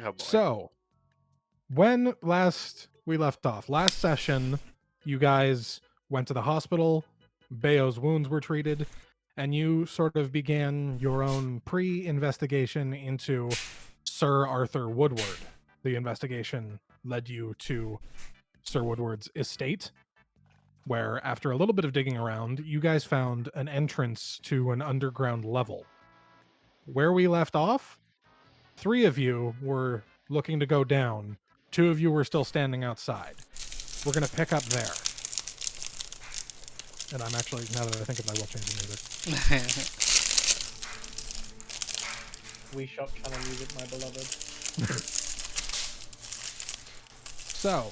Oh boy. So, when last we left off, last session, you guys went to the hospital, Bayo's wounds were treated, and you sort of began your own pre-investigation into Sir Arthur Woodward. The investigation led you to Sir Woodward's estate, where after a little bit of digging around, you guys found an entrance to an underground level. Where we left off, 3 of you were looking to go down. 2 of you were still standing outside. We're going to pick up there. And I'm actually, now that I think of it, I will change the music. We shop channel music, my beloved. So,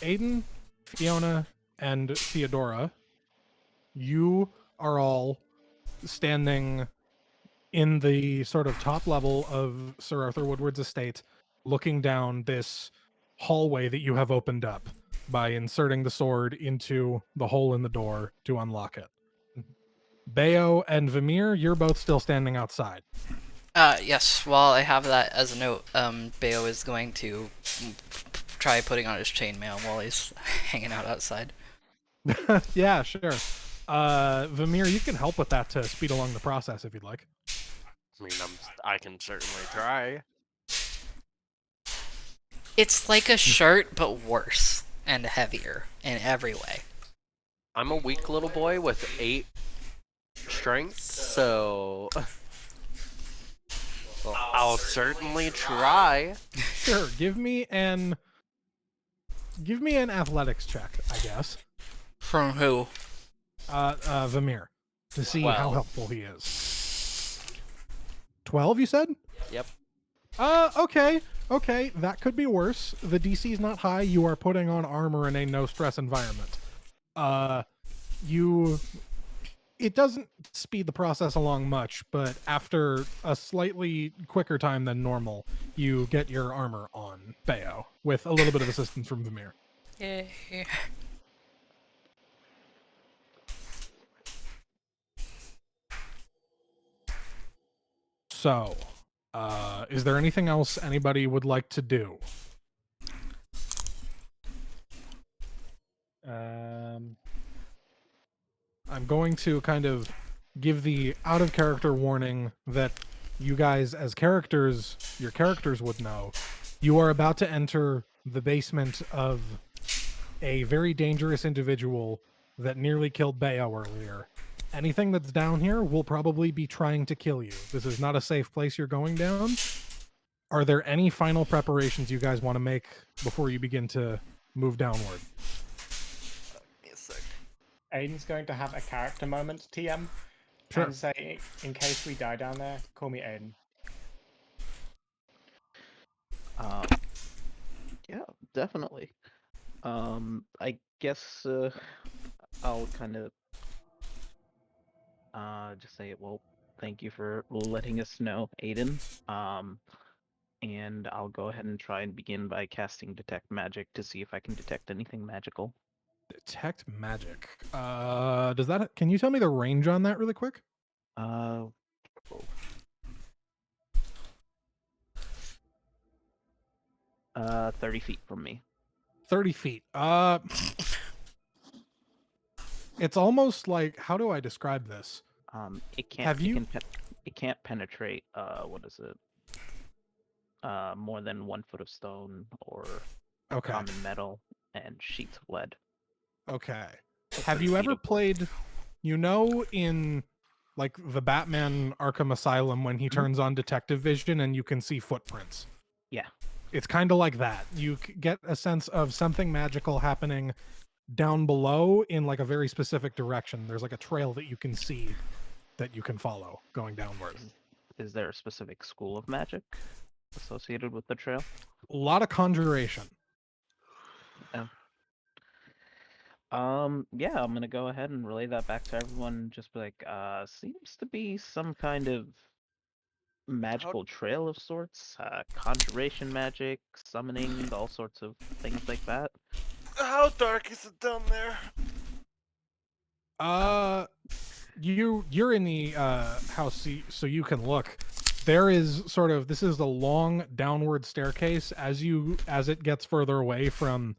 Aiden, Fiona, and Theodora, you are all standing in the sort of top level of Sir Arthur Woodward's estate, looking down this hallway that you have opened up by inserting the sword into the hole in the door to unlock it. Bayo and Vamir, you're both still standing outside. Yes, while I have that as a note, Bayo is going to try putting on his chainmail while he's hanging out outside. Yeah, sure. Vamir, you can help with that to speed along the process if you'd like. I mean, I can certainly try. It's like a shirt, but worse and heavier in every way. I'm a weak little boy with 8 strength, so well, I'll certainly try. Sure, give me an athletics check, I guess. From who? Vamir, to see how 12. helpful he is. 12, you said? Yep. Okay, that could be worse. The DC is not high. You are putting on armor in a no-stress environment. It doesn't speed the process along much, but after a slightly quicker time than normal, you get your armor on, Bayo, with a little bit of assistance from Vamir. Yay. So, is there anything else anybody would like to do? I'm going to kind of give the out-of-character warning that you guys, as characters, your characters would know. You are about to enter the basement of a very dangerous individual that nearly killed Bayo earlier. Anything that's down here will probably be trying to kill you. This is not a safe place you're going down. Are there any final preparations you guys want to make before you begin to move downward? Aiden's going to have a character moment, TM, Sure. and say, in case we die down there, call me Aiden. Yeah, definitely. I guess I'll kind of just say, well, thank you for letting us know, Aiden. And I'll go ahead and try and begin by casting Detect Magic to see if I can detect anything magical. Detect magic. Can you tell me the range on that really quick? 30 feet from me. 30 feet. It's almost like, how do I describe this? It can't. It can't penetrate. What is it? More than 1 foot of stone or common metal and sheets of lead. Okay. Have you ever played, in like the Batman Arkham Asylum when he turns on detective vision and you can see footprints? Yeah. It's kind of like that. You get a sense of something magical happening down below in like a very specific direction. There's like a trail that you can see that you can follow going downward. Is there a specific school of magic associated with the trail? A lot of conjuration. Yeah, I'm gonna go ahead and relay that back to everyone. Just be like, seems to be some kind of magical trail of sorts. Conjuration magic, summoning, all sorts of things like that. How dark is it down there? You're in the house, so you can look. there is sort of, this is a long downward staircase. As it gets further away from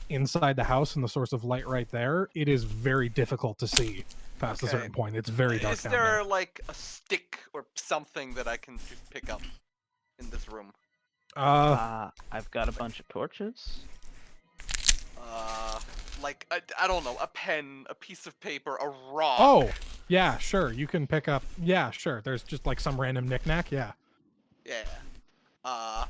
inside the house and the source of light right there, it is very difficult to see past a Okay. certain point. It's very dark Is down there there. like a stick or something that I can just pick up in this room? I've got a bunch of torches. Like I don't know, a pen, a piece of paper, a rock. Oh, yeah, sure. You can pick up. Yeah, sure. There's just like some random knickknack. Yeah. Yeah. I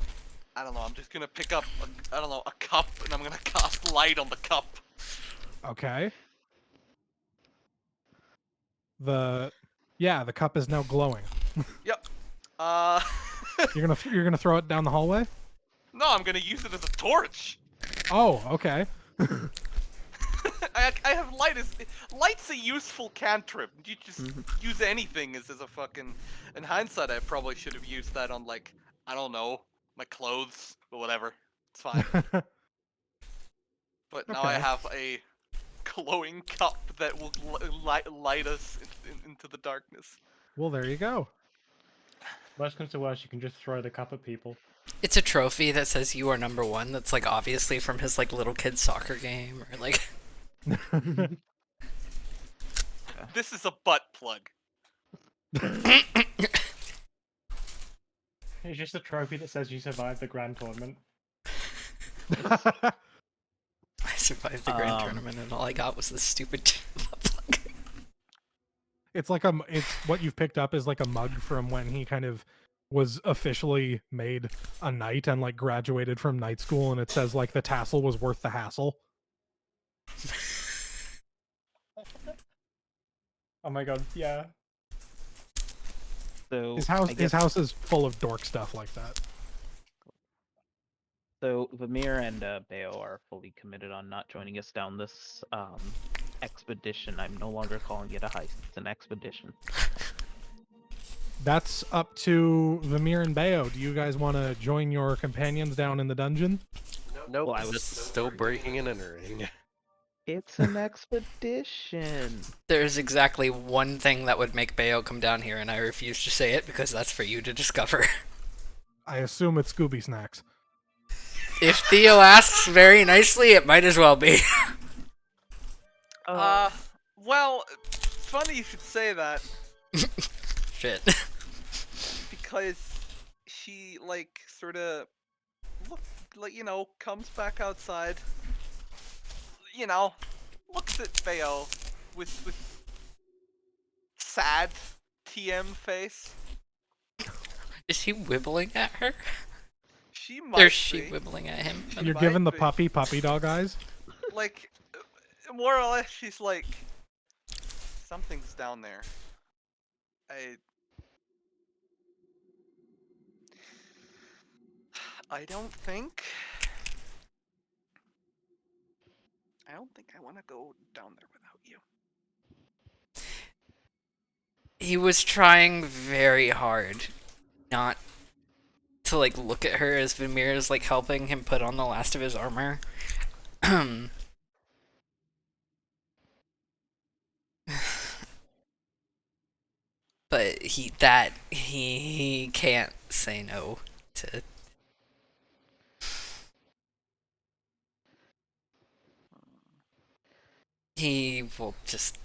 don't know. I'm just gonna pick up, I don't know, a cup, and I'm gonna cast light on the cup. Okay. The cup is now glowing. Yep. You're gonna throw it down the hallway? No, I'm gonna use it as a torch. Oh, okay. I have light as light's a useful cantrip. You just use anything as a fucking. In hindsight, I probably should have used that on like, I don't know, my clothes or whatever. It's fine. But now I Okay. have a glowing cup that will light us into the darkness. Well, there you go. Worst comes to worst, you can just throw the cup at people. It's a trophy that says you are number one. That's like obviously from his like little kid soccer game or like. This is a butt plug. It's just a trophy that says you survived the grand tournament. I survived the grand Um, tournament and all I got was this stupid plug. It's like it's what you've picked up is like a mug from when he kind of was officially made a knight and like graduated from knight school, and it says like the tassel was worth the hassle. Oh my god, yeah. So His I guess, house is full of dork stuff like that. so Vamir and Bayo are fully committed on not joining us down this expedition. I'm no longer calling it a heist. It's an expedition. That's up to Vamir and Bayo. Do you guys want to join your companions down in the dungeon? Nope, Well, I was- this is still breaking and entering. It's an expedition. There's exactly one thing that would make Bayo come down here, and I refuse to say it because that's for you to discover. I assume it's Scooby Snacks. If Theo asks very nicely, it might as well be. Well, funny you should say that Shit. because she like sort of comes back outside. Looks at Bayo with sad TM face. Is he wibbling at her? She Or might is she be. wibbling at him? You're might giving the be. puppy dog eyes. Like, more or less, she's like, something's down there. I don't think I want to go down there without you. He was trying very hard not to like look at her as Vamir is like helping him put on the last of his armor. But he can't say no to. He will just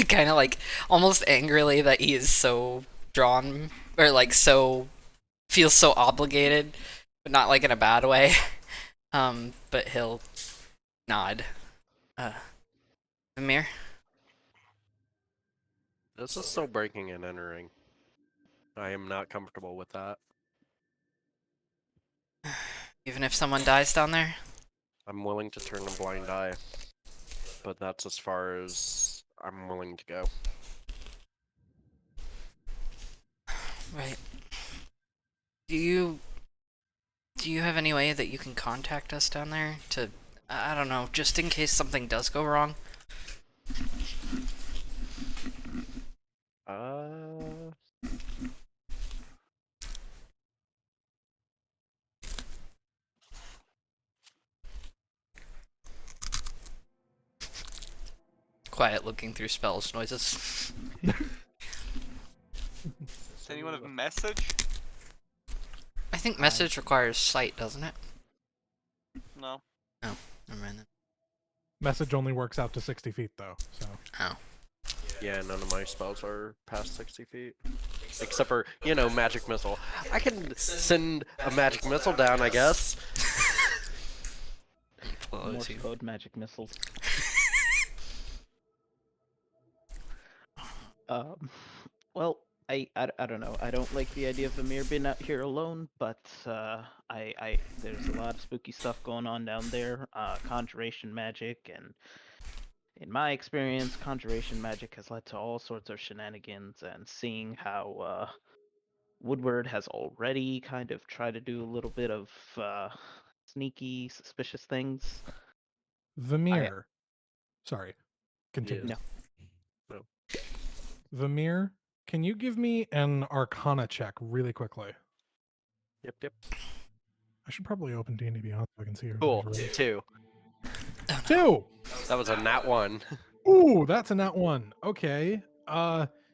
kind of like almost angrily that he is so drawn or like so feels so obligated, but not like in a bad way. But he'll nod. Amir? This is still breaking and entering. I am not comfortable with that. Even if someone dies down there? I'm willing to turn a blind eye, but that's as far as I'm willing to go. Right. Do you have any way that you can contact us down there to, I don't know, just in case something does go wrong? Quiet looking through spells noises. Does anyone have a message? I think message requires sight, doesn't it? No. Never mind then. Message only works out to 60 feet though. So Oh. Yeah, none of my spells are past 60 feet. Except for, you know, magic missile. I can send a magic missile down, I guess. Morse code magic missiles. Well, I don't know. I don't like the idea of Vamir being out here alone, but there's a lot of spooky stuff going on down there. Conjuration magic, and in my experience, conjuration magic has led to all sorts of shenanigans. And seeing how Woodward has already kind of tried to do a little bit of sneaky, suspicious things. Vamir. Sorry. Continue. Yes. No. No. Vamir, can you give me an Arcana check really quickly? Yep, yep. I should probably open D&D Beyond so I can see Cool. everybody's rolls. 2. 2! That was a nat 1. Ooh, that's a nat 1. Okay.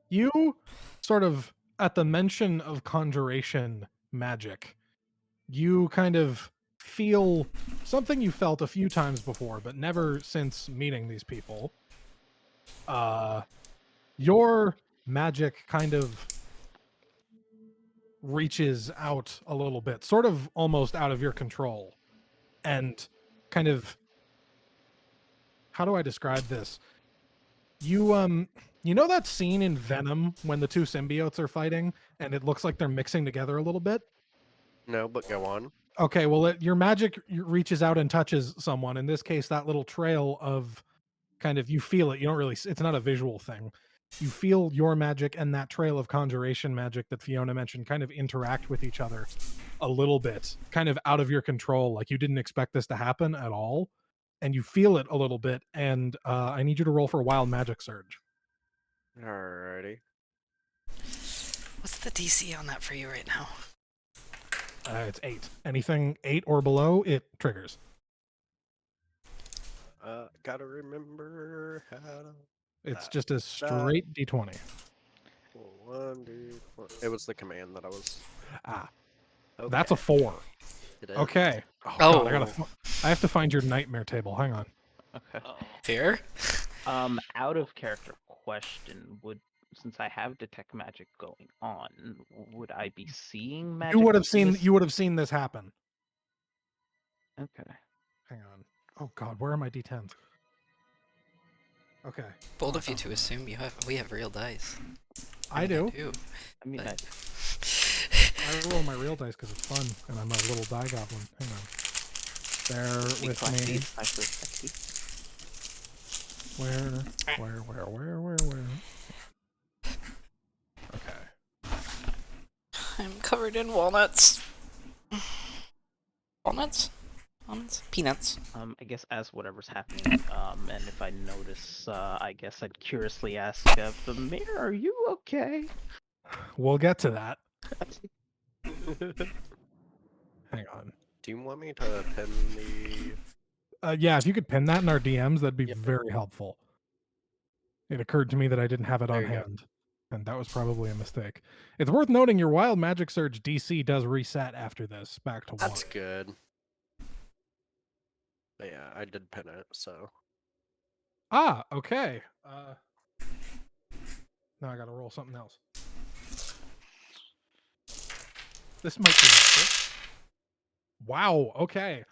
You sort of, at the mention of conjuration magic, you kind of feel something you felt a few times before, but never since meeting these people. Your magic kind of reaches out a little bit, sort of almost out of your control, and kind of, how do I describe this? You know that scene in Venom when the two symbiotes are fighting and it looks like they're mixing together a little bit? No, but go on. Okay, well, your magic reaches out and touches someone. In this case, that little trail of kind of, you feel it. You don't really, it's not a visual thing. You feel your magic and that trail of conjuration magic that Fiona mentioned kind of interact with each other a little bit, kind of out of your control. Like you didn't expect this to happen at all. And you feel it a little bit. And I need you to roll for a wild magic surge. Alrighty. What's the DC on that for you right now? It's 8. Anything 8 or below, it triggers. Gotta remember how to... It's just a straight D20. 1d20. It was the command that I was... Ah, Okay. that's a 4. It is. Okay. Oh. God, I have to find your nightmare table. Hang on. Okay. Fear? Out of character question, since I have detect magic going on, would I be seeing magic? You would have seen this happen. Okay. Hang on. Oh God, where are my D10s? Okay. Bold of you to assume we have real dice. I do. I mean, But- I roll my real dice because it's fun, and I'm a little die goblin. Hang on. Bear with me. Where? Okay. I'm covered in walnuts. Walnuts? Almonds? Peanuts. I guess as whatever's happening, and if I notice, I guess I'd curiously ask, Vamir, are you okay? We'll get to that. Hang on. Do you want me to pin the... Yeah, if you could pin that in our DMs, that'd be Yep. very helpful. It occurred to me that I didn't have it There on you go. hand, and that was probably a mistake. It's worth noting your Wild Magic Surge DC does reset after this, back to 1. That's good. But yeah, I did pin it, so... Ah, okay. Now I gotta roll something else. This might be helpful. Wow, okay.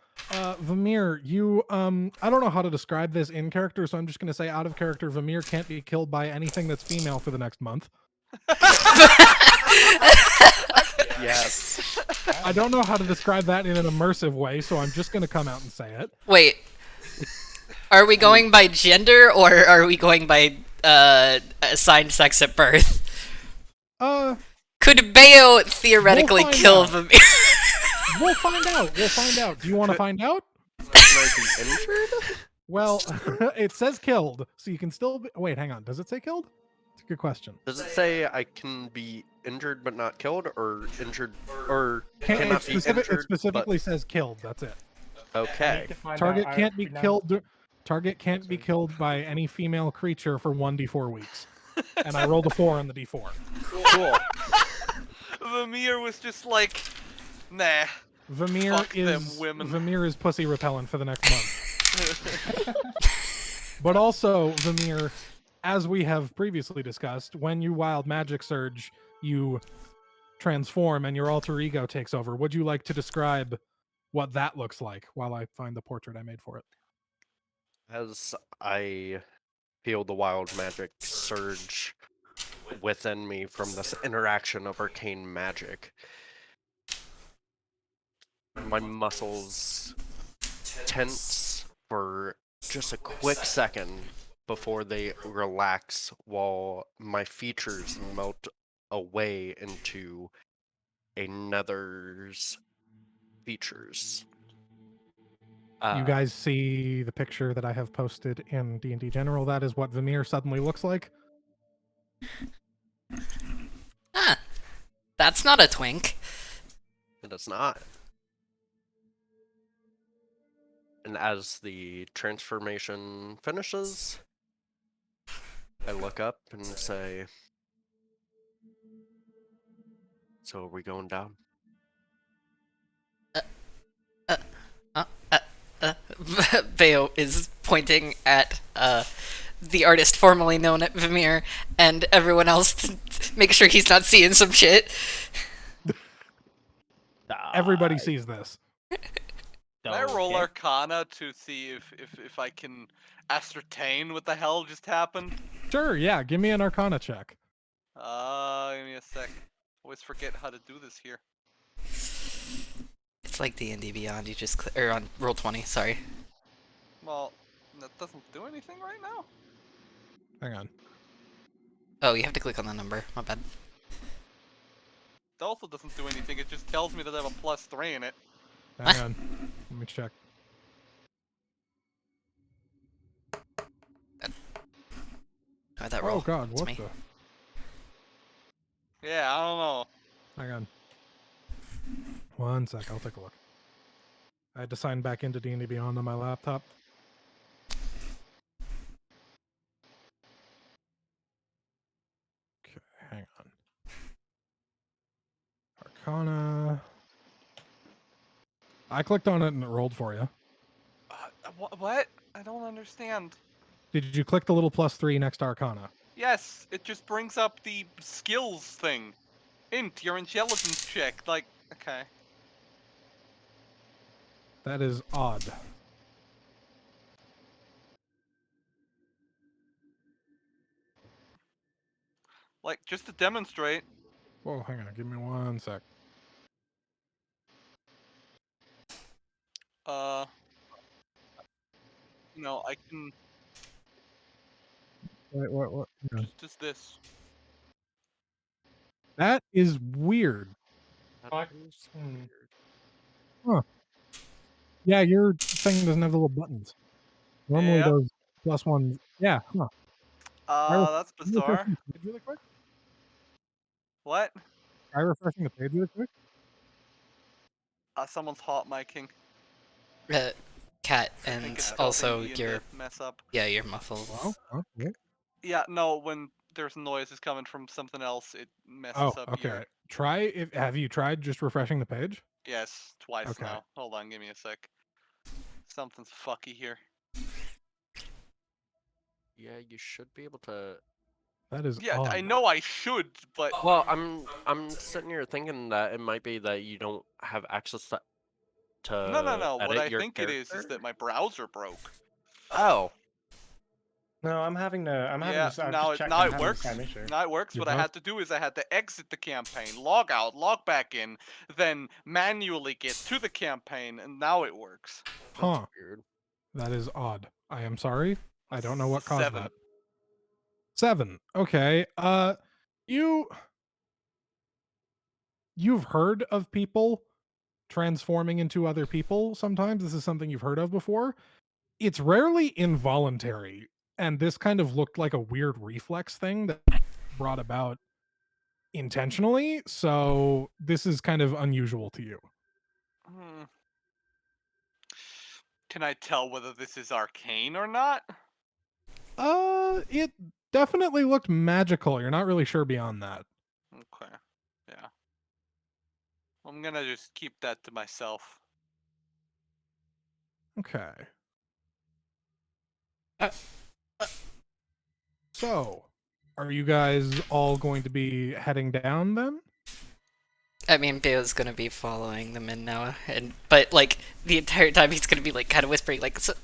Vamir, you, I don't know how to describe this in character, so I'm just gonna say out of character, Vamir can't be killed by anything that's female for the next month. Yes. I don't know how to describe that in an immersive way, so I'm just gonna come out and say it. Wait. Are we going by gender or are we going by assigned sex at birth? We'll Could Bayo theoretically find kill out. Vamir? We'll find out. We'll find out. Do you want to find out? Can I be injured? Well, it says killed, so you can still be... Wait, hang on. Does it say killed? It's a good question. Does it say I can be injured but not killed, or injured or cannot It, be injured? it specifically says killed. That's it. But... Okay. Target can't be killed. Target can't be killed by any female creature for 1d4 weeks. And I rolled a 4 on the d4. Cool. Vamir was just like, nah. Vamir Fuck them is women. Vamir is pussy repellent for the next month. But also, Vamir, as we have previously discussed, when you wild magic surge, you transform and your alter ego takes over. Would you like to describe what that looks like while I find the portrait I made for it? As I feel the wild magic surge within me from this interaction of arcane magic, my muscles tense for just a quick second before they relax while my features melt away into another's features. You guys see the picture that I have posted in D&D General. That is what Vamir suddenly looks like. Huh. That's not a twink. It is not. And as the transformation finishes, I look up and say, "So are we going down?" Veo is pointing at the artist formerly known as Vamir, and everyone else to make sure he's not seeing some shit. Everybody Die. sees this. Can I roll Okay. Arcana to see if I can ascertain what the hell just happened? Sure, yeah, give me an Arcana check. Give me a sec. Always forget how to do this here. It's like D&D Beyond. You just or on roll 20. Sorry. Well, that doesn't do anything right now. Hang on. Oh, you have to click on the number. My bad. It also doesn't do anything. It just tells me that I have a +3 in it. Hang on. Let me check. Oh, that roll. Oh god, It's what me. the? Yeah, I don't know. Hang on. One sec, I'll take a look. I had to sign back into D&D Beyond on my laptop. Okay, hang on. Arcana. I clicked on it and it rolled for you. What? I don't understand. Did you click the little +3 next to Arcana? Yes, it just brings up the skills thing. Int, your intelligence check. Like, okay. That is odd. Like, just to demonstrate. Whoa, hang on, give me one sec. Uh, I can Wait, what? Yeah. just this. That is weird. That is Hmm. weird. Yeah, your thing doesn't have the little buttons. Normally Yeah. those +1s. Yeah, huh. That's Can you refresh bizarre. the page really quick? What? Try refreshing the page really quick. Someone's hot micing. Cat, I think and it's causing also Ian your to mess up. your muffles. Wow. Okay. Yeah, no, when there's noises coming from something else, it messes Oh, up okay. your... Have you tried just refreshing the page? Yes, twice Okay. now. Hold on, give me a sec. Something's fucky here. Yeah, you should be able to. That is Yeah, odd. I know I should, but... Well, I'm sitting here thinking that it might be that you don't have access to No. What edit I your think it is character. that my browser broke. Oh, No, I'm having Yeah, this. I've now just it checked. now I'm it having the works. same issue. Now it works. You What I both? had to do is I had to exit the campaign, log out, log back in, then manually get to the campaign, and now it works. Huh. that's weird. That is odd. I am sorry. I don't know what caused 7. that. 7. Okay. You've heard of people transforming into other people sometimes. This is something you've heard of before. It's rarely involuntary, and this kind of looked like a weird reflex thing that brought about intentionally, so this is kind of unusual to you. Hmm. Can I tell whether this is arcane or not? It definitely looked magical. You're not really sure beyond that. Okay. Yeah. I'm gonna just keep that to myself. Okay. Uh, So, are you guys all going to be heading down then? I mean, Bayo's gonna be following them in now, but like the entire time he's gonna be like kind of whispering, like, so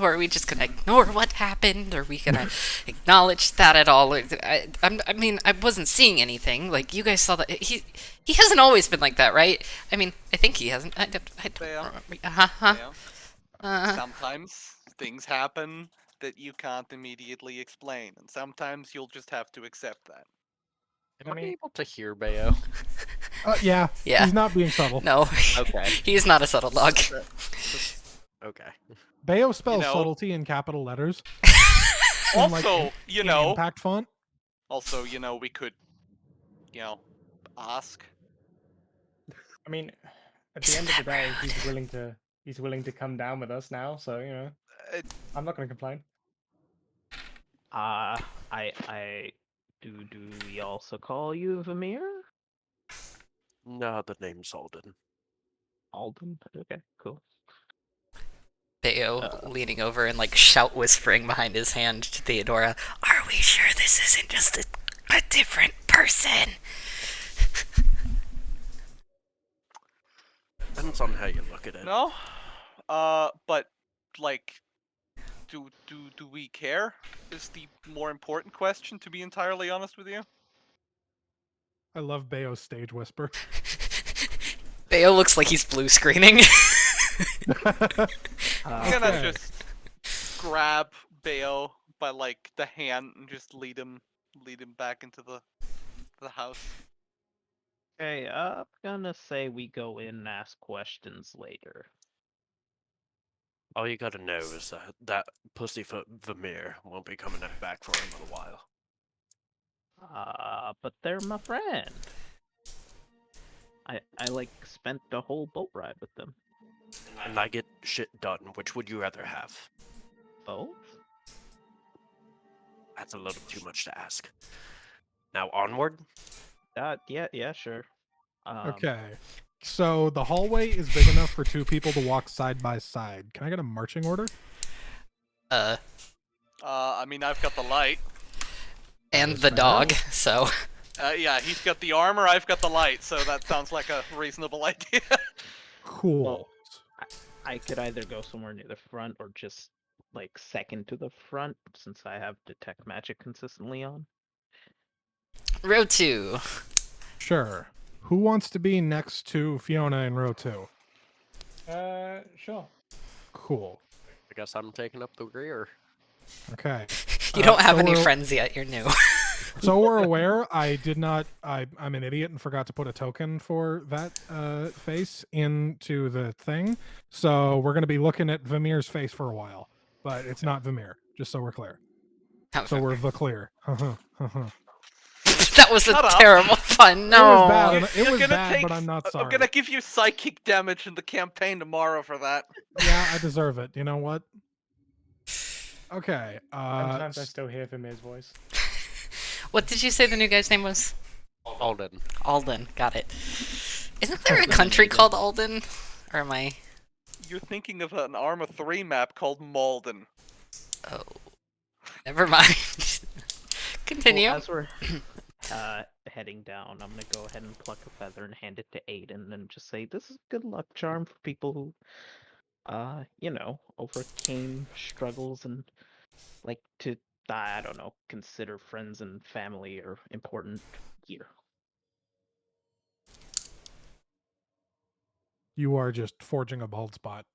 are we just gonna ignore what happened? Are we gonna acknowledge that at all? I mean, I wasn't seeing anything. Like you guys saw that he hasn't always been like that, right? I mean, I think he hasn't. I don't Bayo, remember. Bayo, Uh, sometimes things happen that you can't immediately explain, and sometimes you'll just have to accept that. Am I I mean- able to hear Bayo? Yeah. Yeah. He's not being subtle. no, Okay. he's not a subtle dog. Okay. Bayo spells know- subtlety in capital letters. in, like, Also, you in know, impact font. we could, ask. I mean, at the end of the day, he's willing to come down with us now. So Uh, I'm not going to complain. I do we also call you Vamir? No, the name's Alden. Alden? Okay, cool. Bayo leaning over and like shout whispering behind his hand to Theodora, "Are we sure this isn't just a different person?" Depends on how you look at it. No, but like, do we care? Is the more important question, to be entirely honest with you. I love Bayo's stage whisper. Bayo looks like he's blue screening. I'm gonna Okay. just grab Bayo by like the hand and just lead him back into the house. Okay, I'm gonna say we go in and ask questions later. All you gotta know is that pussyfoot Vamir won't be coming back for a little while. But they're my friend. I like spent the whole boat ride with them. And I get shit done. Which would you rather have? Both? That's a little too much to ask. Now onward. Yeah, sure. Okay. So the hallway is big enough for two people to walk side by side. Can I get a marching order? I mean, I've got the light. And is the fair. dog, so Yeah, he's got the armor, I've got the light, so that sounds like a reasonable idea. Cool. Well, I could either go somewhere near the front or just like second to the front since I have detect magic consistently on. row 2. Sure. Who wants to be next to Fiona in row 2? Sure. Cool. I guess I'm taking up the rear. Okay. You don't have so any we're- friends yet, you're new. So we're aware. I'm an idiot and forgot to put a token for that face into the thing. So we're gonna be looking at Vamir's face for a while, but it's not Vamir. Just so we're clear. So we're the clear. That was a Shut up. terrible pun. It was No. bad. It You're was gonna bad, take- but I'm not sorry. I'm gonna give you psychic damage in the campaign tomorrow for that. Yeah, I deserve it. You know what? Okay. Sometimes I still hear Vermeer's voice. What did you say the new guy's name was? Alden. Alden. Got it. Isn't there a country called Alden? Or am I? You're thinking of an Arma 3 map called Malden. Oh. Never mind. Continue. Well, as we're heading down, I'm gonna go ahead and pluck a feather and hand it to Aiden and just say this is a good luck charm for people who overcame struggles and like to I don't know, consider friends and family or important here. You are just forging a bald spot.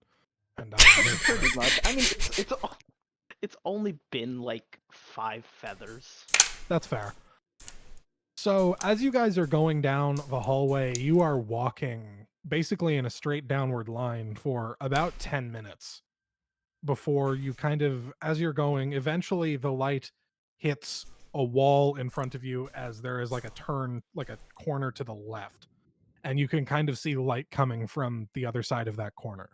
And Pretty much. I mean, it's only been like 5 feathers. That's fair. So, as you guys are going down the hallway, you are walking basically in a straight downward line for about 10 minutes before you as you're going, eventually the light hits a wall in front of you as there is like a turn, like a corner to the left. And you can kind of see light coming from the other side of that corner.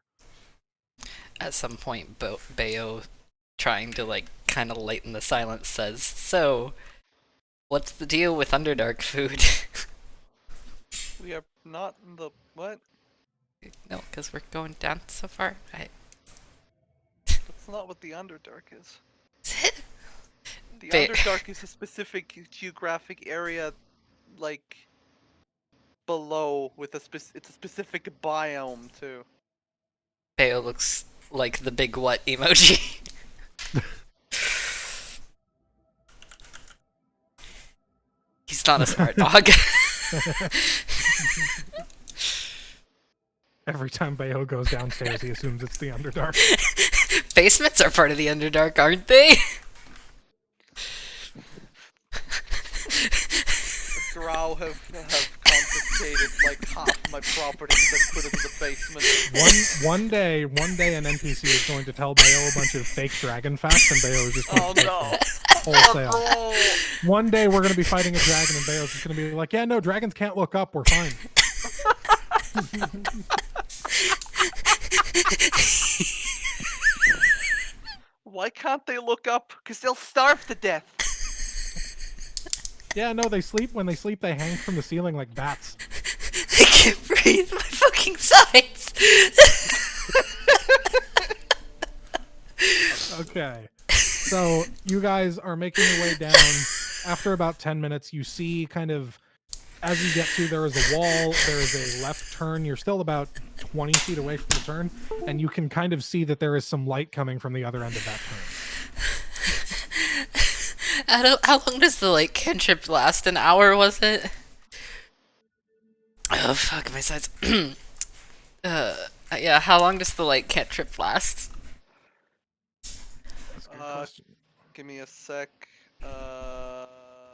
At some point, Bayo, trying to like kind of lighten the silence, says, "So, what's the deal with Underdark food?" We are not in the what? No, because we're going down so far. That's not what the Underdark is. The Underdark is a specific geographic area, like below with a it's a specific biome too. Bayo looks like the big what emoji. He's not a smart dog. Every time Bayo goes downstairs, he assumes it's the Underdark. Basements are part of the Underdark, aren't they? The Drow have confiscated like half my property and put it in the basement. One day, an NPC is going to tell Bayo a bunch of fake dragon facts, and Bayo is just going Oh to take no! them wholesale. Oh, One day, we're going to be fighting a dragon, and Bayo's just going to be like, "Yeah, no, dragons can't look up. We're fine." why can't they look up? Because they'll starve to death. Yeah, no, they sleep. When they sleep, they hang from the ceiling like bats. I can't breathe my fucking sides. Okay. So you guys are making your way down. After about 10 minutes, you see kind of, as you get to, there is a wall, there is a left turn. You're still about 20 feet away from the turn, and you can kind of see that there is some light coming from the other end of that turn. How long does the like cantrip last? An hour, was it? Oh fuck my sides. Yeah. How long does the like cantrip last? That's a good question. Give me a sec.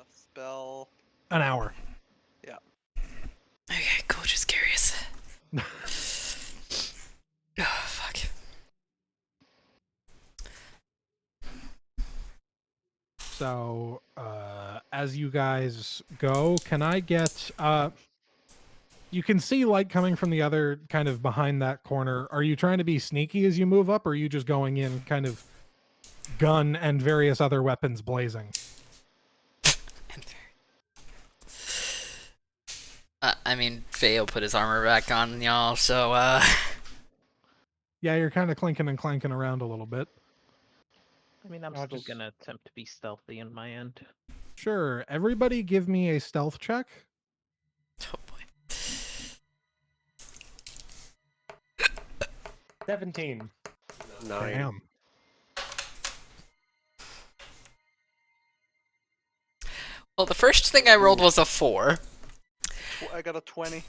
Spell. An hour. Yeah. Okay, cool. Just curious. Oh fuck. So, as you guys go, can I get, you can see light coming from the other, kind of behind that corner. Are you trying to be sneaky as you move up, or are you just going in kind of gun and various other weapons blazing? I mean, Veo put his armor back on, y'all, so, Yeah, you're kind of clinking and clanking around a little bit. I mean, I'm I'll still just- gonna attempt to be stealthy on my end. Sure. Everybody give me a stealth check. Oh boy. 17. 9. Damn. Well, the first thing I rolled was a 4. I got a 20.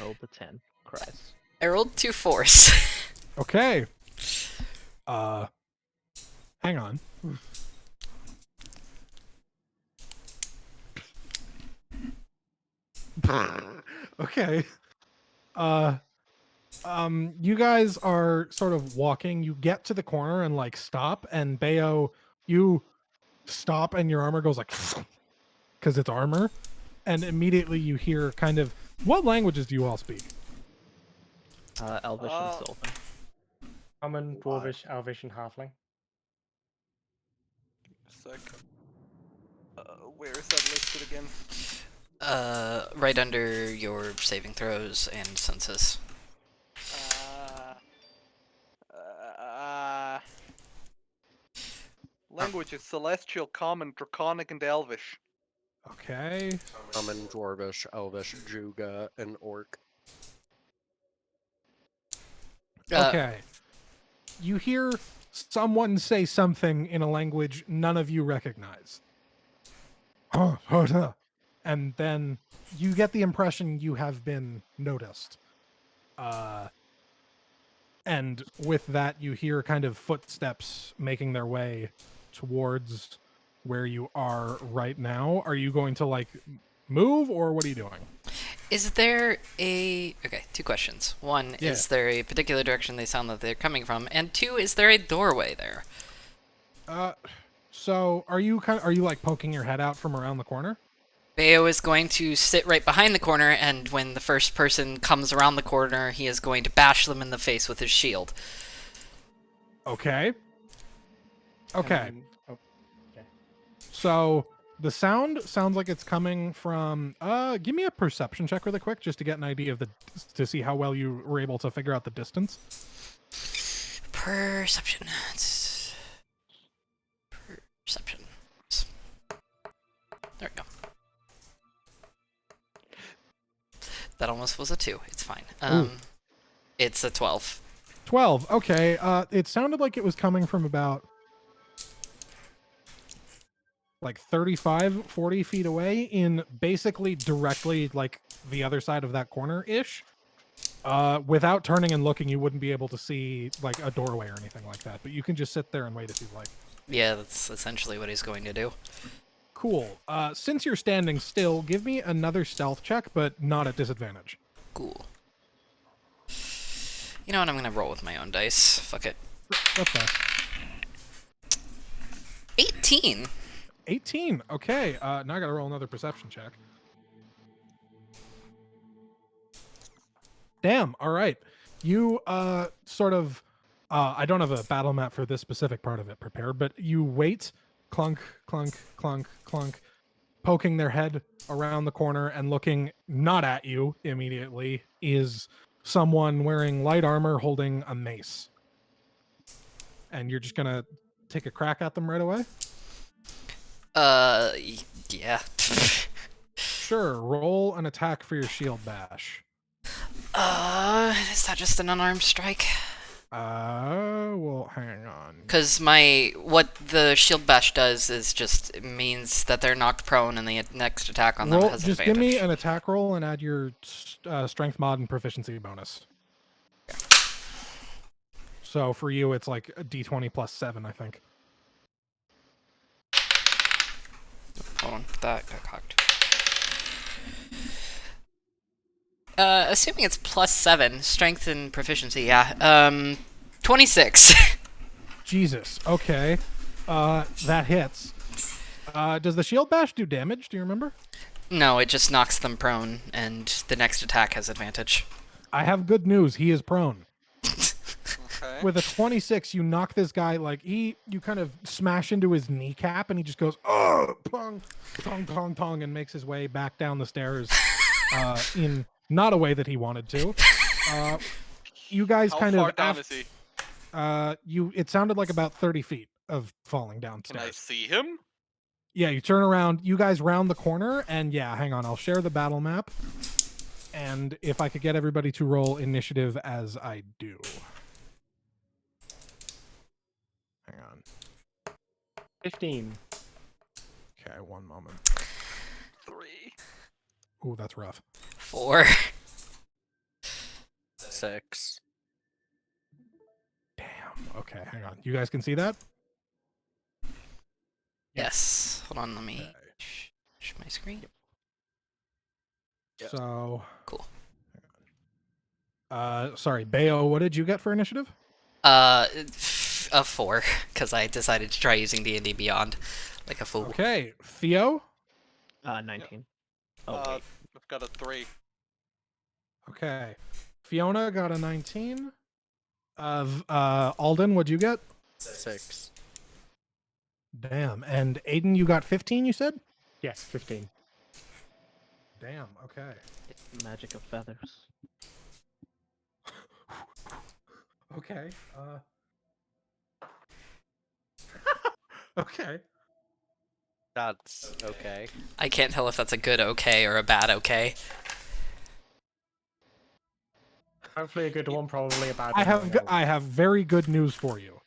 Roll the 10. Christ. I rolled 2 4s. Okay. Hang on. Okay. You guys are sort of walking. You get to the corner and like stop, and Bayo, you stop, and your armor goes like, because it's armor, and immediately you hear kind of, what languages do you all speak? Elvish and Sylvan. Common, Dwarvish, Elvish, and Halfling. Sec. Where is that listed again? Right under your saving throws and census. Languages: Celestial, Common, Draconic, and Elvish. Okay. Common, Dwarvish, Elvish, Juga, and Orc. Okay. You hear someone say something in a language none of you recognize. And then you get the impression you have been noticed. And with that, you hear kind of footsteps making their way towards where you are right now. Are you going to like move, or what are you doing? Is there a... Okay, 2 questions. 1, Yeah. is there a particular direction they sound that they're coming from? And 2, is there a doorway there? So are you like poking your head out from around the corner? Bayo is going to sit right behind the corner, and when the first person comes around the corner, he is going to bash them in the face with his shield. Okay. Okay. Oh, So The sound sounds like it's coming from. Give me a perception check really quick, just to get an idea of to see how well you were able to figure out the distance. Perception. Perception. There we go. That almost was a 2. It's fine. It's a 12. 12. Okay. It sounded like it was coming from about like 35, 40 feet away, in basically directly like the other side of that corner ish. Without turning and looking, you wouldn't be able to see like a doorway or anything like that. But you can just sit there and wait if you'd like. Yeah, that's essentially what he's going to do. Cool. Since you're standing still, give me another stealth check, but not at disadvantage. Cool. You know what? I'm gonna roll with my own dice. Fuck it. That's fair. 18. 18. Okay. Now I gotta roll another perception check. Damn. All right. You sort of. I don't have a battle map for this specific part of it prepared, but you wait. Clunk, clunk, clunk, clunk, poking their head around the corner and looking not at you immediately is someone wearing light armor holding a mace. And you're just gonna take a crack at them right away? Yeah. Sure, roll an attack for your shield bash. Is that just an unarmed strike? Well, hang on. Because what the shield bash does is just means that they're knocked prone and the next attack on them has Just advantage. give me an attack roll and add your strength mod and proficiency bonus. So for you, it's like a d20 plus 7, I think. Hold on, that got cocked. Assuming it's plus 7, strength and proficiency, yeah. 26. Jesus. Okay. That hits. Does the shield bash do damage? Do you remember? No, it just knocks them prone, and the next attack has advantage. I have good news. He is prone. Okay. With a 26, you knock this guy you kind of smash into his kneecap, and he just goes, oh, pong, tong, tong, tong, and makes his way back down the stairs in not a way that he wanted to. You guys How kind far of down is he? it sounded like about 30 feet of falling Can downstairs. I see him? Yeah, you turn around, you guys round the corner, and yeah, hang on, I'll share the battle map. And if I could get everybody to roll initiative as I do. Hang on. 15. Okay, one moment. 3. Ooh, that's rough. 4. 6. Damn. Okay, hang on. You guys can see that? Yes. Hold on, let me Okay. share my screen. Yes. So. Cool. Sorry, Bayo, what did you get for initiative? A 4, because I decided to try using D&D Beyond like a fool. Okay, Theo? 19. Oh, wait. I've got a 3. Okay. Fiona got a 19. Alden, what'd you get? 6. Damn. And Aiden, you got 15, you said? Yes, 15. Damn, okay. Magic of feathers. Okay. Okay. That's okay. I can't tell if that's a good okay or a bad okay. Hopefully a good one, probably a bad I one. have very good news for you.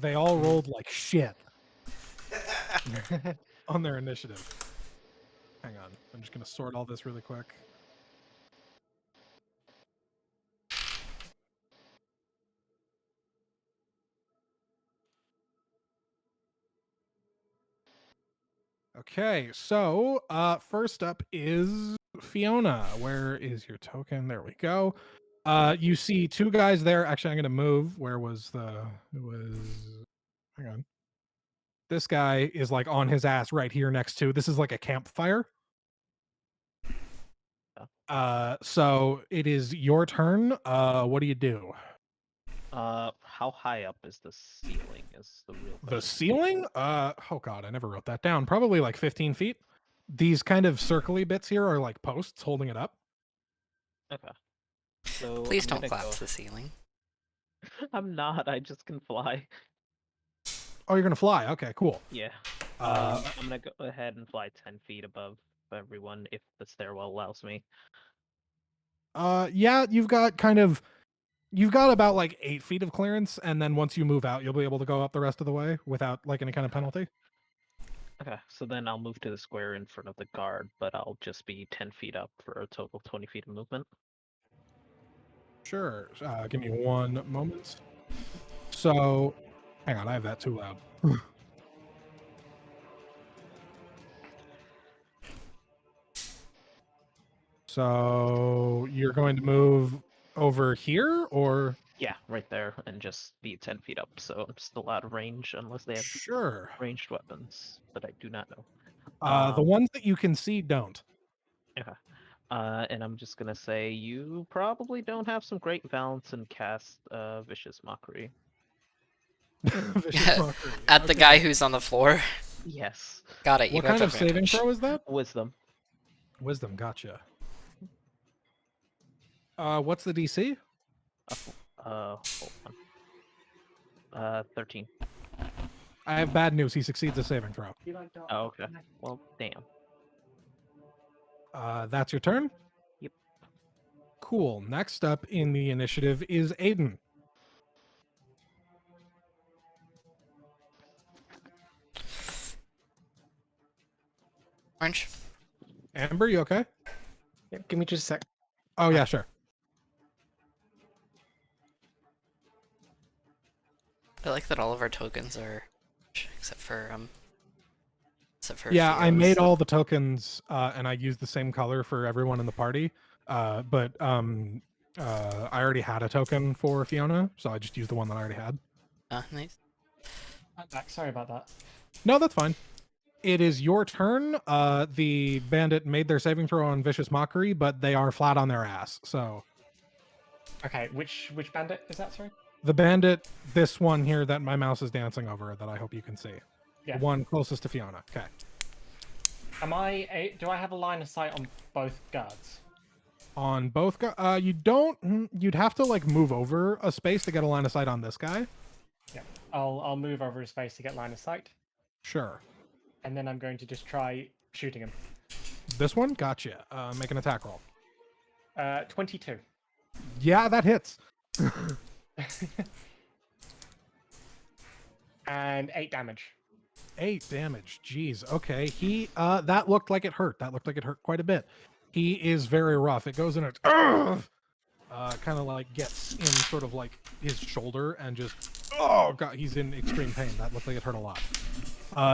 They all rolled like shit on their initiative. Hang on. I'm just going to sort all this really quick. Okay, so first up is Fiona. Where is your token? There we go. You see two guys there. Actually, I'm going to move. Where was it was... Hang on. This guy is like on his ass right here next to. This is like a campfire. So it is your turn. What do you do? How high up is the ceiling? is the real The question. ceiling? Oh god, I never wrote that down. Probably like 15 feet. These kind of circly bits here are like posts holding it up. Okay. So Please I'm don't gonna collapse go. the ceiling. I'm not. I just can fly. Oh, you're gonna fly. Okay, cool. Yeah. Uh, I'm gonna go ahead and fly 10 feet above everyone if the stairwell allows me. yeah, you've got about like 8 feet of clearance, and then once you move out, you'll be able to go up the rest of the way without like any kind of penalty. Okay, so then I'll move to the square in front of the guard, but I'll just be 10 feet up for a total of 20 feet of movement. Sure. Give me one moment. So, hang on, I have that too loud. So you're going to move over here, or Yeah, right there, and just be 10 feet up, so I'm still out of range unless they have sure. ranged weapons, but I do not know. The ones that you can see don't. Okay. And I'm just gonna say you probably don't have some great balance and cast Vicious Mockery. Vicious mockery. At the Okay. guy who's on the floor. Yes. Got it. You What got kind of saving advantage. throw is that? Wisdom. Wisdom. Gotcha. What's the DC? Hold on. 13. I have bad news. He succeeds a saving throw. Oh, okay. Well, damn. That's your turn? Yep. Cool. Next up in the initiative is Aiden. Orange. Amber, you okay? Yep, give me just a sec. Oh, yeah, sure. I like that all of our tokens are, except for Yeah, I Theo's. made all the tokens, and I used the same color for everyone in the party. But I already had a token for Fiona, so I just used the one that I already had. Nice. I'm back. Sorry about that. No, that's fine. It is your turn. The bandit made their saving throw on Vicious Mockery, but they are flat on their ass. So Okay, which bandit is that? Sorry. the bandit, this one here that my mouse is dancing over, that I hope you can see. Yeah. The one closest to Fiona. Okay. Do I have a line of sight on both guards? On both you don't. You'd have to like move over a space to get a line of sight on this guy. Yeah. I'll move over a space to get line of sight, Sure. and then I'm going to just try shooting him. This one, gotcha. Make an attack roll. 22. Yeah, that hits. And 8 damage. 8 damage. Jeez. Okay. He that looked like it hurt. That looked like it hurt quite a bit. He is very rough. It goes in a kind of like gets in sort of like his shoulder and just oh god, he's in extreme pain. That looked like it hurt a lot.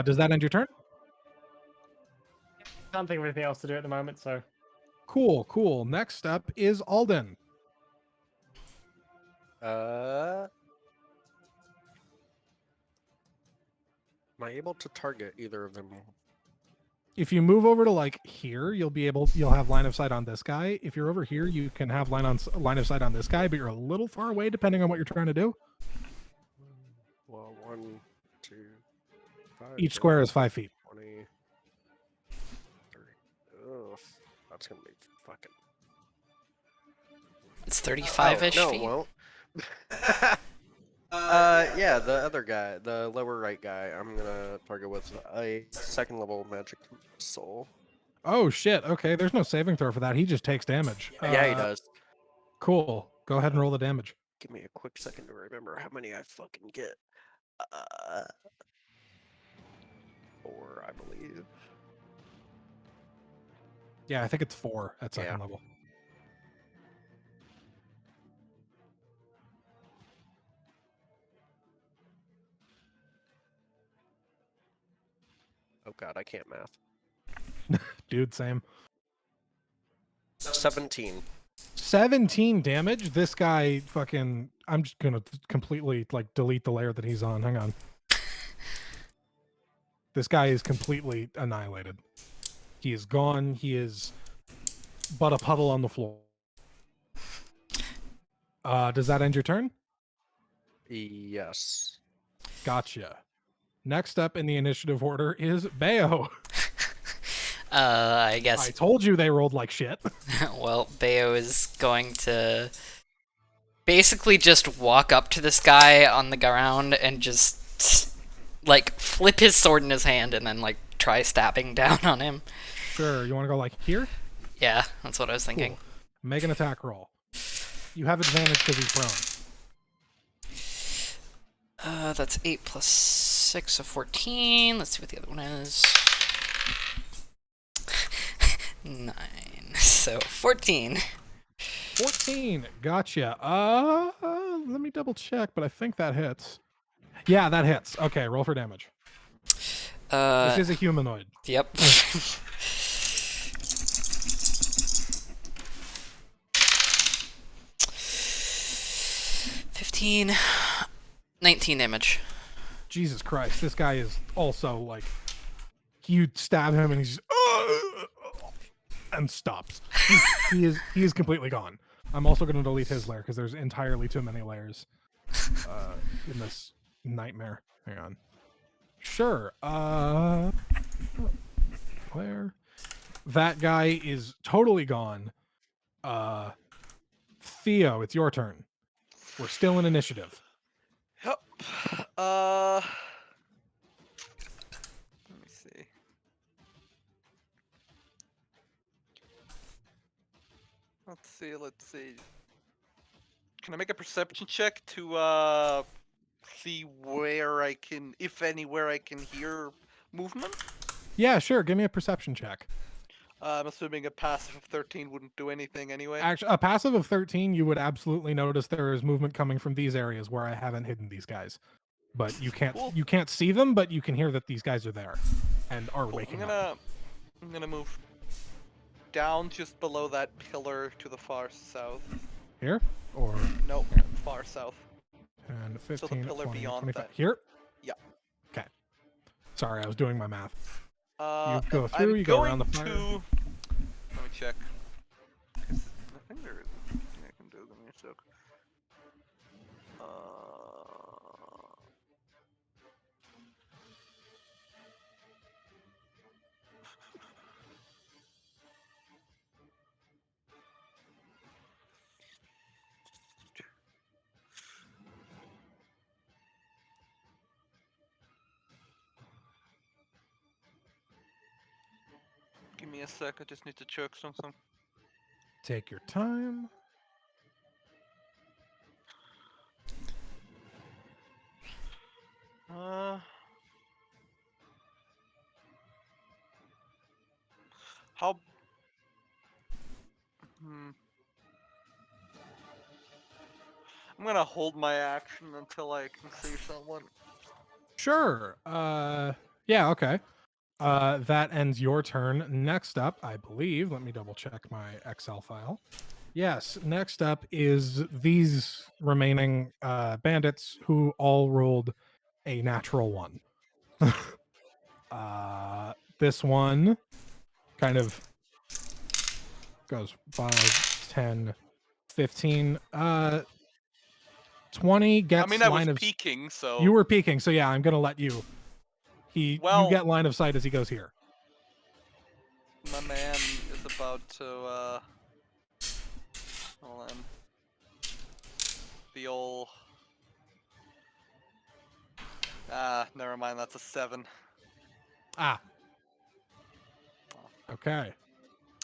Does that end your turn? Can't think of anything else to do at the moment, so Cool, cool. Next up is Alden. Am I able to target either of them? If you move over to like here, you'll have line of sight on this guy. If you're over here, you can have line of sight on this guy, but you're a little far away depending on what you're trying to do. Well, 1, 2, 5. Each square is 5 feet. 20, 30. Ugh, that's gonna be fucking. It's 35-ish no, feet. well. Yeah, the other guy, the lower right guy, I'm gonna target with a 2nd level magic soul. Oh shit. Okay, there's no saving throw for that. He just takes damage. Yeah, he does. Cool. Go ahead and roll the damage. Give me a quick second to remember how many I fucking get. 4, I believe. Yeah, I think it's 4 at 2nd Yeah. level. Oh god, I can't math. Dude, same. 17. 17 damage. This guy fucking I'm just gonna completely like delete the layer that he's on. Hang on. This guy is completely annihilated. He is gone. He is but a puddle on the floor. Does that end your turn? Yes. Gotcha. Next up in the initiative order is Bayo. I guess. I told you they rolled like shit. Well, Bayo is going to basically just walk up to this guy on the ground and just like flip his sword in his hand and then like try stabbing down on him. Sure, you want to go like here? Yeah, that's what I was thinking. Cool. Make an attack roll. You have advantage because he's prone. That's 8 plus 6, so 14. Let's see what the other one is. 9. So 14. 14. Gotcha. Let me double check, but I think that hits. Yeah, that hits. Okay, roll for damage. This is a humanoid. Yep. 15, 19 damage. Jesus Christ, this guy is also like, you stab him and he's and stops. He is completely gone. I'm also going to delete his lair because there's entirely too many layers in this nightmare. Hang on. Sure. Lair. That guy is totally gone. Theo, it's your turn. We're still in initiative. Yep. Let me see. Let's see. Can I make a perception check to see where I can, if anywhere I can hear movement? Yeah, sure. Give me a perception check. I'm assuming a passive of 13 wouldn't do anything anyway. Actually, a passive of 13, you would absolutely notice there is movement coming from these areas where I haven't hidden these guys. But you can't Cool. you can't see them, but you can hear that these guys are there and are Cool. waking up. I'm gonna move down just below that pillar to the far south. Here? Or Nope, far south. 10, 15, So the pillar 20, beyond 25. that. Here? Yeah. Okay. Sorry, I was doing my math. You go through, you go around the fire. Let me check. 'Cause I think there is something I can do. Give me a sec. Give me a sec. I just need to check something. Take your time. How? I'm gonna hold my action until I can see someone. Sure. Yeah, okay. That ends your turn. Next up, I believe, let me double check my Excel file. Yes, next up is these remaining bandits who all rolled a natural one. This one kind of goes 5, 10, 15, 20 gets I mean, I line was of peeking, so You were peeking, so yeah, I'm gonna let you. You Well- get line of sight as he goes here. my man is about to hold on. The old never mind. That's a 7. Ah. Okay.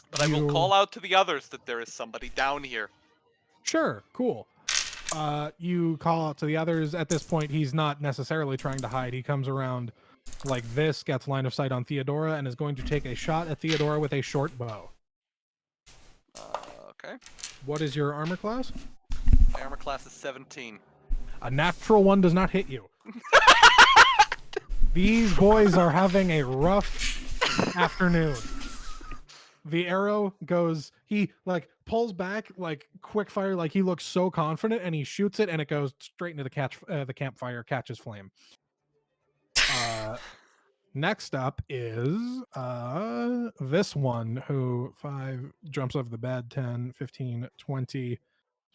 But I will You- call out to the others that there is somebody down here. Sure, cool. You call out to the others. At this point, he's not necessarily trying to hide. He comes around like this, gets line of sight on Theodora, and is going to take a shot at Theodora with a short bow. Okay. What is your armor class? My armor class is 17. A natural one does not hit you. These boys are having a rough afternoon. The arrow goes, he like pulls back like quick fire, like he looks so confident, and he shoots it, and it goes straight into the campfire, catches flame. Next up is this one who 5 jumps over the bed, 10, 15, 20,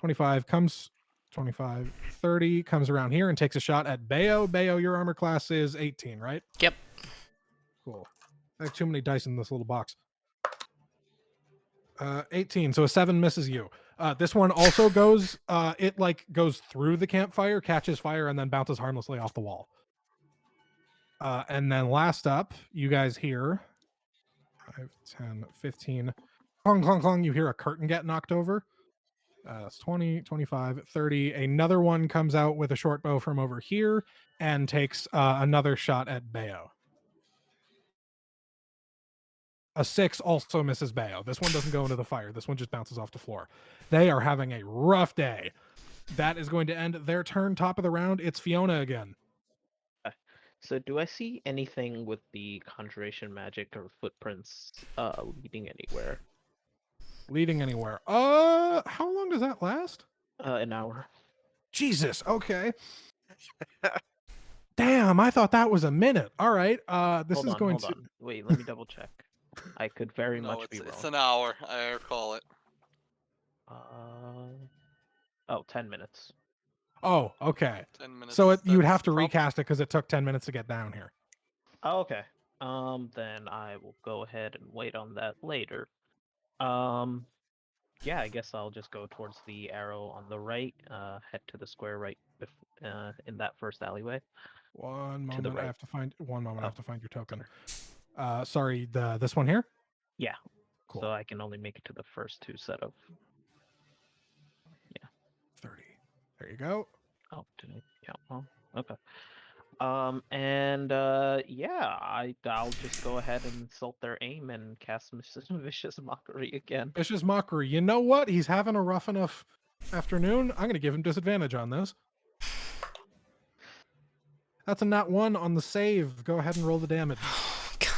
25, comes 25, 30, comes around here and takes a shot at Bayo. Bayo, your armor class is 18, right? Yep. Cool. I have too many dice in this little box. 18, so a 7 misses you. This one also goes, it like goes through the campfire, catches fire, and then bounces harmlessly off the wall. And then last up, you guys hear 5, 10, 15. Clong, clong, clong. You hear a curtain get knocked over. It's 20, 25, 30. Another one comes out with a short bow from over here and takes another shot at Bayo. A 6 also misses Bayo. This one doesn't go into the fire. This one just bounces off the floor. They are having a rough day. That is going to end their turn. Top of the round, it's Fiona again. So do I see anything with the conjuration magic or footprints leading anywhere? Leading anywhere. How long does that last? An hour. Jesus. Okay. Damn, I thought that was a minute. All right. This Hold is on, going hold to. on. Wait, let me double check. I could very No, much be it's wrong. an hour. I recall it. Oh, 10 minutes. Oh, okay. 10 minutes. So you'd that's have to prob- recast it because it took 10 minutes to get down here. Oh, okay. Then I will go ahead and wait on that later. Yeah, I guess I'll just go towards the arrow on the right, head to the square right in that first alleyway. One To the moment. I right. have to find one moment. I Oh, have to find your token. Sorry, this one here? Yeah. Cool. So I can only make it to the first 2 set of. 30. There you go. Oh, did I count wrong? Okay. Yeah, I'll just go ahead and insult their aim and cast Vicious Mockery again. Vicious Mockery. You know what? He's having a rough enough afternoon. I'm going to give him disadvantage on this. That's a nat 1 on the save. Go ahead and roll the damage. Oh, God.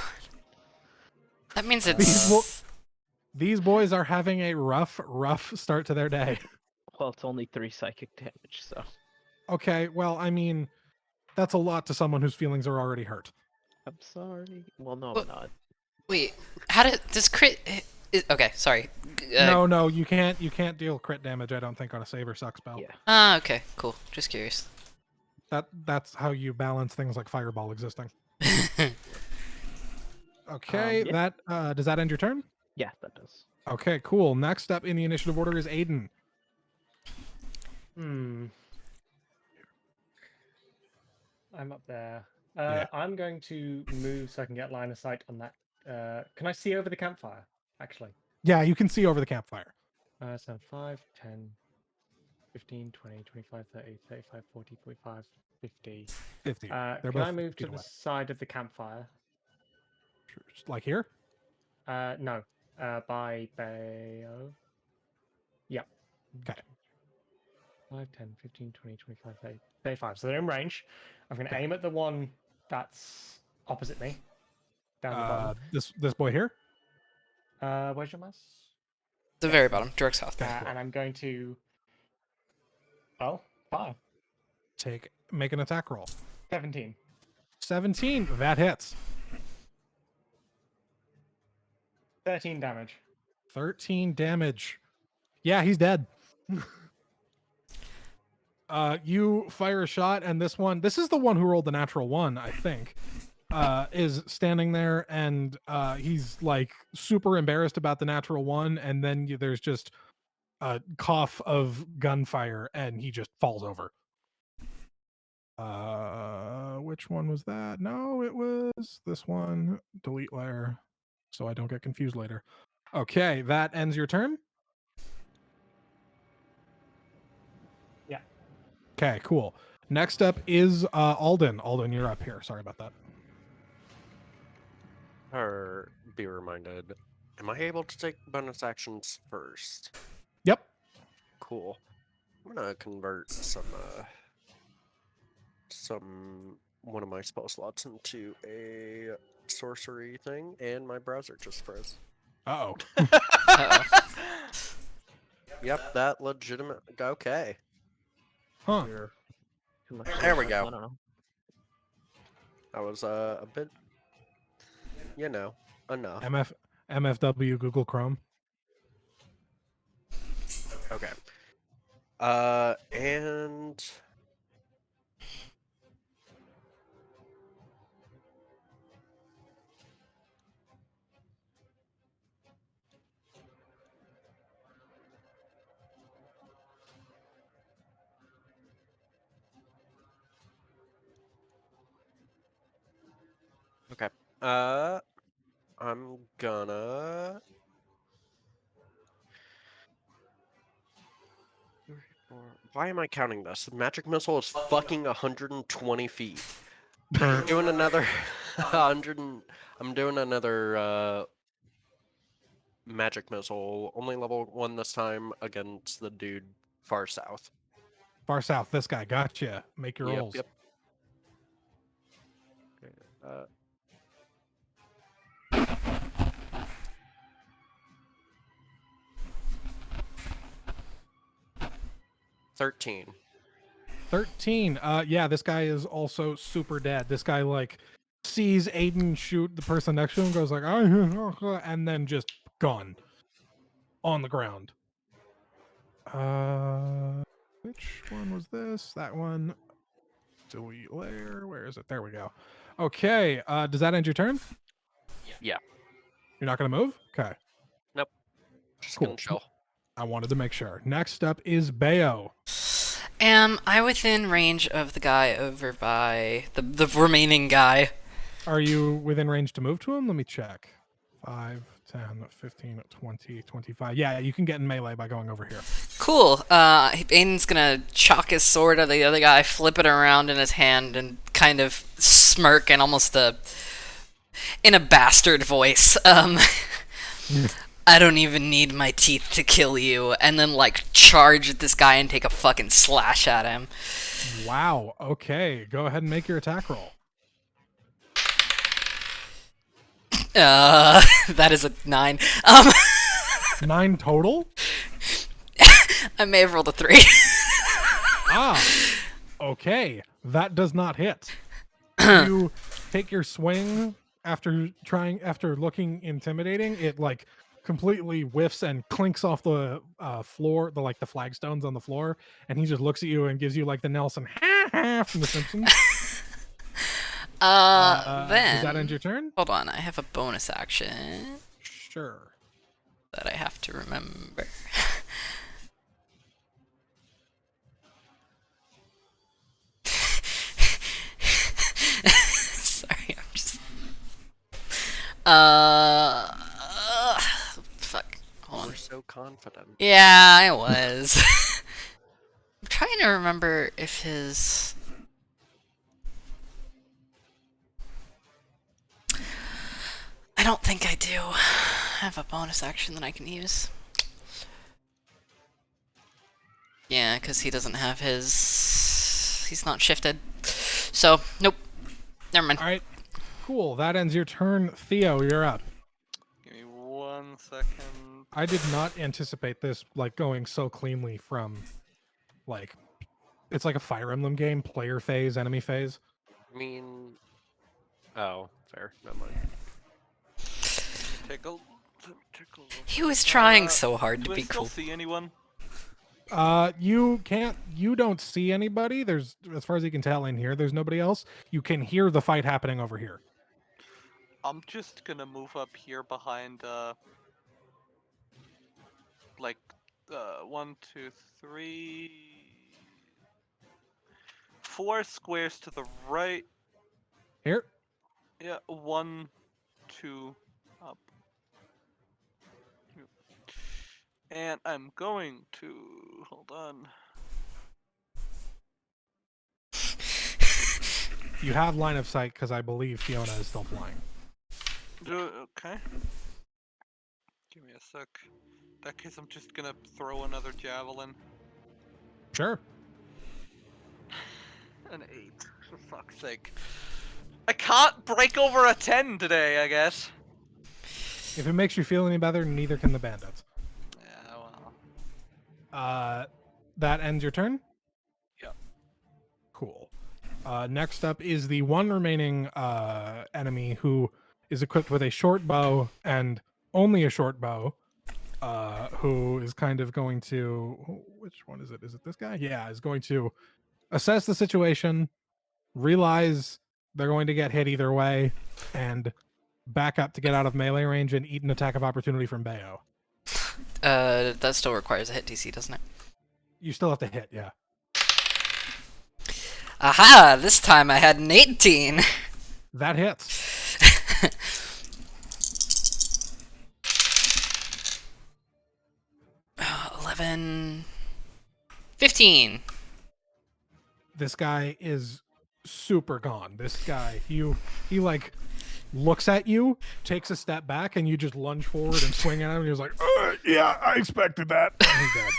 That means These, it's. these boys are having a rough start to their day. Well, it's only 3 psychic damage, so. Okay, well, I mean, that's a lot to someone whose feelings are already hurt. I'm sorry. Well, no, What? I'm not. Wait, how does crit? Okay, sorry. No, you can't deal crit damage. I don't think on a save or suck spell. Yeah. Okay, cool. Just curious. That's how you balance things like fireball existing. Okay, Yeah. that does that end your turn? Yeah, that does. Okay, cool. Next up in the initiative order is Aiden. I'm up there. Yeah. I'm going to move so I can get line of sight on that. Can I see over the campfire, actually? Yeah, you can see over the campfire. So 5, 10, 15, 20, 25, 30, 35, 40, 45, 50. 50. They're Can both I move 50 to the away. side of the campfire? Like here? No. By Bayo. Yeah. Okay. 5, 10, 15, 20, 25, 30, 35. So they're in range. I'm going to aim at the one that's opposite me. Down the bottom. This boy here? Where's your mouse? The very bottom, direct south. Okay, cool. And I'm going to... Well, fire. Make an attack roll. 17. 17. That hits. 13 damage. 13 damage. Yeah, he's dead. You fire a shot, and this is the one who rolled the natural 1, I think, is standing there, and he's like super embarrassed about the natural 1, and then there's just a cough of gunfire, and he just falls over. Which one was that? No, it was this one. Delete layer, so I don't get confused later. Okay, that ends your turn. Yeah. Okay, cool. Next up is Alden. Alden, you're up here. Sorry about that. Or be reminded, am I able to take bonus actions first? Yep. Cool. I'm gonna convert one of my spell slots into a sorcery thing, and my browser just froze. Uh-oh. Uh-oh. Yep, that legitimate. Okay. Huh. You're too much There we I go. don't know. I was a bit, enough. MFW Google Chrome. Okay. And okay. I'm gonna. Why am I counting this? Magic missile is fucking 120 feet. I'm doing another 100. I'm doing another magic missile, only level 1 this time against the dude far south. Far south, this guy. Gotcha. Make your Yep, rolls. yep. Okay, 13. 13. Yeah, this guy is also super dead. This guy like sees Aiden shoot the person next to him, goes like, and then just gone on the ground. Which one was this? That one. Where is it? There we go. Okay. Does that end your turn? Yeah. You're not gonna move? Okay. Nope. Just Cool. gonna chill. I wanted to make sure. Next up is Bayo. Am I within range of the guy over by the remaining guy? Are you within range to move to him? Let me check. 5, 10, 15, 20, 25. Yeah, you can get in melee by going over here. Cool. Aiden's gonna chalk his sword at the other guy, flip it around in his hand, and kind of smirk and almost in a bastard voice. I don't even need my teeth to kill you, and then like charge at this guy and take a fucking slash at him. Wow. Okay. Go ahead and make your attack roll. That is a 9. 9 total? I may have rolled a 3. Okay. That does not hit. You take your swing after looking intimidating. It like completely whiffs and clinks off the floor, the flagstones on the floor, and he just looks at you and gives you like the Nelson from The Simpsons. Then Does that end your turn? hold on, I have a bonus action Sure. that I have to remember. Sorry, I'm just fuck. Hold on. We're so confident. Yeah, I was. I'm trying to remember if his. I don't think I do. I have a bonus action that I can use. Yeah, because he doesn't have his. He's not shifted. So, nope. Never mind. All right. Cool. That ends your turn. Theo, you're up. Give me 1 second. I did not anticipate this like going so cleanly from like it's like a Fire Emblem game, player phase, enemy phase. I mean, oh, fair. Never mind. Take a look. He was trying so hard to Do I be still cool. see anyone? You don't see anybody. There's, as far as you can tell in here, there's nobody else. You can hear the fight happening over here. I'm just gonna move up here behind, like, 1, 2, 3, 4 squares to the right. Here. Yeah, 1, 2, up. And I'm going to hold on. You have line of sight because I believe Fiona is still flying. Okay. Give me a sec. In that case, I'm just gonna throw another javelin. Sure. An 8, for fuck's sake. I can't break over a 10 today, I guess. If it makes you feel any better, neither can the bandits. Yeah, well. That ends your turn? Yep. Cool. Next up is the one remaining enemy who is equipped with a short bow and only a short bow, who is kind of going to... which one is it? Is it this guy? Yeah, is going to assess the situation, realize they're going to get hit either way, and back up to get out of melee range and eat an attack of opportunity from Bayo. That still requires a hit DC, doesn't it? You still have to hit, yeah. Aha! This time I had an 18. That hits. 11, 15. This guy is super gone. This guy, he like looks at you, takes a step back, and you just lunge forward and swing at him. And he was like, "Yeah, I expected that." And he's dead.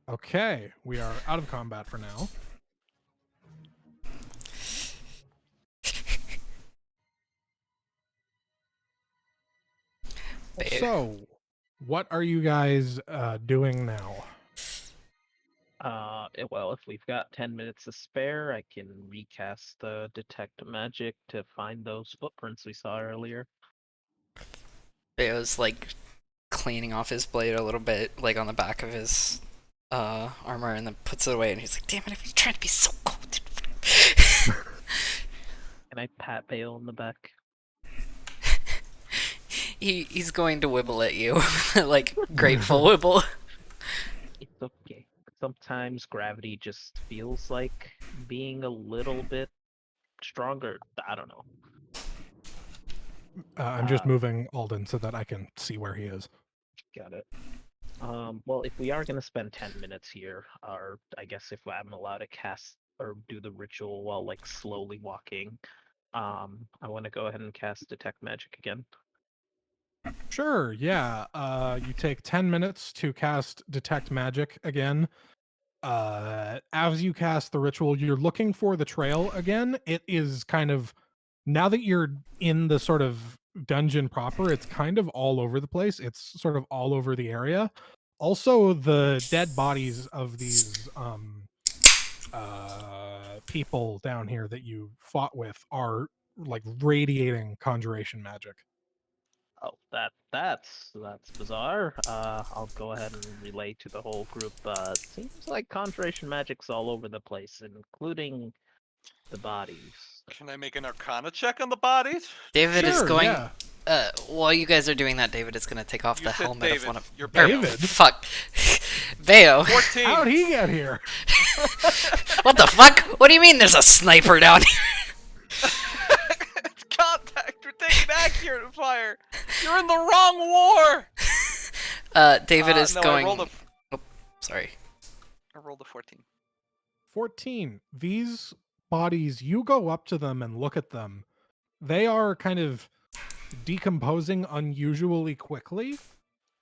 Okay, we are out of combat for now. So, what are you guys doing now? Well, if we've got 10 minutes to spare, I can recast the detect magic to find those footprints we saw earlier. Bayo's like cleaning off his blade a little bit, like on the back of his armor, and then puts it away. And he's like, "Damn it! If you're trying to be so cold." Can I pat Bale on the back? He's going to wibble at you, like grateful wibble. It's okay. Sometimes gravity just feels like being a little bit stronger. I don't know. I'm just moving Alden so that I can see where he is. Got it. Well, if we are going to spend 10 minutes here, or I guess if I'm allowed to cast or do the ritual while like slowly walking, I want to go ahead and cast detect magic again. Sure, yeah. You take 10 minutes to cast Detect Magic again. As you cast the ritual, you're looking for the trail again. It is kind of, now that you're in the sort of dungeon proper, it's kind of all over the place. It's sort of all over the area. Also, the dead bodies of these people down here that you fought with are like radiating conjuration magic. Oh, that's bizarre. I'll go ahead and relay to the whole group. Seems like conjuration magic's all over the place, including the bodies. Can I make an Arcana check on the bodies? David is Sure, going. yeah. While you guys are doing that, David is going to take off You the said helmet David. of one of. You're David? Fuck. Bayo. 14. How'd he get here? What the fuck? What do you mean there's a sniper down here? It's contact. We're taking accurate fire. You're in the wrong war. David is no, going. I rolled Sorry. a 14. 14. These bodies, you go up to them and look at them. They are kind of decomposing unusually quickly.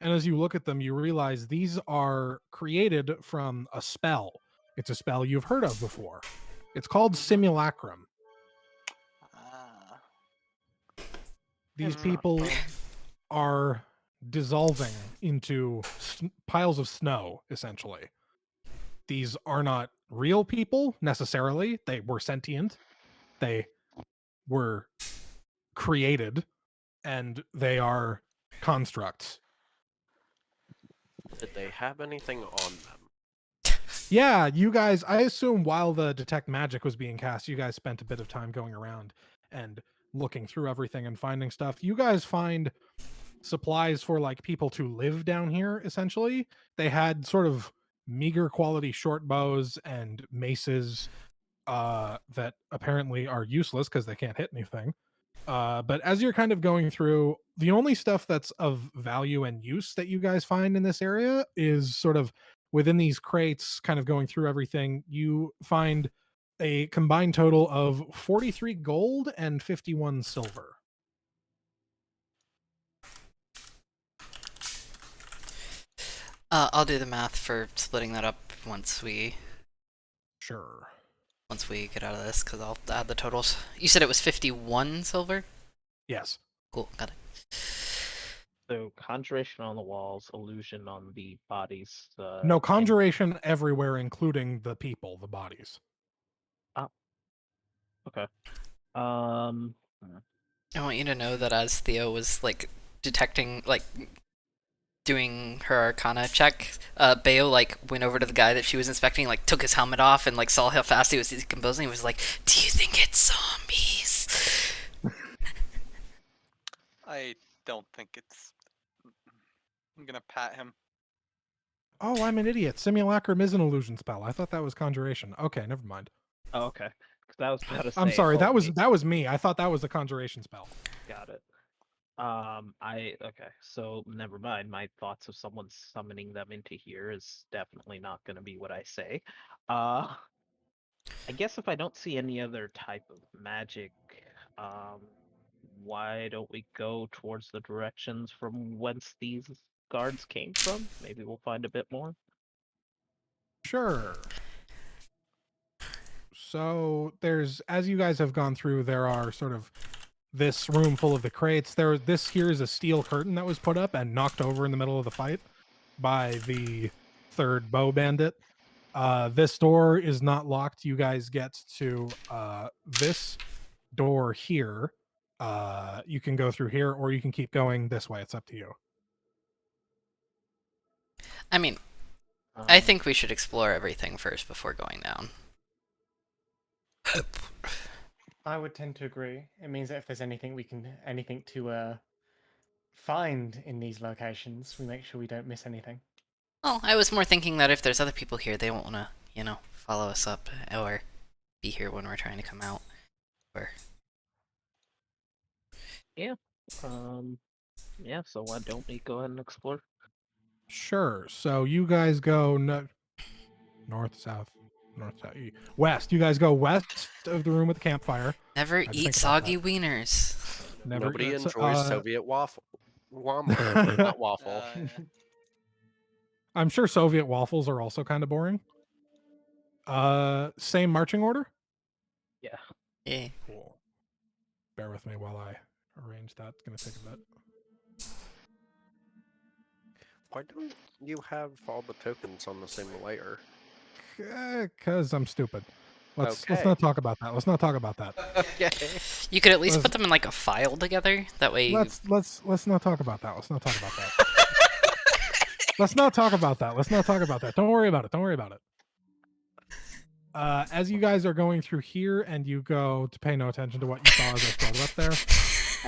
And as you look at them, you realize these are created from a spell. It's a spell you've heard of before. It's called Simulacrum. Ah. These people are dissolving into piles of snow, essentially. These are not real people necessarily. They were sentient. They were created, and they are constructs. Did they have anything on them? Yeah, you guys, I assume while the detect magic was being cast, you guys spent a bit of time going around and looking through everything and finding stuff. You guys find supplies for like people to live down here, essentially. They had sort of meager quality short bows and maces that apparently are useless because they can't hit anything. But as you're kind of going through, the only stuff that's of value and use that you guys find in this area is sort of within these crates, kind of going through everything. You find a combined total of 43 gold and 51 silver. I'll do the math for splitting that up Sure. once we get out of this, because I'll add the totals. You said it was 51 silver? Yes. Cool, got it. So conjuration on the walls, illusion on the bodies. No, and- conjuration everywhere, including the people, the bodies. Okay. Um. I want you to know that as Theo was like detecting, like doing her Arcana check, Bayo like went over to the guy that she was inspecting, like took his helmet off, and like saw how fast he was decomposing. He was like, "Do you think it's zombies?" I don't think it's. I'm gonna pat him. Oh, I'm an idiot. Simulacrum is an illusion spell. I thought that was conjuration. Okay, never mind. Oh, okay. Because I was about to say. I'm sorry. hold me. That was me. I thought that was a conjuration spell. Got it. Okay. So never mind. My thoughts of someone summoning them into here is definitely not going to be what I say. I guess if I don't see any other type of magic, why don't we go towards the directions from whence these guards came from? Maybe we'll find a bit more. Sure. So there's, as you guys have gone through, there are sort of this room full of the crates. This here is a steel curtain that was put up and knocked over in the middle of the fight by the third bow bandit. This door is not locked. You guys get to this door here. You can go through here, or you can keep going this way. It's up to you. I mean, I think we should explore everything first before going down. I would tend to agree. It means that if there's anything to find in these locations, we make sure we don't miss anything. Well, I was more thinking that if there's other people here, they won't want to, follow us up or be here when we're trying to come out. Or Yeah. Yeah. So why don't we go ahead and explore? Sure. So you guys go north, south, west. You guys go west of the room with the campfire. never How'd you eat think about soggy wieners. Nobody it's, enjoys Soviet waffle. Not waffle. Yeah. I'm sure Soviet waffles are also kind of boring. Same marching order? Yeah. Yeah. Cool. Bear with me while I arrange that. It's going to take a bit. Why don't you have all the tokens on the same layer? Because I'm stupid. Let's Okay. not talk about that. Let's not talk about that. Okay. You could at least Let's- put them in like a file together. That way. Let's not talk about that. Let's not talk about that. Let's not talk about that. Let's not talk about that. Don't worry about it. Don't worry about it. As you guys are going through here, and you go to pay no attention to what you saw as I scrolled up there,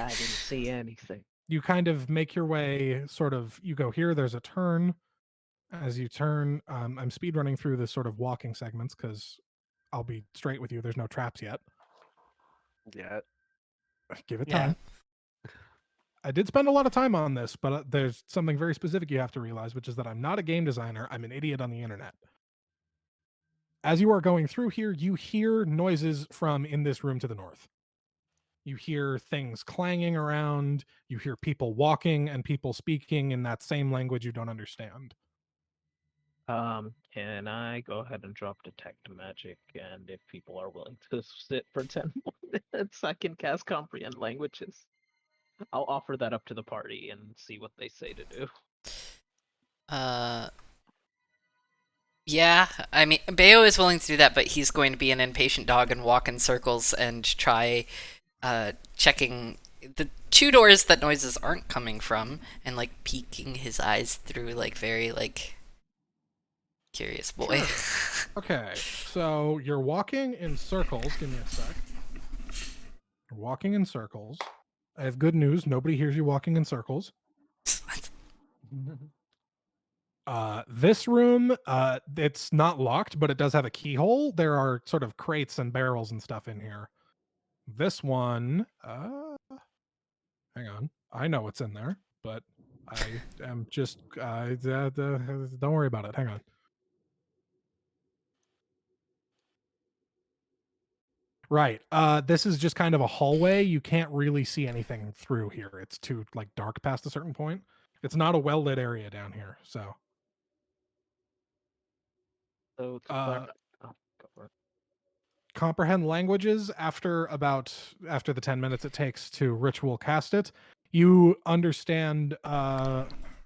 I didn't see anything. you kind of make your way. Sort of, you go here. There's a turn. As you turn, I'm speed running through this sort of walking segments because I'll be straight with you. There's no traps yet. Yeah. Give it Yeah. time. I did spend a lot of time on this, but there's something very specific you have to realize, which is that I'm not a game designer. I'm an idiot on the internet. As you are going through here, you hear noises from in this room to the north. You hear things clanging around. You hear people walking and people speaking in that same language you don't understand. Can I go ahead and drop detect magic? And if people are willing to sit for 10 more minutes, I can cast comprehend languages. I'll offer that up to the party and see what they say to do. Yeah, I mean, Bayo is willing to do that, but he's going to be an impatient dog and walk in circles and try checking the two doors that noises aren't coming from and like peeking his eyes through like very like curious boy. Okay, so you're walking in circles. Give me a sec. You're walking in circles. I have good news. Nobody hears you walking in circles. This room, it's not locked, but it does have a keyhole. There are sort of crates and barrels and stuff in here. This one, hang on. I know what's in there, but I am just, don't worry about it. Hang on. Right. This is just kind of a hallway. You can't really see anything through here. It's too like dark past a certain point. It's not a well lit area down here. So So to clarify, oh, go for it. comprehend languages after the 10 minutes it takes to ritual cast it. You understand.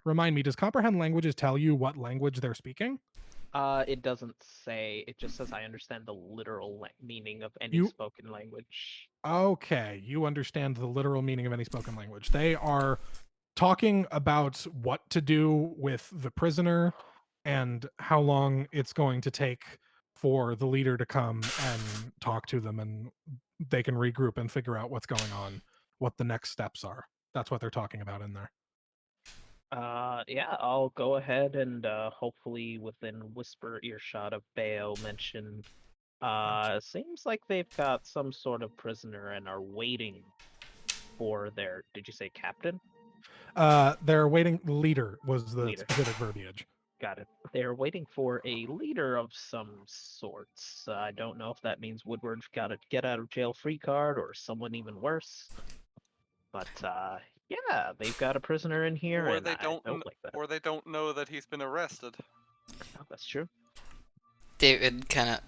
Remind me, does comprehend languages tell you what language they're speaking? It doesn't say. It just says I understand the literal meaning of any You- spoken language. Okay, you understand the literal meaning of any spoken language. They are talking about what to do with the prisoner and how long it's going to take for the leader to come and talk to them, and they can regroup and figure out what's going on, what the next steps are. That's what they're talking about in there. Yeah, I'll go ahead and hopefully within whisper earshot of Bayo mention. Seems like they've got some sort of prisoner and are waiting for their. Did you say captain? They're waiting. Leader was the Leader. specific verbiage. Got it. They're waiting for a leader of some sorts. I don't know if that means Woodward's got a get out of jail free card or someone even worse. But yeah, they've got a prisoner in here, Or and they I don't, don't like that. or they don't know that he's been arrested. Oh, that's true. David kind of,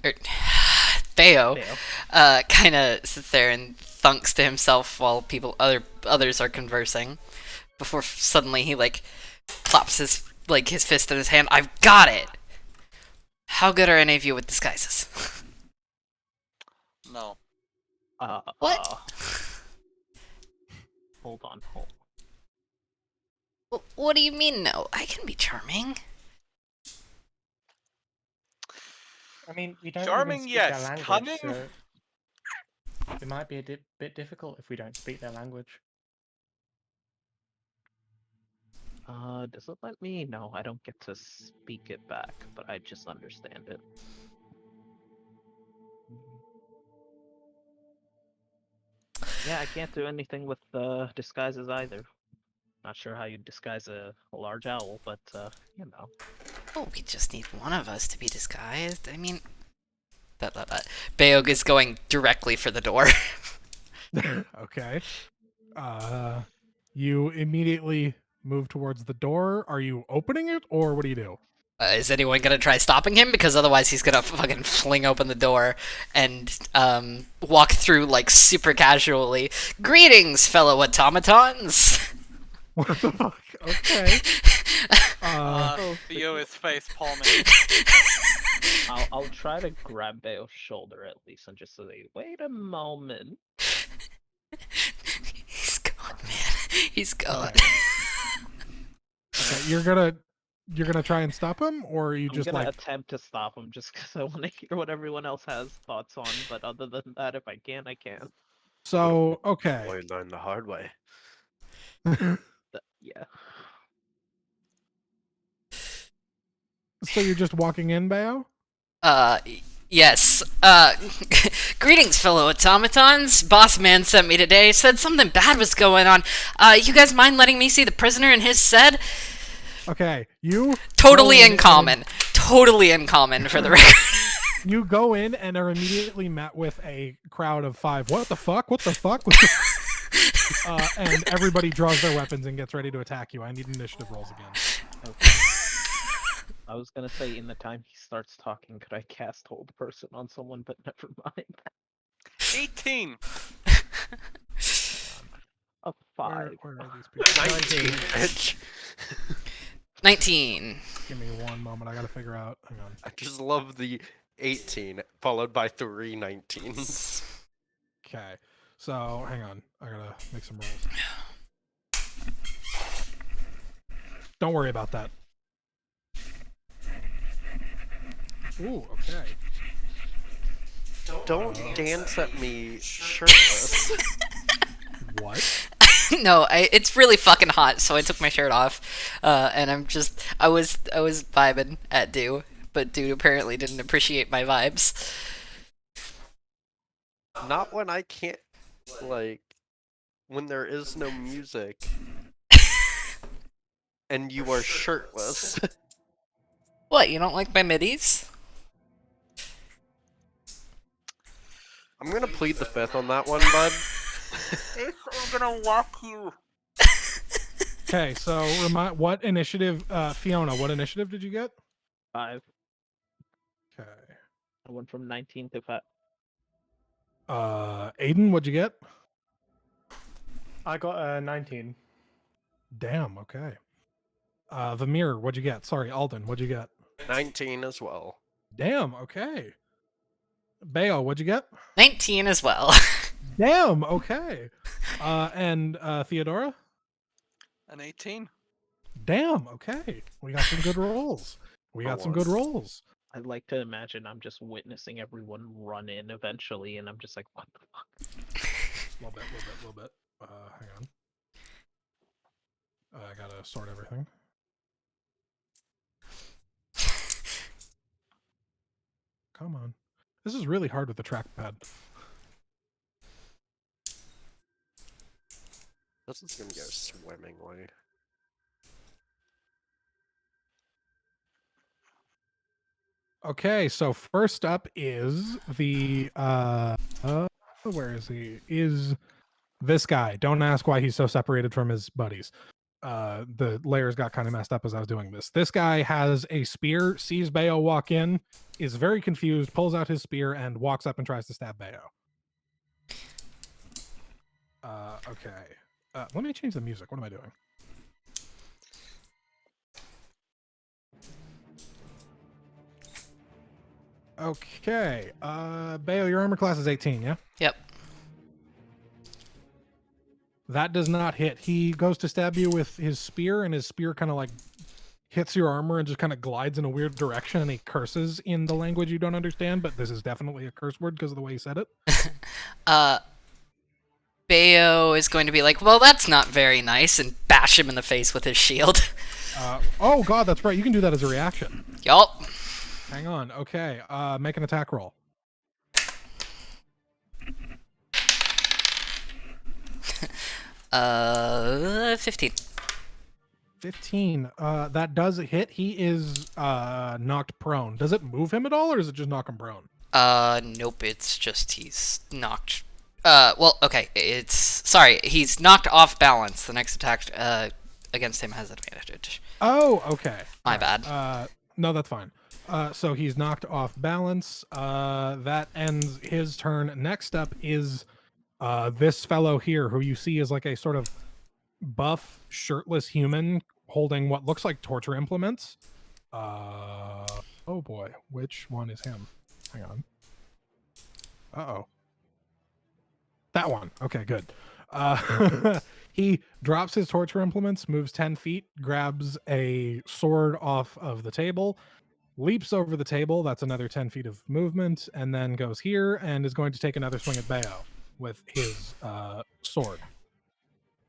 Theo, Bayo. kind of sits there and thunks to himself while others are conversing. Before suddenly he like claps his fist in his hand. I've got it. How good are any of you with disguises? No. What? Hold on, hold. What do you mean no? I can be charming. I mean, we don't Charming, even speak yes. their language, Cunning? so it might be a bit difficult if we don't speak their language. Does it let me? No, I don't get to speak it back, but I just understand it. Yeah, I can't do anything with disguises either. Not sure how you disguise a large owl, but you know. Oh, we just need one of us to be disguised. I mean, Bayog is going directly for the door. Okay. You immediately move towards the door. Are you opening it, or what do you do? Is anyone gonna try stopping him? Because otherwise he's gonna fucking fling open the door and walk through like super casually. Greetings, fellow automatons. What the fuck? Okay. Theo is face palming. I'll try to grab Bayo's shoulder at least and just say, wait a moment. He's gone, man. He's gone. Okay, you're gonna try and stop him, or are you I'm just gonna like attempt to stop him just because I want to hear what everyone else has thoughts on, but other than that, if I can, I can. so? Okay. Boy, learn the hard way. Yeah. So you're just walking in, Bayo? Yes. Greetings, fellow automatons. Boss man sent me today. Said something bad was going on. You guys mind letting me see the prisoner in his said? Okay, you Totally go in in common. Totally in common for the record. You go in and are immediately met with a crowd of 5. What the fuck? What the fuck? And everybody draws their weapons and gets ready to attack you. I need initiative rolls again. Okay. I was gonna say in the time he starts talking, could I cast hold person on someone, but never mind. 18. A 5. Where are these people? 19, bitch. 19. Give me one moment. I gotta figure out. Hang on. I just love the 18 followed by 3 19s. Okay. So hang on. I gotta make some rolls. Don't worry about that. Ooh, okay. Don't dance at me shirtless. What? No, it's really fucking hot, so I took my shirt off, and I was vibing at Dew, but Dew apparently didn't appreciate my vibes. Not when I can't, like, when there is no music and you are shirtless. What, you don't like my middies? I'm gonna plead the fifth on that one, bud. I'm gonna walk you. Okay, so what initiative, Fiona, what initiative did you get? 5. Okay. I went from 19 to 5. Aiden, what'd you get? I got a 19. Damn, okay. Vamir, what'd you get? Sorry, Alden, what'd you get? 19 as well. Damn, okay. Bayo, what'd you get? 19 as well. Damn, okay. And Theodora? An 18. Damn. Okay, we got some good rolls. We For got some good once. rolls. I'd like to imagine I'm just witnessing everyone run in eventually, and I'm just like, what the fuck? Little bit. Hang on. I gotta sort everything. Come on. This is really hard with the trackpad. This is gonna go swimmingly. Okay, so first up is the where is he? Is this guy. Don't ask why he's so separated from his buddies. The layers got kind of messed up as I was doing this. This guy has a spear, sees Bayo walk in, is very confused, pulls out his spear, and walks up and tries to stab Bayo. Okay. Let me change the music. What am I doing? Okay. Bayo, your armor class is 18, yeah? Yep. That does not hit. He goes to stab you with his spear, and his spear kind of like hits your armor and just kind of glides in a weird direction, and he curses in the language you don't understand, but this is definitely a curse word because of the way he said it. Bayo is going to be like, well, that's not very nice, and bash him in the face with his shield. Oh god, that's right. You can do that as a reaction. Yup. Hang on. Okay. Make an attack roll. 15. 15. That does hit. He is knocked prone. Does it move him at all, or does it just knock him prone? Nope, it's just he's knocked. Well, okay, he's knocked off balance. The next attack against him has advantage. Oh, okay. My All right. bad. No, that's fine. So he's knocked off balance. That ends his turn. Next up is this fellow here, who you see is like a sort of buff, shirtless human holding what looks like torture implements. Oh boy, which one is him? Hang on. Uh-oh. That one. Okay, good. He drops his torture implements, moves 10 feet, grabs a sword off of the table, leaps over the table. That's another 10 feet of movement, and then goes here and is going to take another swing at Bayo with his sword.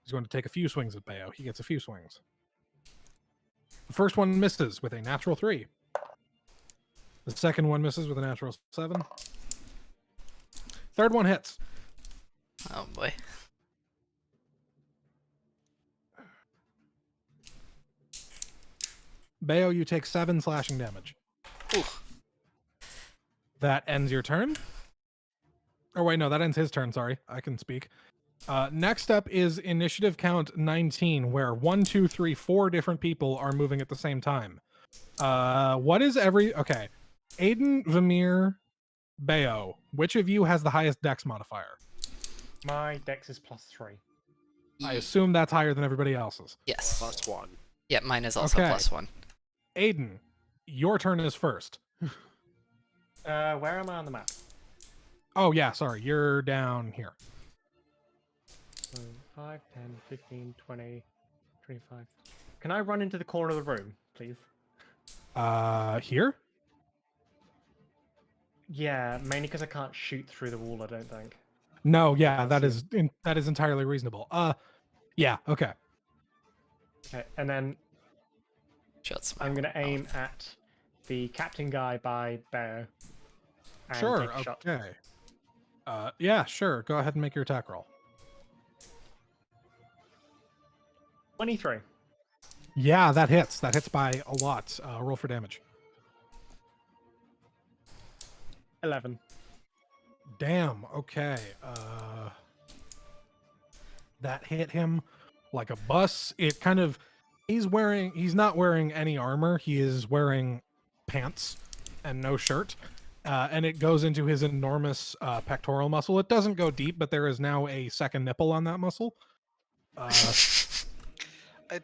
He's going to take a few swings at Bayo. He gets a few swings. The first one misses with a natural 3. The second one misses with a natural 7. Third one hits. Oh boy. Bayo, you take 7 slashing damage. Ooh. That ends your turn. Oh, wait, no, that ends his turn. Sorry, I can speak. Next up is initiative count 19, where 1, 2, 3, 4 different people are moving at the same time. What is okay. Aiden, Vamir, Bayo. Which of you has the highest dex modifier? My dex is +3. I assume that's higher than everybody else's. Yes. +1. Yeah, mine is also Okay. +1. Aiden, your turn is first. Where am I on the map? Oh, yeah, sorry. You're down here. 5, 10, 15, 20, 25. Can I run into the corner of the room, please? Here? Yeah, mainly because I can't shoot through the wall, I don't think. No, yeah, that That's is entirely reasonable. Yeah, okay. Okay, and then Shots. I'm going to aim at the captain guy by Bear. And Sure, take a shot. okay. Yeah, sure. Go ahead and make your attack roll. 23. Yeah, that hits. That hits by a lot. Roll for damage. 11. Damn, okay. That hit him like a bus. It kind of he's not wearing any armor. He is wearing pants and no shirt. And it goes into his enormous pectoral muscle. It doesn't go deep, but there is now a second nipple on that muscle. Okay.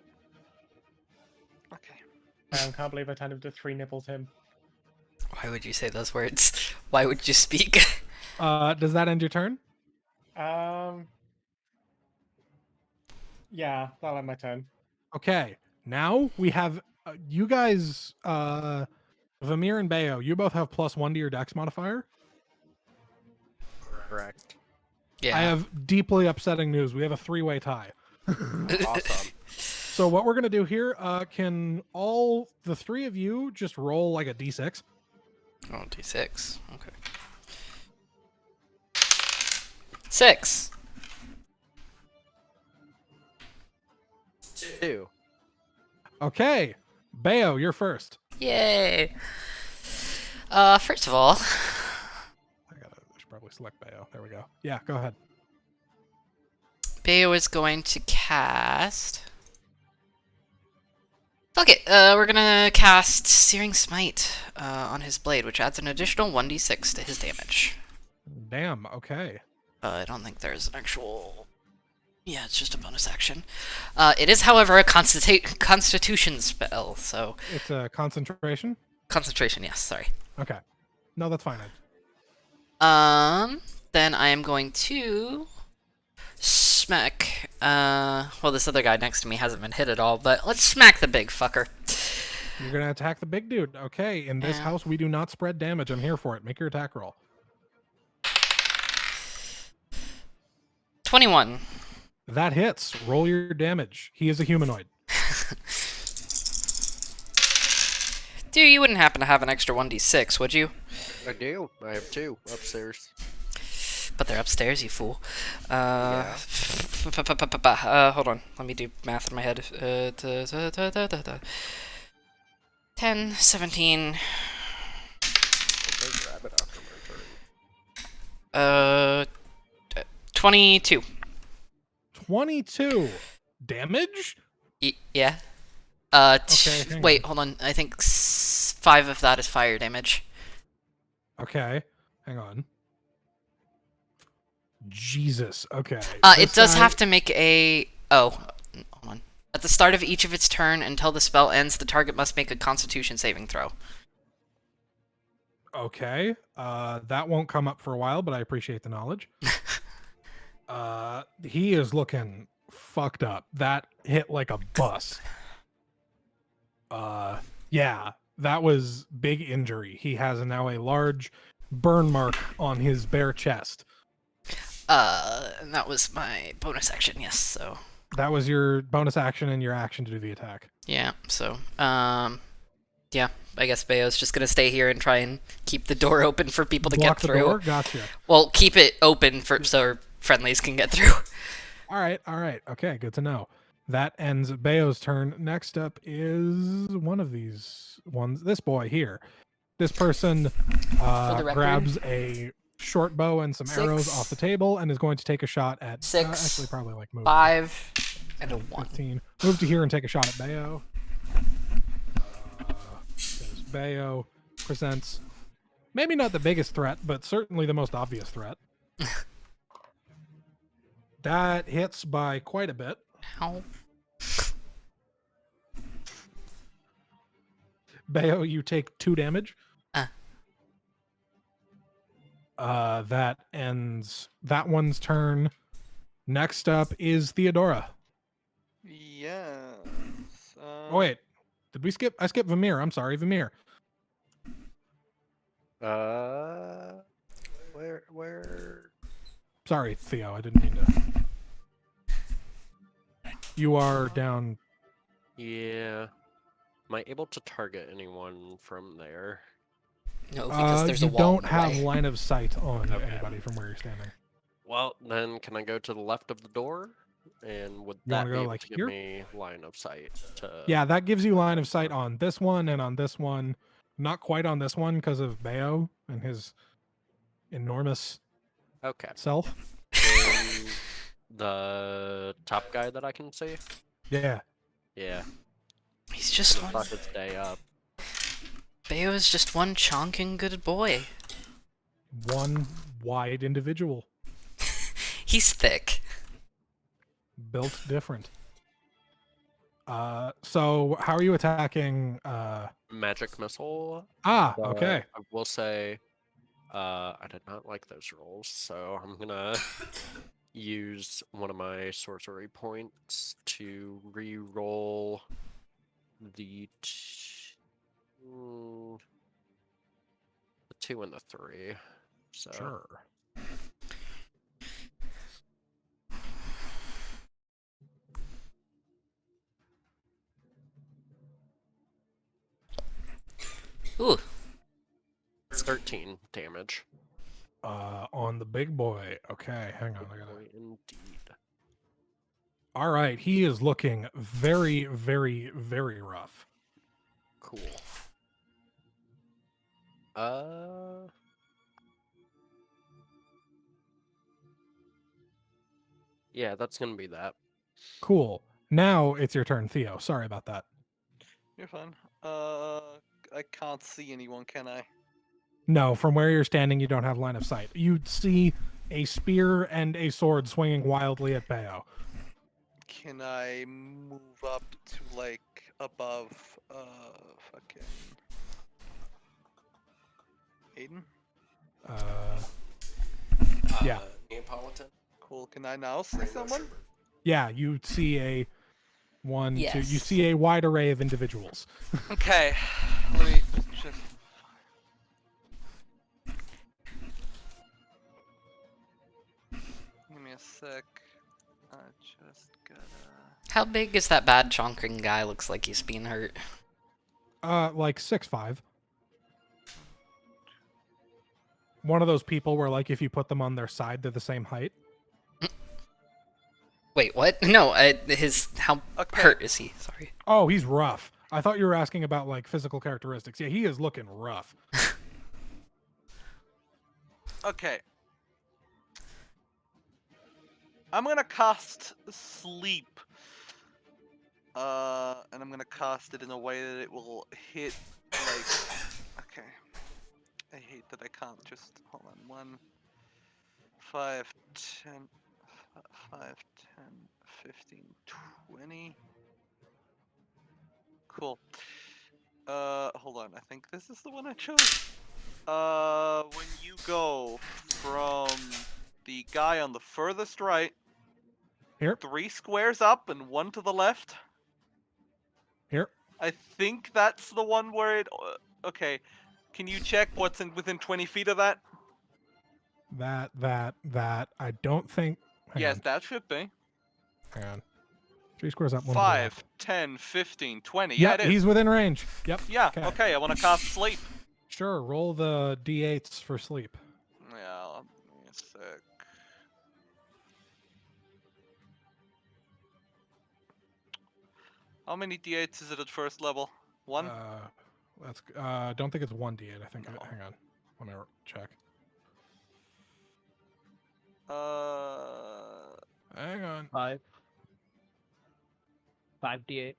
I can't believe I turned him to 3 nipples him. Why would you say those words? Why would you speak? Does that end your turn? Yeah, that'll end my turn. Okay, now we have you guys, Vamir and Bayo. You both have +1 to your Dex modifier. Correct. Yeah. I have deeply upsetting news. We have a 3-way tie. Awesome. So what we're gonna do here? Can all the 3 of you just roll like a d6? Oh, D6. Okay. 6. 2. Okay, Bayo, you're first. Yay. First of all, I should probably select Bayo. There we go. Yeah, go ahead. Bayo is going to cast. Fuck it. We're gonna cast Searing Smite on his blade, which adds an additional 1d6 to his damage. Damn. Okay. I don't think there's an actual. Yeah, it's just a bonus action. It is, however, a Constitution spell, so It's a concentration. concentration. Yes, sorry. Okay. No, that's fine. Then I am going to smack. Well, this other guy next to me hasn't been hit at all, but let's smack the big fucker. You're gonna attack the big dude. Okay. In this Yeah. house, we do not spread damage. I'm here for it. Make your attack roll. 21. That hits. Roll your damage. He is a humanoid. Dude, you wouldn't happen to have an extra 1d6, would you? I do. I have 2 upstairs. But they're upstairs, you fool. Yeah. Hold on. Let me do math in my head. 10, 17. Okay, grab it after my turn. 22. 22 damage. Yeah. Okay, hang Wait, hold on. I think 5 of that is fire damage. Okay. Hang on. Jesus. Okay. It does have to make a. Oh, hold on. At the start of each of its turn until the spell ends, the target must make a Constitution saving throw. Okay. That won't come up for a while, but I appreciate the knowledge. He is looking fucked up. That hit like a bus. Yeah, that was big injury. He has now a large burn mark on his bare chest. And that was my bonus action, yes, so. That was your bonus action and your action to do the attack. Yeah, so, yeah, I guess Bayo's just gonna stay here and try and keep the door open for people to Block get the through. door? Gotcha. Well, keep it open for so our friendlies can get through. All right. Okay, good to know. That ends Bayo's turn. Next up is one of these ones. This boy here. This person the record, grabs a short bow and some arrows 6, off the table and is going to take a shot at 6, actually probably like move 5, and a 1. 15. Move to here and take a shot at Bayo. There's Bayo presents maybe not the biggest threat, but certainly the most obvious threat. That hits by quite a bit. Ow. Bayo, you take 2 damage. Uh. That ends that one's turn. Next up is Theodora. Yes. Oh wait, did we skip? I skipped Vamir. I'm sorry, Vamir. Where? Sorry, Theo. I didn't mean to. You are down. Yeah. Am I able to target anyone from there? No, because there's you a wall. don't have line of sight on Okay. anybody from where you're standing. Well, then can I go to the left of the door? And would You that wanna be go, able like, to give here? me line of sight to... Yeah, that gives you line of sight on this one and on this one. Not quite on this one because of Bayo and his enormous Okay. self. And the top guy that I can see? Yeah. Yeah. He's just I one. thought it'd stay up. Bayo is just one chonking good boy. One wide individual. He's thick. Built different. So how are you attacking? Magic missile. Ah, but okay. I will say, I did not like those rolls, so I'm gonna use one of my sorcery points to re-roll the the 2 and the 3. So Sure. Ooh, it's 13 damage. On the big boy. Okay, hang on. I gotta. Boy, indeed. All right, he is looking very, very, very rough. Cool. Uh. Yeah, that's gonna be that. Cool. Now it's your turn, Theo. Sorry about that. You're fine. I can't see anyone, can I? No, from where you're standing, you don't have line of sight. You see a spear and a sword swinging wildly at Bayo. Can I move up to like above fucking Aiden? Yeah. Neapolitan. Cool. Can I now see someone? Yeah, you see a one, two. You Yes. see a wide array of individuals. Okay. Let me just. Give me a sec. I just gotta. how big is that bad chonkering guy? Looks like he's being hurt. Like 6'5". One of those people where, like, if you put them on their side, they're the same height. Wait, what? No, how Okay. hurt is he? Sorry. Oh, he's rough. I thought you were asking about like physical characteristics. Yeah, he is looking rough. Okay. I'm gonna cast sleep. And I'm gonna cast it in a way that it will hit like. Okay. I hate that I can't just hold on. 5, 10, 5, 10, 15, 20. Cool. Hold on. I think this is the one I chose. When you go from the guy on the furthest right, Here. 3 squares up and 1 to the left. Here. I think that's the one where it. Okay. Can you check what's within 20 feet of that? That. I don't think. Hang Yes, on. that should be. Hang on. 3 squares up, 1 to the 5, left. 10, 15, 20. Yep, Yeah, it is. he's within range. Yep. Yeah, Okay. okay, I want to cast sleep. Sure. Roll the d8s for sleep. Yeah, let me a sec. How many d8s is it at first level? 1? Let's. Don't think it's 1d8. I think. No. Hang on. Let me check. Hang on. 5. 5d8.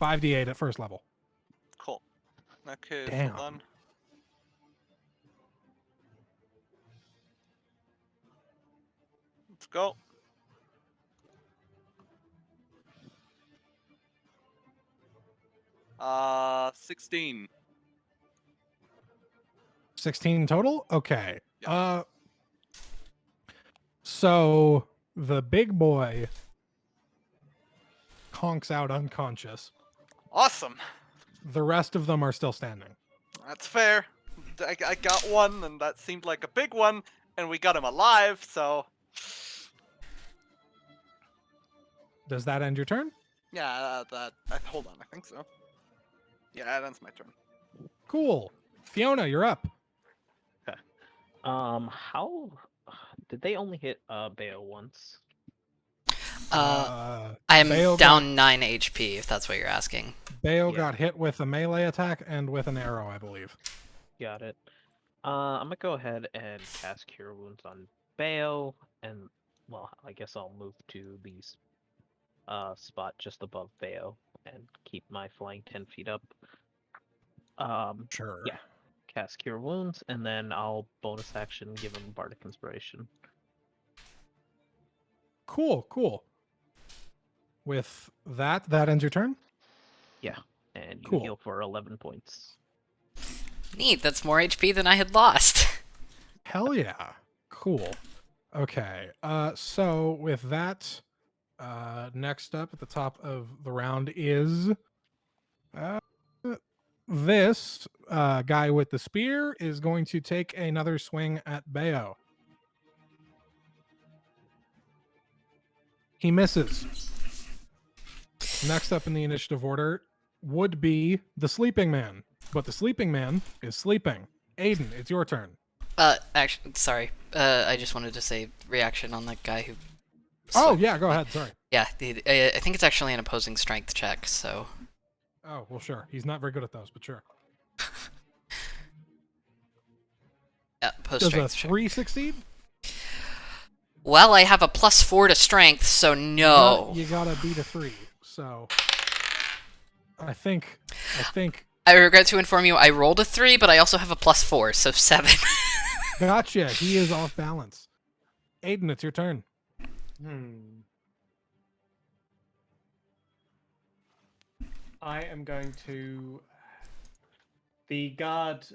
5d8 at first level. Cool. Okay, Damn. hold on. Let's go. Uh, 16. 16 total? Okay. Yeah. So the big boy conks out unconscious. Awesome. The rest of them are still standing. That's fair. I got one, and that seemed like a big one, and we got him alive, so... Does that end your turn? Yeah, hold on, I think so. Yeah, that ends my turn. Cool. Fiona, you're up. How did they only hit Bayo once? I'm Bayo down 9 HP, if that's what you're asking. Bayo Yeah. got hit with a melee attack and with an arrow, I believe. Got it. I'm gonna go ahead and cast Cure Wounds on Bayo, and well, I guess I'll move to the spot just above Bayo and keep my flying 10 feet up. Sure. Yeah. Cast Cure Wounds, and then I'll bonus action give him Bardic Inspiration. Cool. With that ends your turn? Yeah, and you Cool. heal for 11 points. Neat, that's more HP than I had lost. Hell yeah. Cool. Okay. So with that, next up at the top of the round is uh, this guy with the spear is going to take another swing at Bayo. He misses. Next up in the initiative order would be the sleeping man, but the sleeping man is sleeping. Aiden, it's your turn. Actually, sorry. I just wanted to say reaction on the guy who. Oh swiped yeah, at go me. ahead. Sorry. Yeah, I think it's actually an opposing strength check. So. Oh well, sure. He's not very good at those, but sure. Yeah, post Does a strength check. 3 succeed? Well, I have a +4 to strength, so no. You gotta beat a 3. So I think I regret to inform you, I rolled a 3, but I also have a +4, so 7. gotcha. He is off balance. Aiden, it's your turn. I am going to. The guard.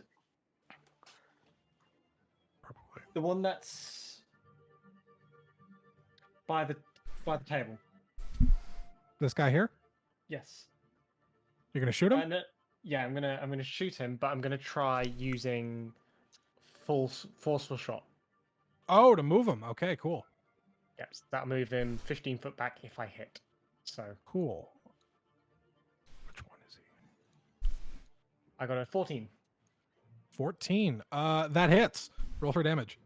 The one that's by the table. This guy here. Yes. You're gonna shoot him. Yeah, I'm gonna shoot him, but I'm gonna try using forceful shot. Oh, to move him. Okay, cool. Yep, so that'll move him 15 foot back if I hit. So Cool. Which one is he? I got a 14. 14. That hits. Roll for damage.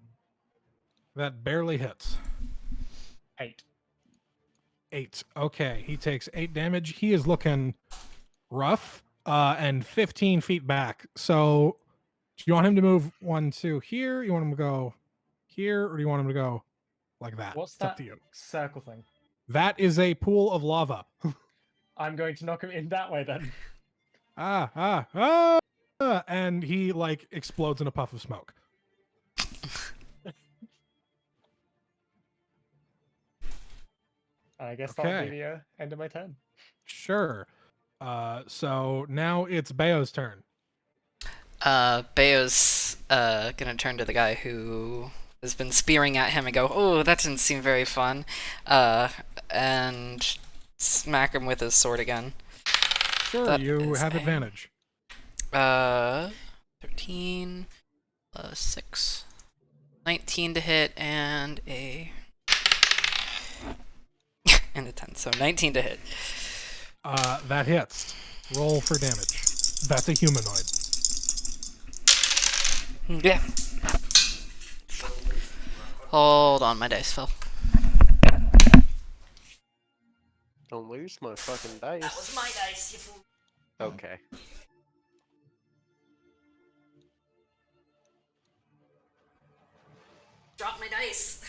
That barely hits. 8. 8. Okay, he takes 8 damage. He is looking rough. And 15 feet back. So, do you want him to move 1, 2 here? You want him to go here, or do you want him to go like that? What's It's up that to you. circle thing? That is a pool of lava. I'm going to knock him in that way then. And he like explodes in a puff of smoke. I guess that'll Okay. be the end of my turn. Sure. So now it's Bayo's turn. Bayo's gonna turn to the guy who has been spearing at him and go, "Oh, that didn't seem very fun," and smack him with his sword again. Sure, That you is have a- advantage. 13 plus 6, 19 to hit, and a and a 10, so 19 to hit. That hits. Roll for damage. That's a humanoid. Yeah. Fuck. Hold on, my dice fell. Don't lose my fucking dice. my dice, you fool. Okay. Drop my dice.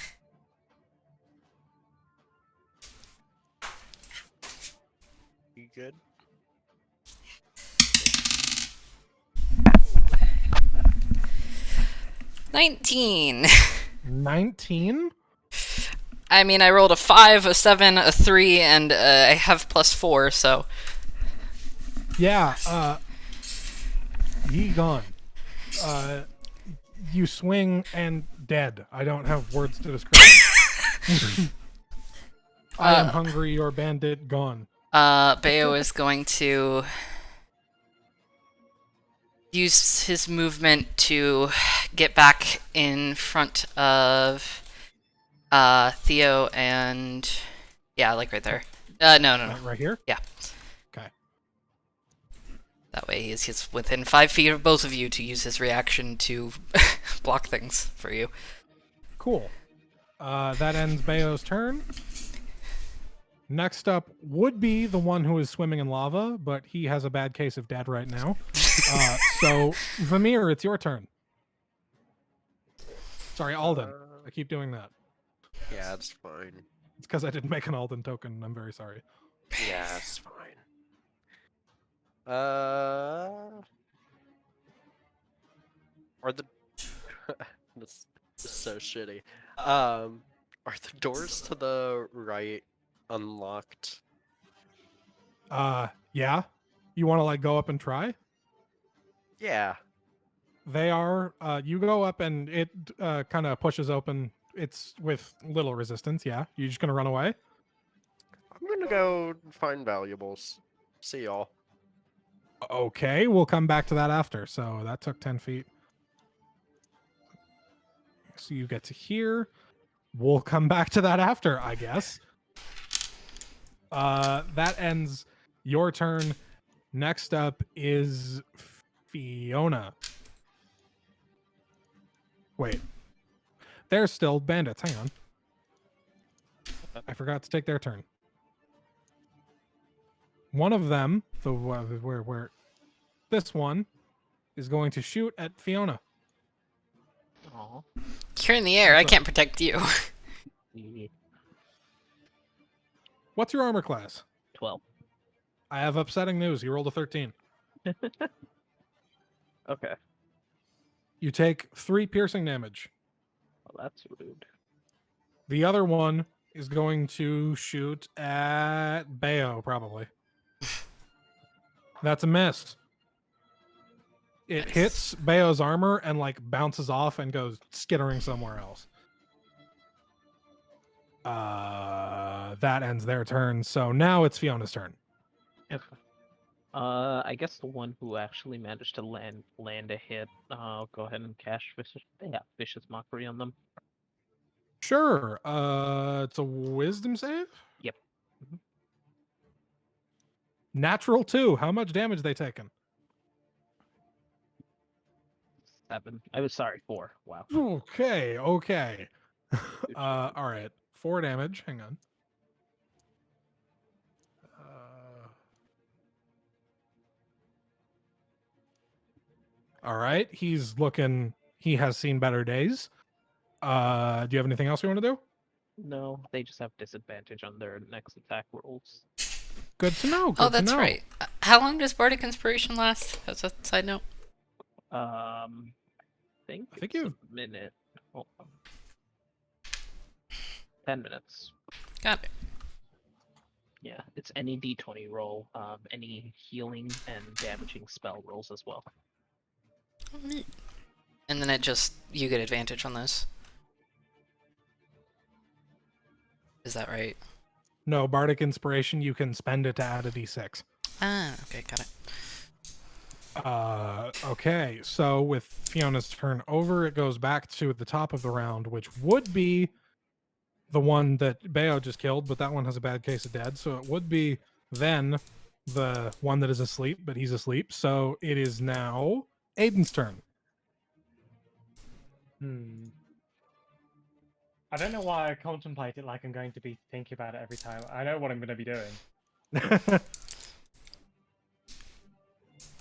You good? $19. 19? I mean, I rolled a 5, a 7, a 3, and I have +4, so. Yeah, he gone. You swing and dead. I don't have words to describe. I am hungry, your bandit gone. Bayo is going to use his movement to get back in front of Theo and yeah, like right there. No. Right here? Yeah. Okay. That way he's within 5 feet of both of you to use his reaction to block things for you. Cool. That ends Bayo's turn. Next up would be the one who is swimming in lava, but he has a bad case of dead right now. So, Vamir, it's your turn. Sorry, Alden. I keep doing that. Yeah, it's fine. It's because I didn't make an Alden token. I'm very sorry. Yeah, it's fine. Are the this is so shitty. Are the doors to the right unlocked? Yeah. You want to like go up and try? Yeah. They are. You go up and it kind of pushes open it's with little resistance. Yeah, you just gonna run away? I'm gonna go find valuables. See y'all. Okay, we'll come back to that after. So that took 10 feet. So you get to here. We'll come back to that after, I guess. That ends your turn. Next up is Fiona. Wait. They're still bandits. Hang on. I forgot to take their turn. One of them, where this one is going to shoot at Fiona. Aw. You're in the air. I can't protect you. What's your armor class? 12. I have upsetting news. You rolled a 13. Okay. You take 3 piercing damage. Well, that's rude. The other one is going to shoot at Bayo, probably. That's a miss. It Nice. hits Bayo's armor and like bounces off and goes skittering somewhere else. That ends their turn. So now it's Fiona's turn. Okay. I guess the one who actually managed to land a hit, I'll go ahead and cast vicious mockery on them. Sure. It's a wisdom save? Yep. Natural 2. How much damage they taken? 7. I was sorry, 4. Wow. Okay. Good job. All right. 4 damage. Hang on. All right. He's looking. He has seen better days. Do you have anything else you want to do? No, they just have disadvantage on their next attack rolls. Good to know. Oh, Good to that's know. right. How long does Bardic Inspiration last? That's a side note. I think I think it's you have- a minute. Hold on. 10 minutes. Got it. Yeah, it's any d20 roll, any healing and damaging spell rolls as well. Oh, neat. And then you get advantage on those. Is that right? No, Bardic Inspiration. You can spend it to add a d6. Ah, okay, got it. Okay, so with Fiona's turn over, it goes back to the top of the round, which would be the one that Bayo just killed, but that one has a bad case of dead, so it would be then the one that is asleep, but he's asleep. So it is now Aiden's turn. I don't know why I contemplate it like I'm going to be thinking about it every time. I know what I'm going to be doing.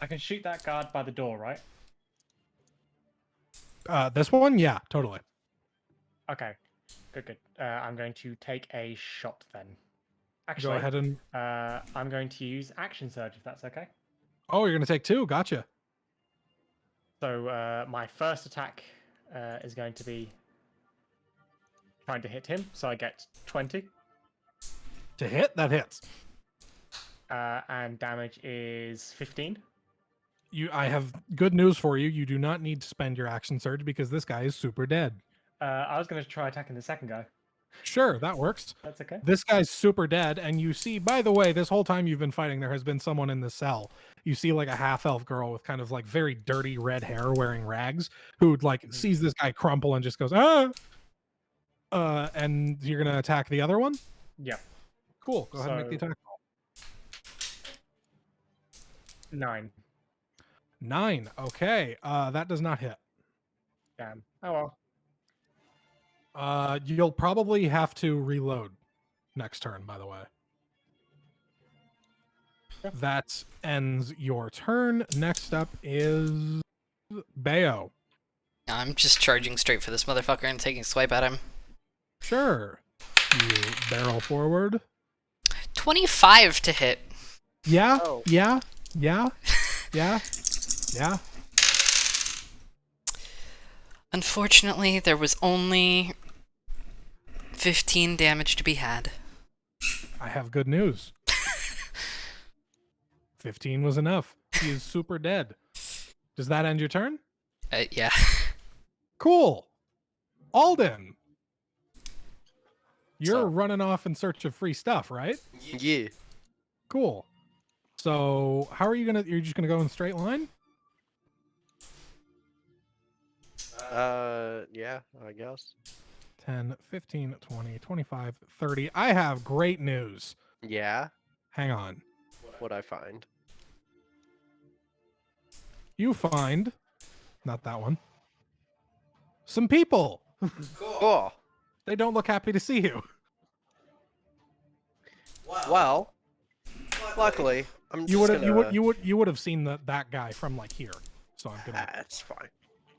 I can shoot that guard by the door, right? This one, yeah, totally. Okay. Good. I'm going to take a shot then. Actually, Go ahead and. I'm going to use Action Surge if that's okay. Oh, you're gonna take 2. Gotcha. So my first attack is going to be trying to hit him. So I get 20. To hit, that hits. And damage is 15. I have good news for you. You do not need to spend your action surge because this guy is super dead. I was going to try attacking the second guy. Sure, that works. That's okay. This guy's super dead, and you see, by the way, this whole time you've been fighting, there has been someone in the cell. You see like a half-elf girl with kind of like very dirty red hair wearing rags who like sees this guy crumple and just goes, ah! And you're gonna attack the other one? Yep. Cool. Go ahead and make the So- attack roll. 9. 9. Okay. That does not hit. Damn. Oh well. You'll probably have to reload next turn, by the way. Yeah. That ends your turn. Next up is Bayo. I'm just charging straight for this motherfucker and taking a swipe at him. Sure. You barrel forward. 25 to hit. Yeah, Oh. yeah. Unfortunately, there was only 15 damage to be had. I have good news. 15 was enough. He is super dead. Does that end your turn? Yeah. Cool. Alden. You're So- running off in search of free stuff, right? Yeah. Cool. So how are you gonna? You're just gonna go in a straight line? Yeah, I guess. 10, 15, 20, 25, 30. I have great news. Yeah. Hang on. What I find. You find, not that one, some people. Cool. They don't look happy to see you. Well, luckily, I'm just You would have gonna. you would have seen that guy from like here. So I'm gonna That's fine.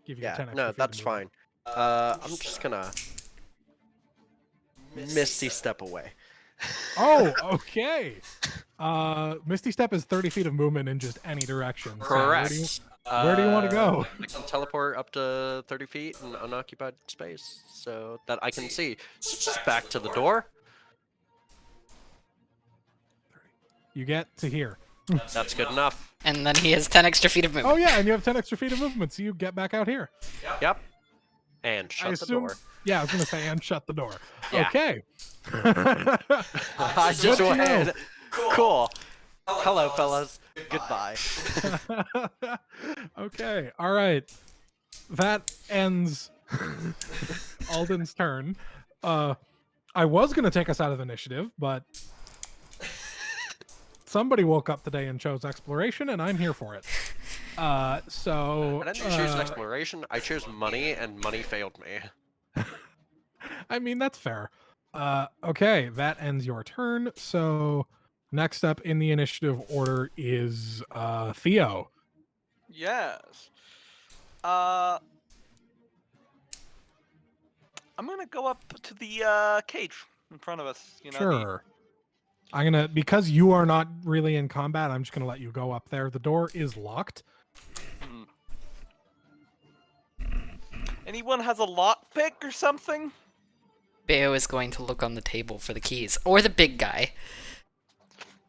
give you Yeah, 10 extra no, feet that's of movement. fine. I'm just gonna misty step away. Oh, okay. Misty Step is 30 feet of movement in just any direction. So Correct. where do you want to go? I can teleport up to 30 feet in unoccupied space so that I can see. So just back to the door. You get to here. That's good enough. And then he has 10 extra feet of movement. Oh yeah, and you have 10 extra feet of movement, so you get back out here. Yep. And I shut the assume. door. Yeah, I was gonna say, and shut the door. Yeah. Okay. I just Good to went. know. Cool. Hello, fellas. Goodbye. Okay. All right. That ends Alden's turn. I was gonna take us out of initiative, but somebody woke up today and chose exploration, and I'm here for it. So I didn't choose exploration. I chose money, and money failed me. I mean, that's fair. Okay, that ends your turn. So next up in the initiative order is Theo. Yes. I'm gonna go up to the cage in front of us. You know. Sure. I'm gonna, because you are not really in combat, I'm just gonna let you go up there. The door is locked. Anyone has a lockpick or something? Bayo is going to look on the table for the keys. Or the big guy.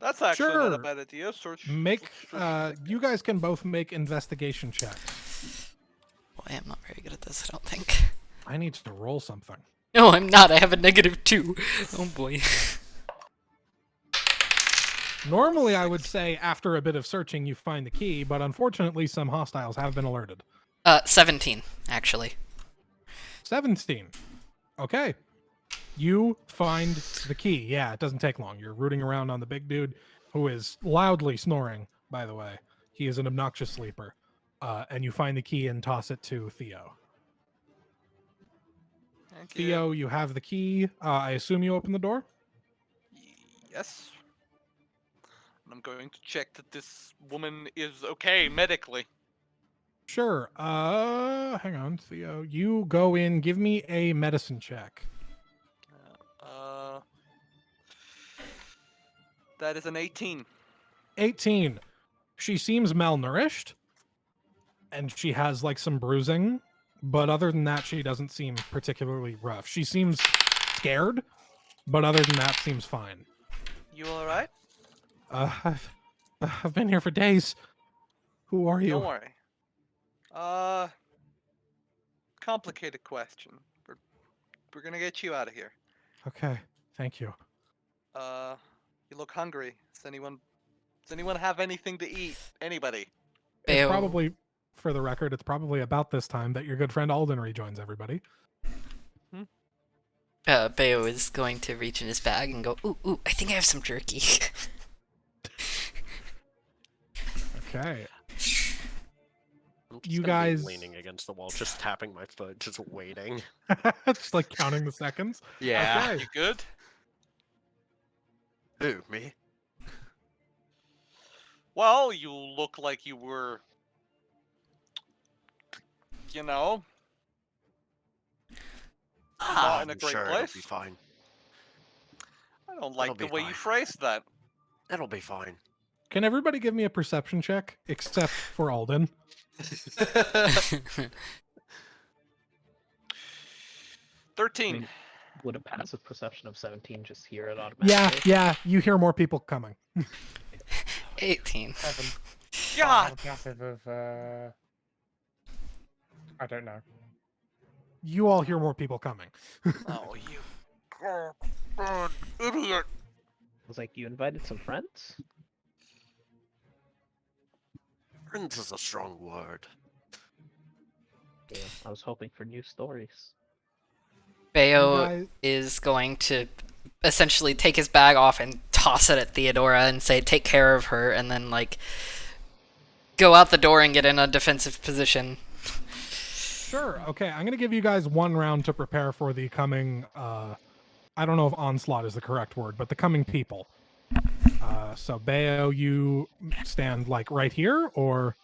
That's actually not a Sure. bad idea. Search. Make search- you guys can both make investigation checks. Boy, I'm not very good at this, I don't think. I need to roll something. No, I'm not. I have a -2. Oh boy. Normally, I would say after a bit of searching, you find the key, but unfortunately, some hostiles have been alerted. 17, actually. 17. Okay. You find the key. Yeah, it doesn't take long. You're rooting around on the big dude who is loudly snoring, by the way. He is an obnoxious sleeper. And you find the key and toss it to Theo. Thank you. Theo, you have the key. I assume you open the door? Yes. And I'm going to check that this woman is okay medically. Sure. Hang on, Theo. You go in. Give me a medicine check. That is an 18. 18. She seems malnourished, and she has like some bruising, but other than that, she doesn't seem particularly rough. She seems scared, but other than that, seems fine. You all right? I've been here for days. Who are you? Don't worry. Complicated question. We're gonna get you out of here. Okay, thank you. You look hungry. Does anyone have anything to eat? Anybody? It's Bayo, probably, for the record, it's probably about this time that your good friend Alden rejoins everybody. Bayo is going to reach in his bag and go, ooh, I think I have some jerky. Okay. I'm just You gonna be guys- leaning against the wall, just tapping my foot, just waiting. Just like counting the seconds. Yeah. Okay. You good? Who, me? Well, you look like you were, you know, not in a I'm great sure place. it'll be fine. I don't like the It'll be way you fine. phrased that. It'll be fine. Can everybody give me a perception check except for Alden? 13. Would a passive perception of 17 just hear it Yeah, automatically? yeah. You hear more people coming. 18. 7. God. Passive of I don't know. You all hear more people coming. Oh, you. Idiot. I was like, you invited some friends? Friends is a strong word. Yeah, I was hoping for new stories. Bayo guys- is going to essentially take his bag off and toss it at Theodora and say, "Take care of her," and then like go out the door and get in a defensive position. Sure. Okay, I'm gonna give you guys 1 round to prepare for the coming. I don't know if onslaught is the correct word, but the coming people. So Bayo, you stand like right here, or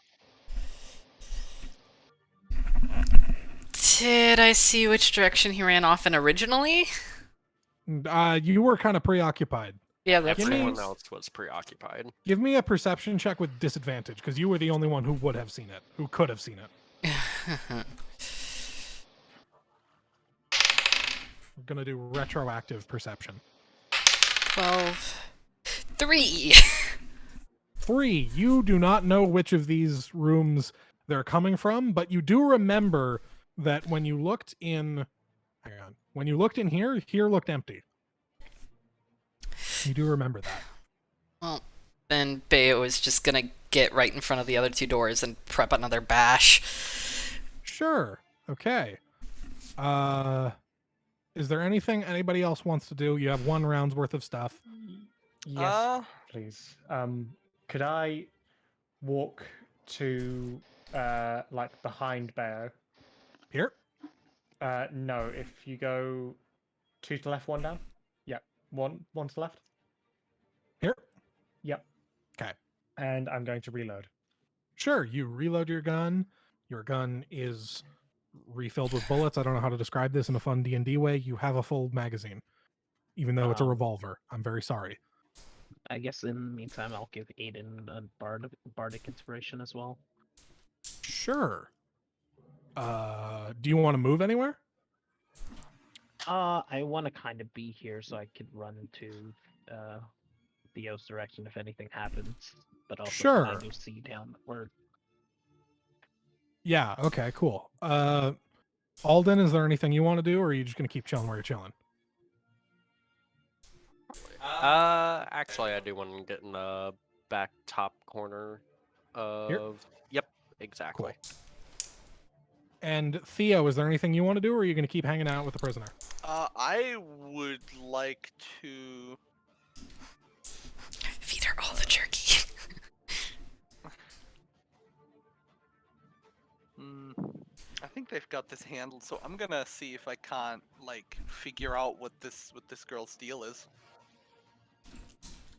Did I see which direction he ran off in originally? you were kind of preoccupied. Yeah, that's Give me- Everyone right. else was preoccupied. Give me a perception check with disadvantage, because you were the only one who would have seen it, who could have seen it. I'm gonna do retroactive perception. 12. 3. 3. You do not know which of these rooms they're coming from, but you do remember that when you looked in. Hang on. When you looked in here looked empty. You do remember that. Well, then Bayo is just gonna get right in front of the other 2 doors and prep another bash. Sure. Okay. Is there anything anybody else wants to do? You have 1 round's worth of stuff. Yes, please. Could I walk to like behind Bayo? Here. No. If you go 2 to the left, 1 down. Yep. One to the left. Here. Yep. 'Kay. And I'm going to reload. Sure. You reload your gun. Your gun is refilled with bullets. I don't know how to describe this in a fun D&D way. You have a full magazine, even though it's a revolver. I'm very sorry. I guess in the meantime, I'll give Aiden a bardic inspiration as well. Sure. Do you want to move anywhere? I want to kind of be here so I could run to Theo's direction if anything happens, but also Sure. kind of see down where. Yeah. Okay. Cool. Alden, is there anything you want to do, or are you just gonna keep chilling where you're chilling? Actually, I do want to get in the back top corner of. Yep, exactly. And Theo, is there anything you want to do, or are you gonna keep hanging out with the prisoner? I would like to. Feed her all the jerky. I think they've got this handled, so I'm gonna see if I can't like figure out what this girl's deal is.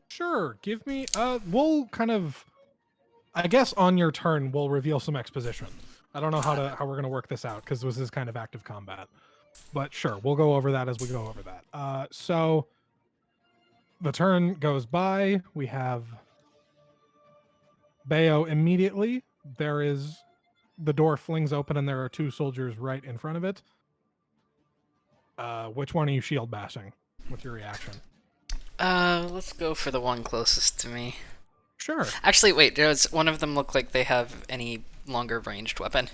Sure. Give me. We'll kind of. I guess on your turn, we'll reveal some exposition. I don't know how we're gonna work this out because this is kind of active combat. But sure, we'll go over that as we go over that. So the turn goes by. We have Bayo immediately. There is the door flings open and there are 2 soldiers right in front of it. Which one are you shield bashing? What's your reaction? Let's go for the one closest to me. Sure. Actually, wait, does one of them look like they have any longer ranged weapon?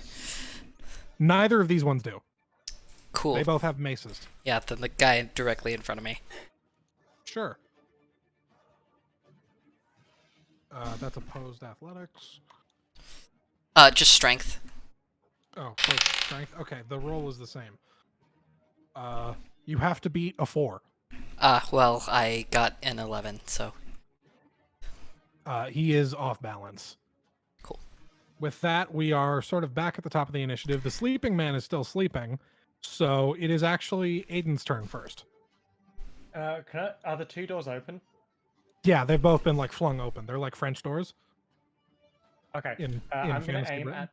Neither of these ones do. Cool. They both have maces. Yeah, then the guy directly in front of me. Sure. That's opposed athletics. Just strength. Oh, close strength. Okay, the roll is the same. You have to beat a 4. Well, I got an 11, so. He is off balance. Cool. With that, we are sort of back at the top of the initiative. The sleeping man is still sleeping, so it is actually Aiden's turn first. Are the 2 doors open? Yeah, they've both been like flung open. They're like French doors. Okay. In I'm going Fantasy to aim Britain. at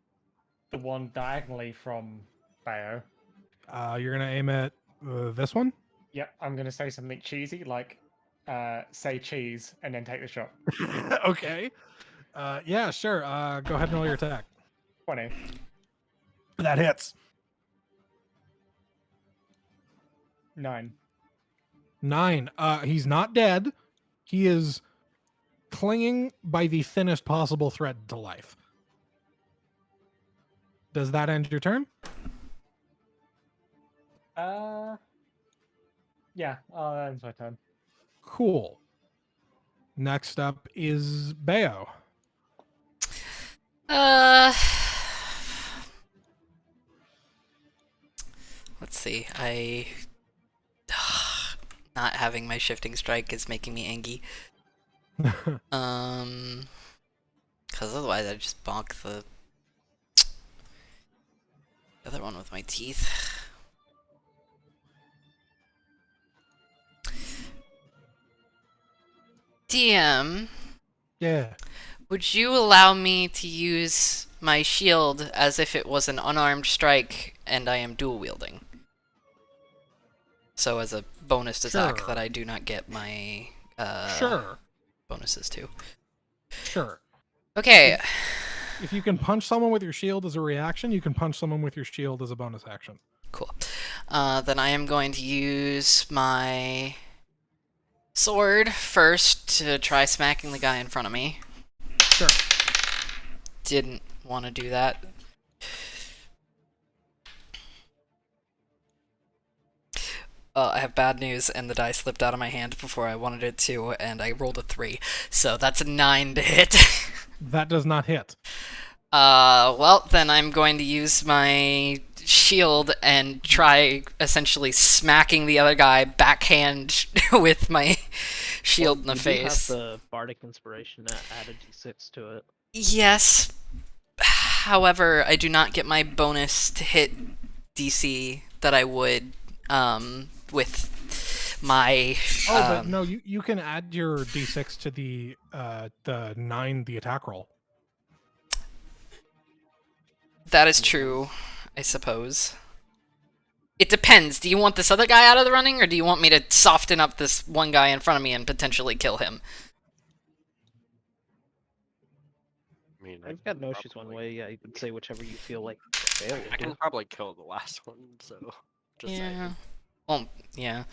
the one diagonally from Bayo. You're gonna aim at this one. Yep, I'm going to say something cheesy, like say cheese, and then take the shot. Okay. Yeah, sure. Go ahead and roll your attack. 20. That hits. 9. 9. He's not dead. He is clinging by the thinnest possible thread to life. Does that end your turn? Yeah, ends my turn. Cool. Next up is Bayo. Let's see. Not having my shifting strike is making me angry. Because otherwise I'd just bonk the other one with my teeth. DM, Yeah. would you allow me to use my shield as if it was an unarmed strike and I am dual wielding? So as a bonus attack Sure. that I do not get my Sure. bonuses to. Sure. Okay. If you can punch someone with your shield as a reaction, you can punch someone with your shield as a bonus action. Cool. Then I am going to use my sword first to try smacking the guy in front of me. Sure. Didn't want to do that. I have bad news, and the die slipped out of my hand before I wanted it to, and I rolled a 3. So that's a 9 to hit. That does not hit. Well, then I'm going to use my shield and try essentially smacking the other guy backhand with my shield in the You do face. have the bardic inspiration to add a d6 to it. Yes. However, I do not get my bonus to hit DC that I would with my. But no, you can add your d6 to the 9, the attack roll. That is true, I suppose. It depends. Do you want this other guy out of the running, or do you want me to soften up this one guy in front of me and potentially kill him? I mean, I've got no issues one way. Yeah, you can say whichever you feel like. I can probably kill the last one, so just Yeah. saying. Well, yeah.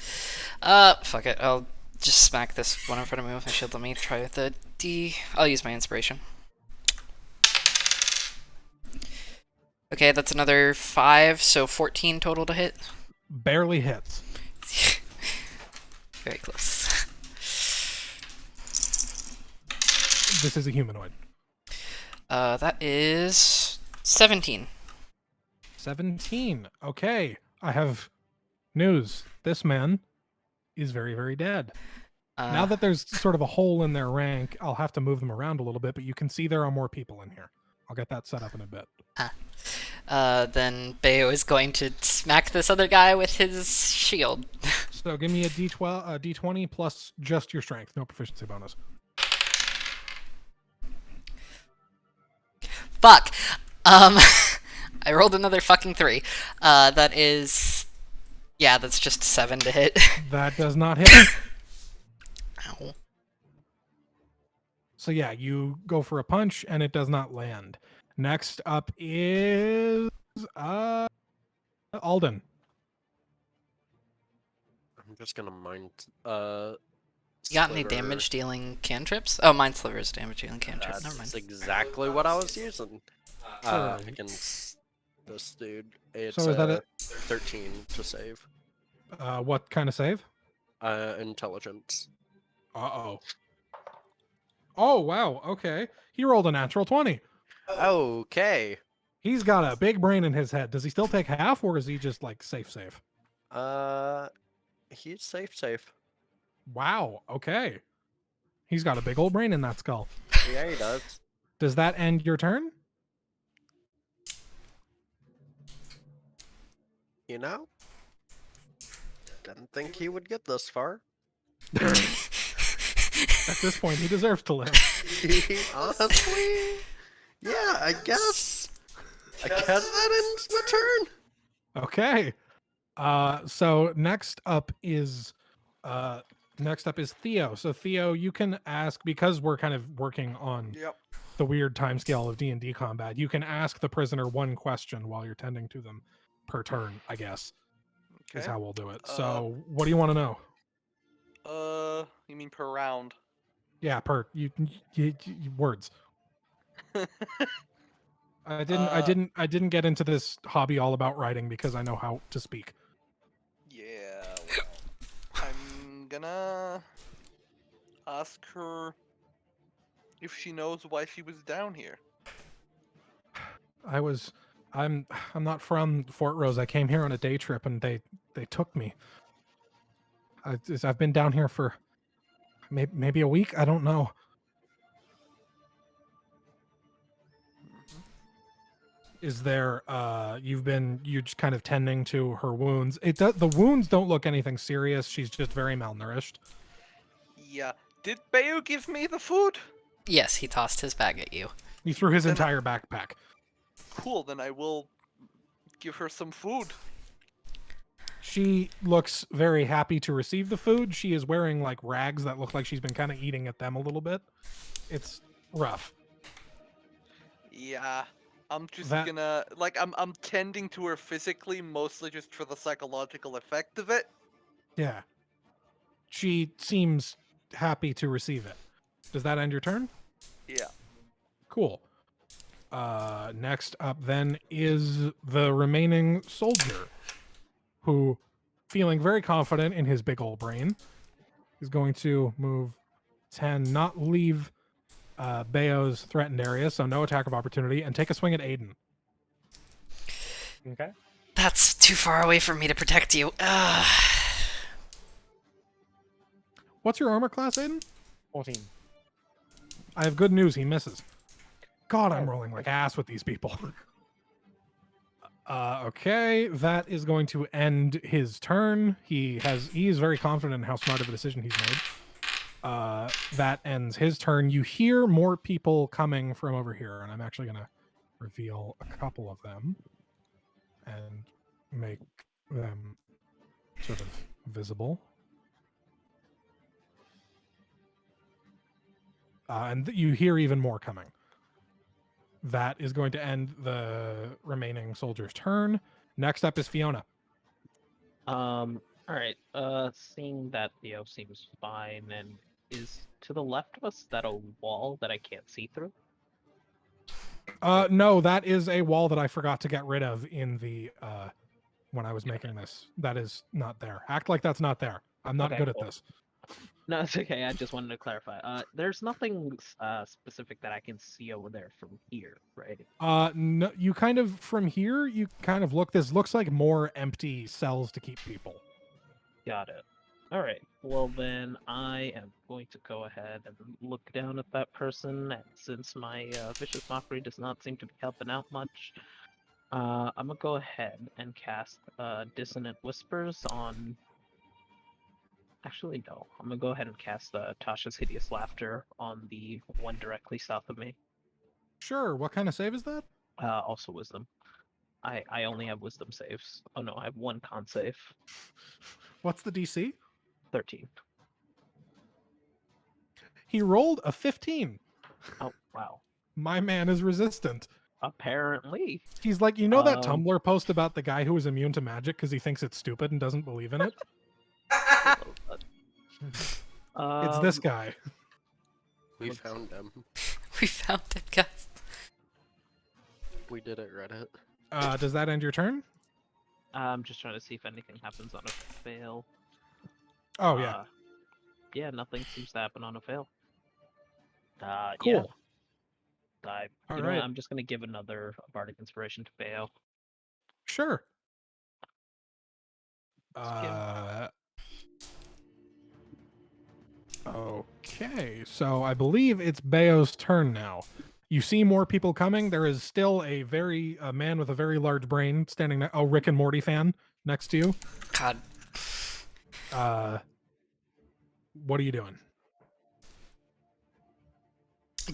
Fuck it. I'll just smack this one in front of me with my shield. Let me try the D. I'll use my inspiration. Okay, that's another 5, so 14 total to hit. Barely hits. Very close. This is a humanoid. That is 17. 17. Okay. I have news. This man is very, very dead. Now that there's sort of a hole in their rank, I'll have to move them around a little bit, but you can see there are more people in here. I'll get that set up in a bit. Then Bayo is going to smack this other guy with his shield. So give me a d20 plus just your strength, no proficiency bonus. Fuck. I rolled another fucking 3. That is... Yeah, that's just 7 to hit. That does not hit. Ow. So yeah, you go for a punch and it does not land. Next up is Alden. I'm just gonna mind. You got any Sliver. damage dealing cantrips? Oh, Mind Sliver is damage dealing cantrip. That's Never mind. exactly what I was using. Sure. Against this dude. It's So is that it? 13 to save. What kind of save? Intelligence. Uh-oh. Oh, wow. Okay. He rolled a natural 20. Okay. He's got a big brain in his head. Does he still take half, or is he just, like, safe? He's safe. Wow. Okay. He's got a big old brain in that skull. Yeah, he does. Does that end your turn? You know? Didn't think he would get this far. At this point, he deserves to live. Honestly, yeah, I guess that ends my turn. Okay. So next up is Theo. So Theo, you can ask, because we're kind of working on Yep. the weird timescale of D&D combat, you can ask the prisoner one question while you're tending to them per turn, I guess. Is Okay. how we'll do it. So what do you want to know? You mean per round? Yeah, you words. I didn't get into this hobby all about writing because I know how to speak. Yeah. Well, gonna ask her if she knows why she was down here. I'm not from Fort Rose. I came here on a day trip and they took me. I've been down here for maybe a week. I don't know. Mhm. Is there you're just kind of tending to her wounds? The wounds don't look anything serious. She's just very malnourished. Yeah. Did Bayo give me the food? Yes, he tossed his bag at you. He threw his Then- entire backpack. Cool, then I will give her some food. She looks very happy to receive the food. She is wearing like rags that look like she's been kind of eating at them a little bit. It's rough. Yeah. I'm just That- gonna I'm tending to her physically, mostly just for the psychological effect of it. Yeah. She seems happy to receive it. Does that end your turn? Yeah. Cool. Next up then is the remaining soldier who, feeling very confident in his big old brain, is going to move 10, not leave Bayo's threatened area, so no attack of opportunity, and take a swing at Aiden. Okay. That's too far away for me to protect you. Ugh. What's your armor class, Aiden? 14. I have good news. He misses. God, I'm Oh, rolling like ass with these people. Okay, that is going to end his turn. He is very confident in how smart of a decision he's made. That ends his turn. You hear more people coming from over here, and I'm actually going to reveal a couple of them and make them sort of visible. And you hear even more coming. That is going to end the remaining soldier's turn. Next up is Fiona. All right. Seeing that Theo seems fine, and is to the left of us that a wall that I can't see through? No, that is a wall that I forgot to get rid of in the when I was making this. That is not there. Act like that's not there. I'm not Okay, good cool. at this. No, it's okay. I just wanted to clarify. There's nothing specific that I can see over there from here, right? No, you kind of from here, you kind of look. This looks like more empty cells to keep people. Got it. All right. Well, then I am going to go ahead and look down at that person. And since my vicious mockery does not seem to be helping out much, I'm gonna go ahead and cast Dissonant Whispers on. Actually, no. I'm gonna go ahead and cast Tasha's Hideous Laughter on the one directly south of me. Sure. What kind of save is that? Also Wisdom. I only have Wisdom saves. Oh no, I have one con save. What's the DC? 13. He rolled a 15. Oh wow. My man is resistant. Apparently. He's like, you know that Um, Tumblr post about the guy who was immune to magic because he thinks it's stupid and doesn't believe in it? It's this guy. We found him. We found it, guys. We did it, Reddit. Does that end your turn? I'm just trying to see if anything happens on a fail. Oh yeah. Yeah, nothing seems to happen on a fail. Cool. Yeah. All You know what, right. I'm just gonna give another Bardic Inspiration to Bayo. Sure. Skip. Okay, so I believe it's Bayo's turn now. You see more people coming. There is still a man with a very large brain standing there. Oh, Rick and Morty fan next to you. God. What are you doing?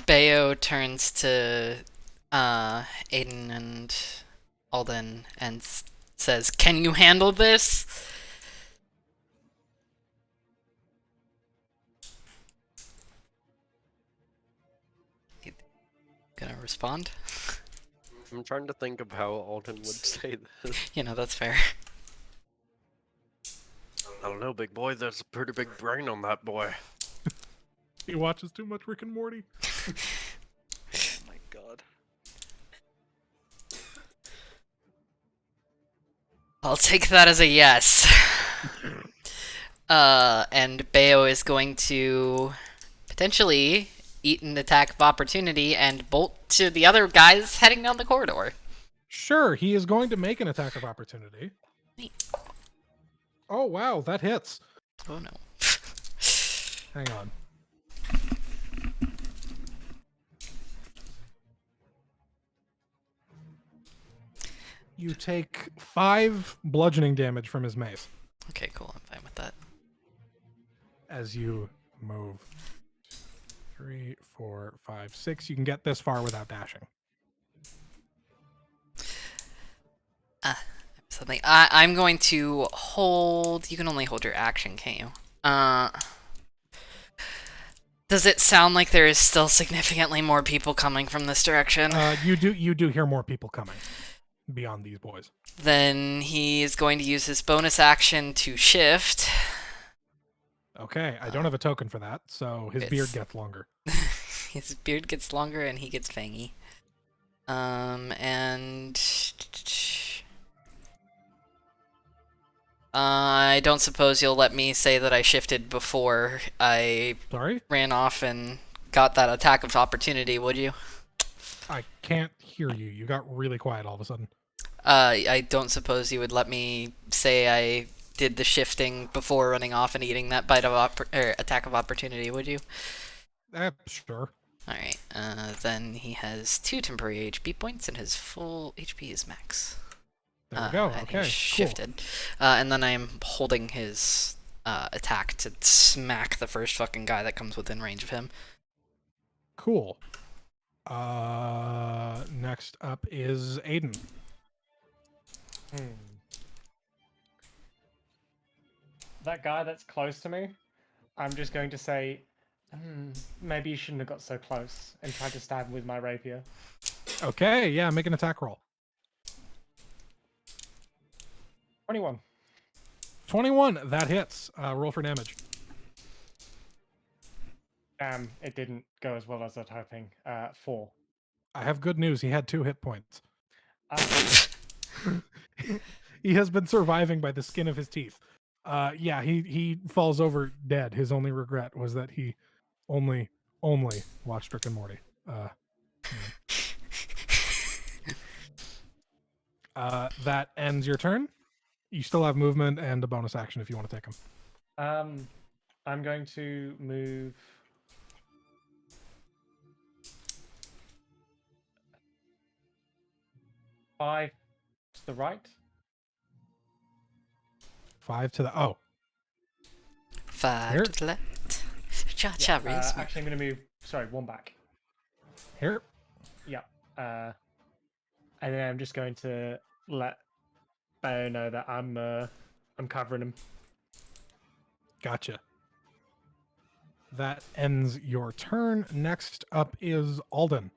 Bayo turns to Aiden and Alden and says, "Can you handle this?" Gonna respond? I'm trying to think of how Alden would say this. You know, that's fair. I don't know, big boy. There's a pretty big brain on that boy. He watches too much Rick and Morty. Oh my god. I'll take that as a yes. And Bayo is going to potentially eat an attack of opportunity and bolt to the other guys heading down the corridor. Sure, he is going to make an attack of opportunity. Neat. Oh wow, that hits. Oh no. Hang on. You take 5 bludgeoning damage from his mace Okay, cool. I'm fine with that. as you move 3, 4, 5, 6. You can get this far without dashing. Something. I'm going to hold. You can only hold your action, can't you? Does it sound like there is still significantly more people coming from this direction? You do hear more people coming beyond these boys. Then he is going to use his bonus action to shift. Okay, I don't have a token for that, so his beard It's- gets longer. His beard gets longer and he gets fangy. And I don't suppose you'll let me say that I shifted before I Sorry? ran off and got that attack of opportunity, would you? I can't hear you. You got really quiet all of a sudden. I don't suppose you would let me say I did the shifting before running off and eating that bite of attack of opportunity, would you? Sure. Alright, then he has 2 temporary HP points and his full HP is max. There we go. And Okay, he's shifted. And then I'm holding his attack to smack the first fucking guy that comes within range of him. Cool. Next up is Aiden. That guy that's close to me, I'm just going to say, maybe you shouldn't have got so close and tried to stab him with my rapier. Okay, yeah, make an attack roll. 21. 21, that hits. Roll for damage. It didn't go as well as I was hoping. 4. I have good news. He had 2 hit points. Uh, He has been surviving by the skin of his teeth. Yeah, he falls over dead. His only regret was that he only watched Rick and Morty. That ends your turn. You still have movement and a bonus action if you want to take him. I'm going to move. Five to the right. 5 to the... Oh, 5 Here. to the left. Cha cha race. Actually, I'm going to move. Sorry, 1 back. here. Yeah. And then I'm just going to let Bayo know that I'm covering him. Gotcha. That ends your turn. Next up is Alden.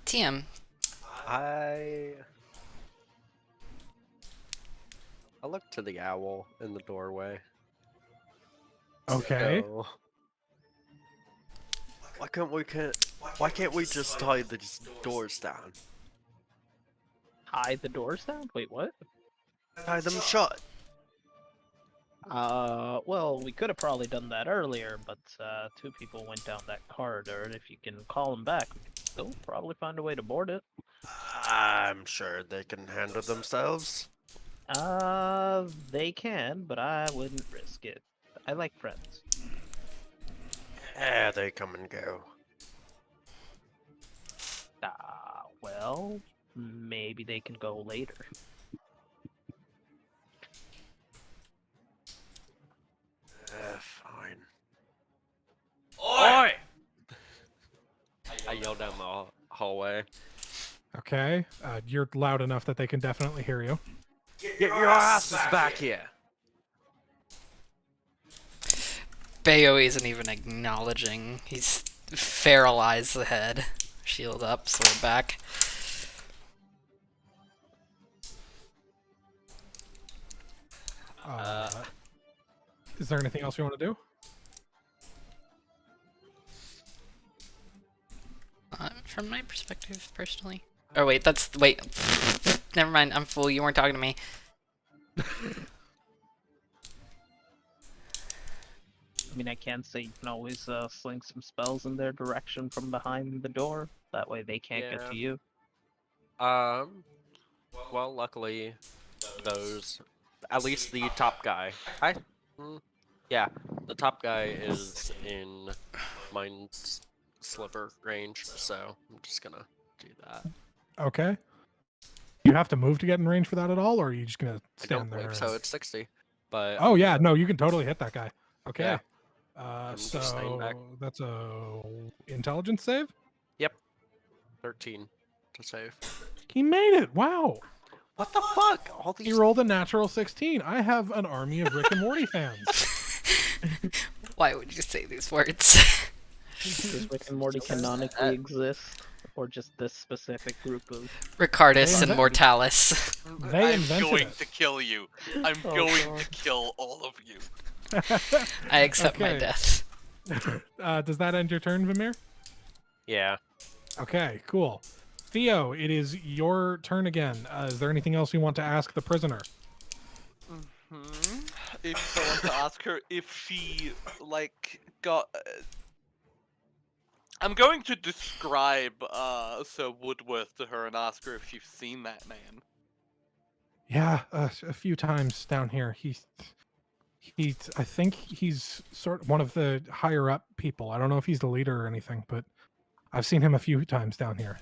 TM. I look to the owl in the doorway. Okay. So, why can't we just tie these doors down? Tie the doors down? Wait, what? Tie them shut. Well, we could have probably done that earlier, but 2 people went down that corridor, and if you can call them back, we can still probably find a way to board it. I'm sure they can handle themselves. They can, but I wouldn't risk it. I like friends. Yeah, they come and go. Well, maybe they can go later. Fine. Oi! I yell down the hallway. Okay. You're loud enough that they can definitely hear you. Get your asses back here! Bayo isn't even acknowledging. He's feralized the head. Shield up, sword back. Is there anything else you want to do? From my perspective, personally. Or wait, wait. Never mind. I'm fool. You weren't talking to me. I mean, I can say you can always sling some spells in their direction from behind the door. That way they can't get Yeah. to you. Well, luckily, those, at least the top guy. Yeah, the top guy is in Mind's sliver range, so I'm just gonna do that. Okay. You have to move to get in range for that at all, or are you just gonna I don't stand there? believe so. It's 60, but Oh yeah, no, you can totally hit that guy. Okay. Yeah. I'm just staying back. So that's a intelligence save. 13 to save. He made it. Wow. What the fuck? All He these. rolled a natural 16. I have an army of Rick and Morty fans. Why would you say these words? Does Rick and Morty canonically exist, or just this specific group of? Ricardus They and Mortalis. They I'm invented going it. to kill you. I'm Oh, going God. to kill all of you. I accept my Okay. death. Does that end your turn, Vimir? Yeah. Okay, cool. Theo, it is your turn again. Is there anything else you want to ask the prisoner? If I want to ask her if she, like, got. I'm going to describe Sir Woodworth to her and ask her if she's seen that man. Yeah, a few times down here. I think he's sort of one of the higher up people. I don't know if he's the leader or anything, but I've seen him a few times down here.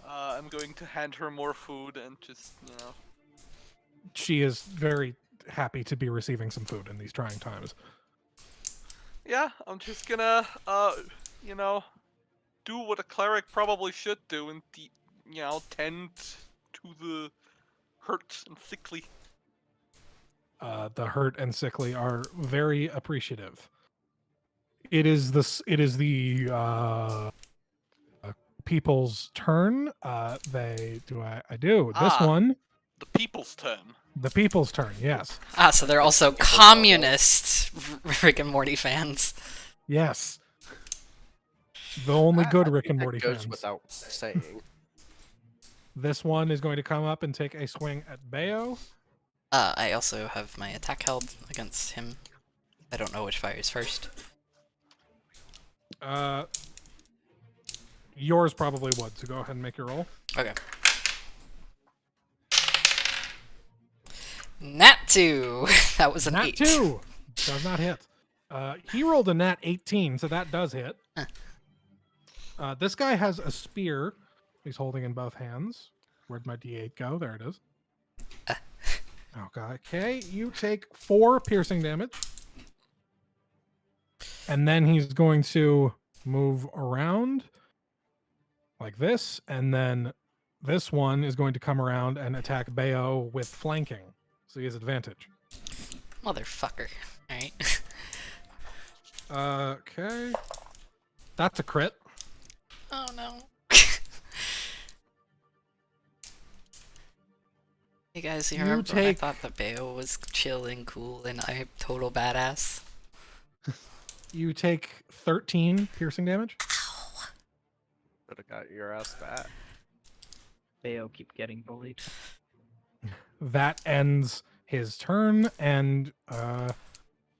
I'm going to hand her more food and just, She is very happy to be receiving some food in these trying times. Yeah, I'm just gonna, do what a cleric probably should do and, tend to the hurt and sickly. The hurt and sickly are very appreciative. It is the people's turn. I do. This Ah. one, The people's turn. the people's turn. Yes. Ah, so they're also communist Rick and Morty fans. Yes. The only good I Rick think and that Morty goes fans. without saying. This one is going to come up and take a swing at Bayo. I also have my attack held against him. I don't know which fires first. Yours probably would, so go ahead and make your roll. Okay. Nat 2! That was an Nat 8. 2 does not hit. He rolled a nat 18, so that does hit. This guy has a spear he's holding in both hands. Where'd my d8 go? There it is. Okay, you take 4 piercing damage. And then he's going to move around like this, and then this one is going to come around and attack Bayo with flanking. So he has advantage. Motherfucker. Alright. Okay. That's a crit. Oh no. Hey guys, you You remember when I take- thought that Bayo was chill and cool and I total badass? You take 13 piercing damage. Could have got your ass back. Bayo keep getting bullied. That ends his turn, and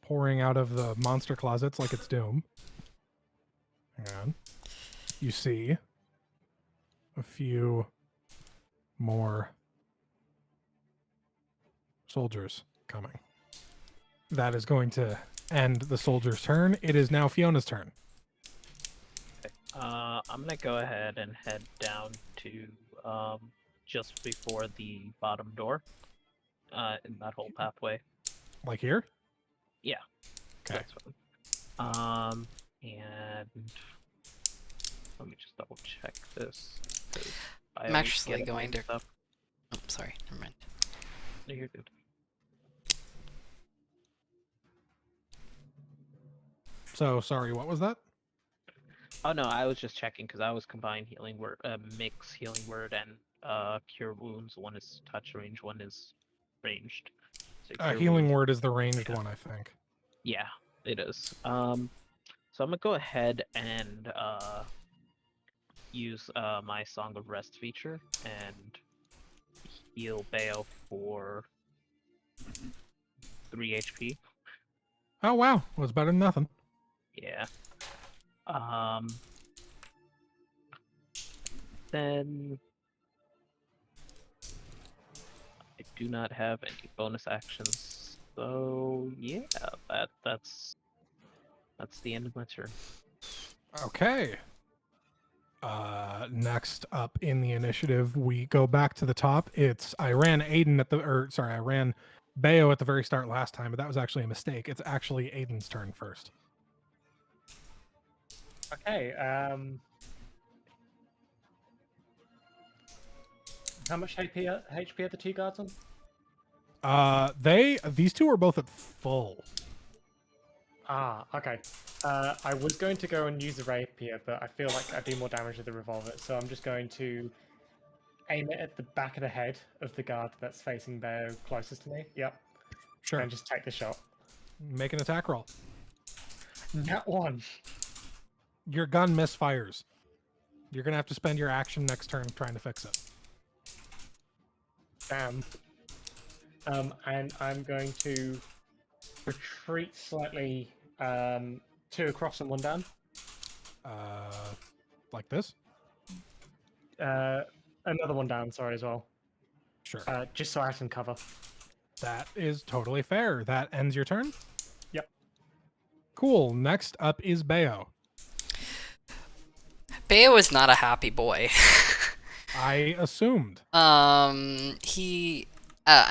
pouring out of the monster closets like it's Doom. Hang on. You see a few more soldiers coming. That is going to end the soldier's turn. It is now Fiona's turn. I'm gonna go ahead and head down to just before the bottom door. In that whole pathway. Like here? Yeah. Okay. That's fine. And let me just double check this. 'Cause I I'm always actually get going to- stuff. Oh, sorry. Never mind. No, you're good. So, sorry, what was that? Oh no, I was just checking because I was combined healing word, mix healing word and cure wounds. One is touch range, one is ranged. So cure Healing wounds- word is the ranged Yeah. one, I think. Yeah, it is. So I'm gonna go ahead and use my Song of Rest feature and heal Bayo for 3 HP. Oh wow, well, it's better than nothing. Yeah. Then I do not have any bonus actions, so yeah, that's the end of my turn. Okay. Next up in the initiative, we go back to the top. I ran Bayo at the very start last time, but that was actually a mistake. It's actually Aiden's turn first. Okay. How much HP are the two guards on? These two are both at full. Ah, okay. I was going to go and use the rapier, but I feel like I do more damage with the revolver, so I'm just going to aim it at the back of the head of the guard that's facing Bayo closest to me. Yep. Sure. And just take the shot. Make an attack roll. That one. Your gun misfires. You're gonna have to spend your action next turn trying to fix it. Damn. And I'm going to retreat slightly, 2 across and 1 down. Like this? Another 1 down, sorry, as well. Sure. Just so I have some cover. That is totally fair. That ends your turn? Yep. Cool. Next up is Bayo. Bayo is not a happy boy. I assumed. I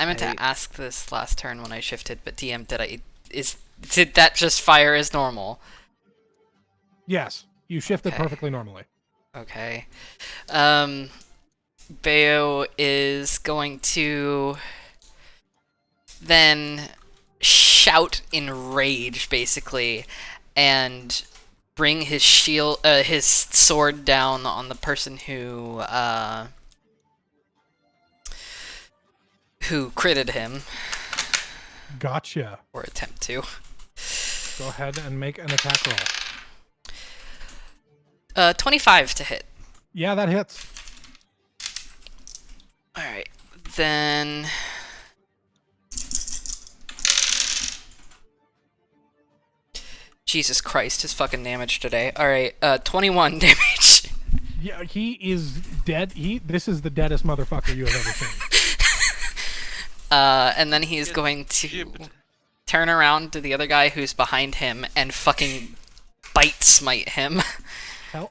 meant to ask this last turn when I shifted, but DM, did that just fire as normal? Yes, you shifted Okay. perfectly normally. Okay. Bayo is going to then shout in rage, basically, and bring his his sword down on the person who critted him. Gotcha. Or attempt to. Go ahead and make an attack roll. 25 to hit. Yeah, that hits. Alright, then... Jesus Christ, his fucking damage today. Alright, 21 damage. Yeah, he is dead. This is the deadest motherfucker you have ever seen. And then he's going to Jibbed. turn around to the other guy who's behind him and fucking bite smite him.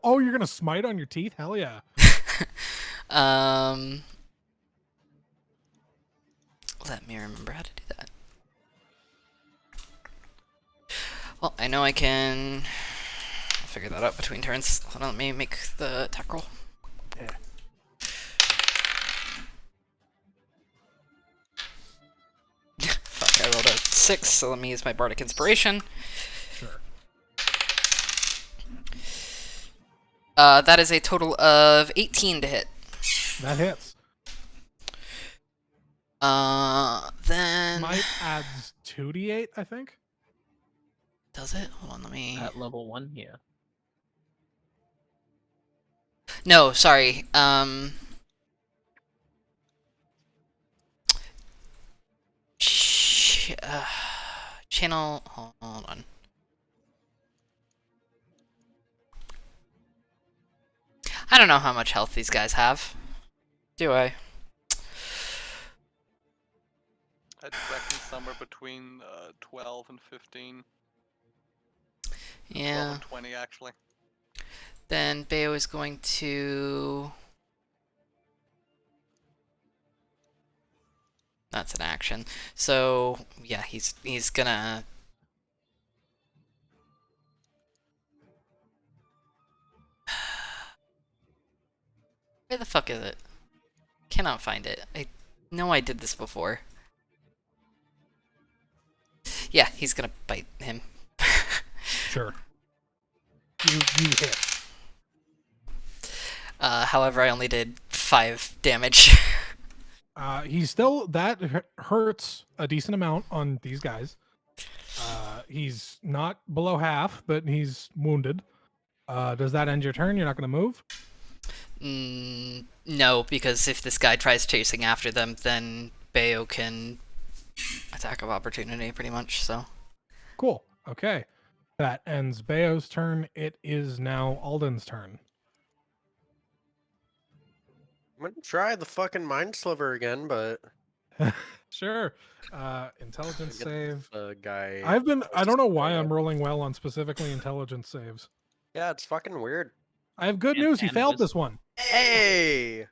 Oh, you're gonna smite on your teeth? Hell yeah. Let me remember how to do that. Well, I know I can... I'll figure that out between turns. Hold on, let me make the attack roll. Yeah. Fuck, I rolled a 6, so let me use my Bardic Inspiration. Sure. That is a total of 18 to hit. That hits. Then... Smite adds 2d8, I think. Does it? Hold on, let me... At level 1, yeah. No, sorry. Channel... Hold on. I don't know how much health these guys have. Do I? I'd reckon somewhere between 12 and 15. 12 Yeah. and 20, actually. Then Bayo is going to... That's an action. So, yeah, he's gonna... Where the fuck is it? Cannot find it. I know I did this before. Yeah, he's gonna bite him. Sure. You hit. However, I only did 5 damage. He's still... That hurts a decent amount on these guys. He's not below half, but he's wounded. Does that end your turn? You're not going to move? No, because if this guy tries chasing after them, then Bayo can attack of opportunity, pretty much, so. Cool. Okay. That ends Bayo's turn. It is now Alden's turn. I'm gonna try the fucking mind sliver again, but Sure. Intelligence get save. the guy. I don't know why I'm rolling well on specifically intelligence saves. Yeah, it's fucking weird. I have good And- news. He and failed wisdom. this one. Hey!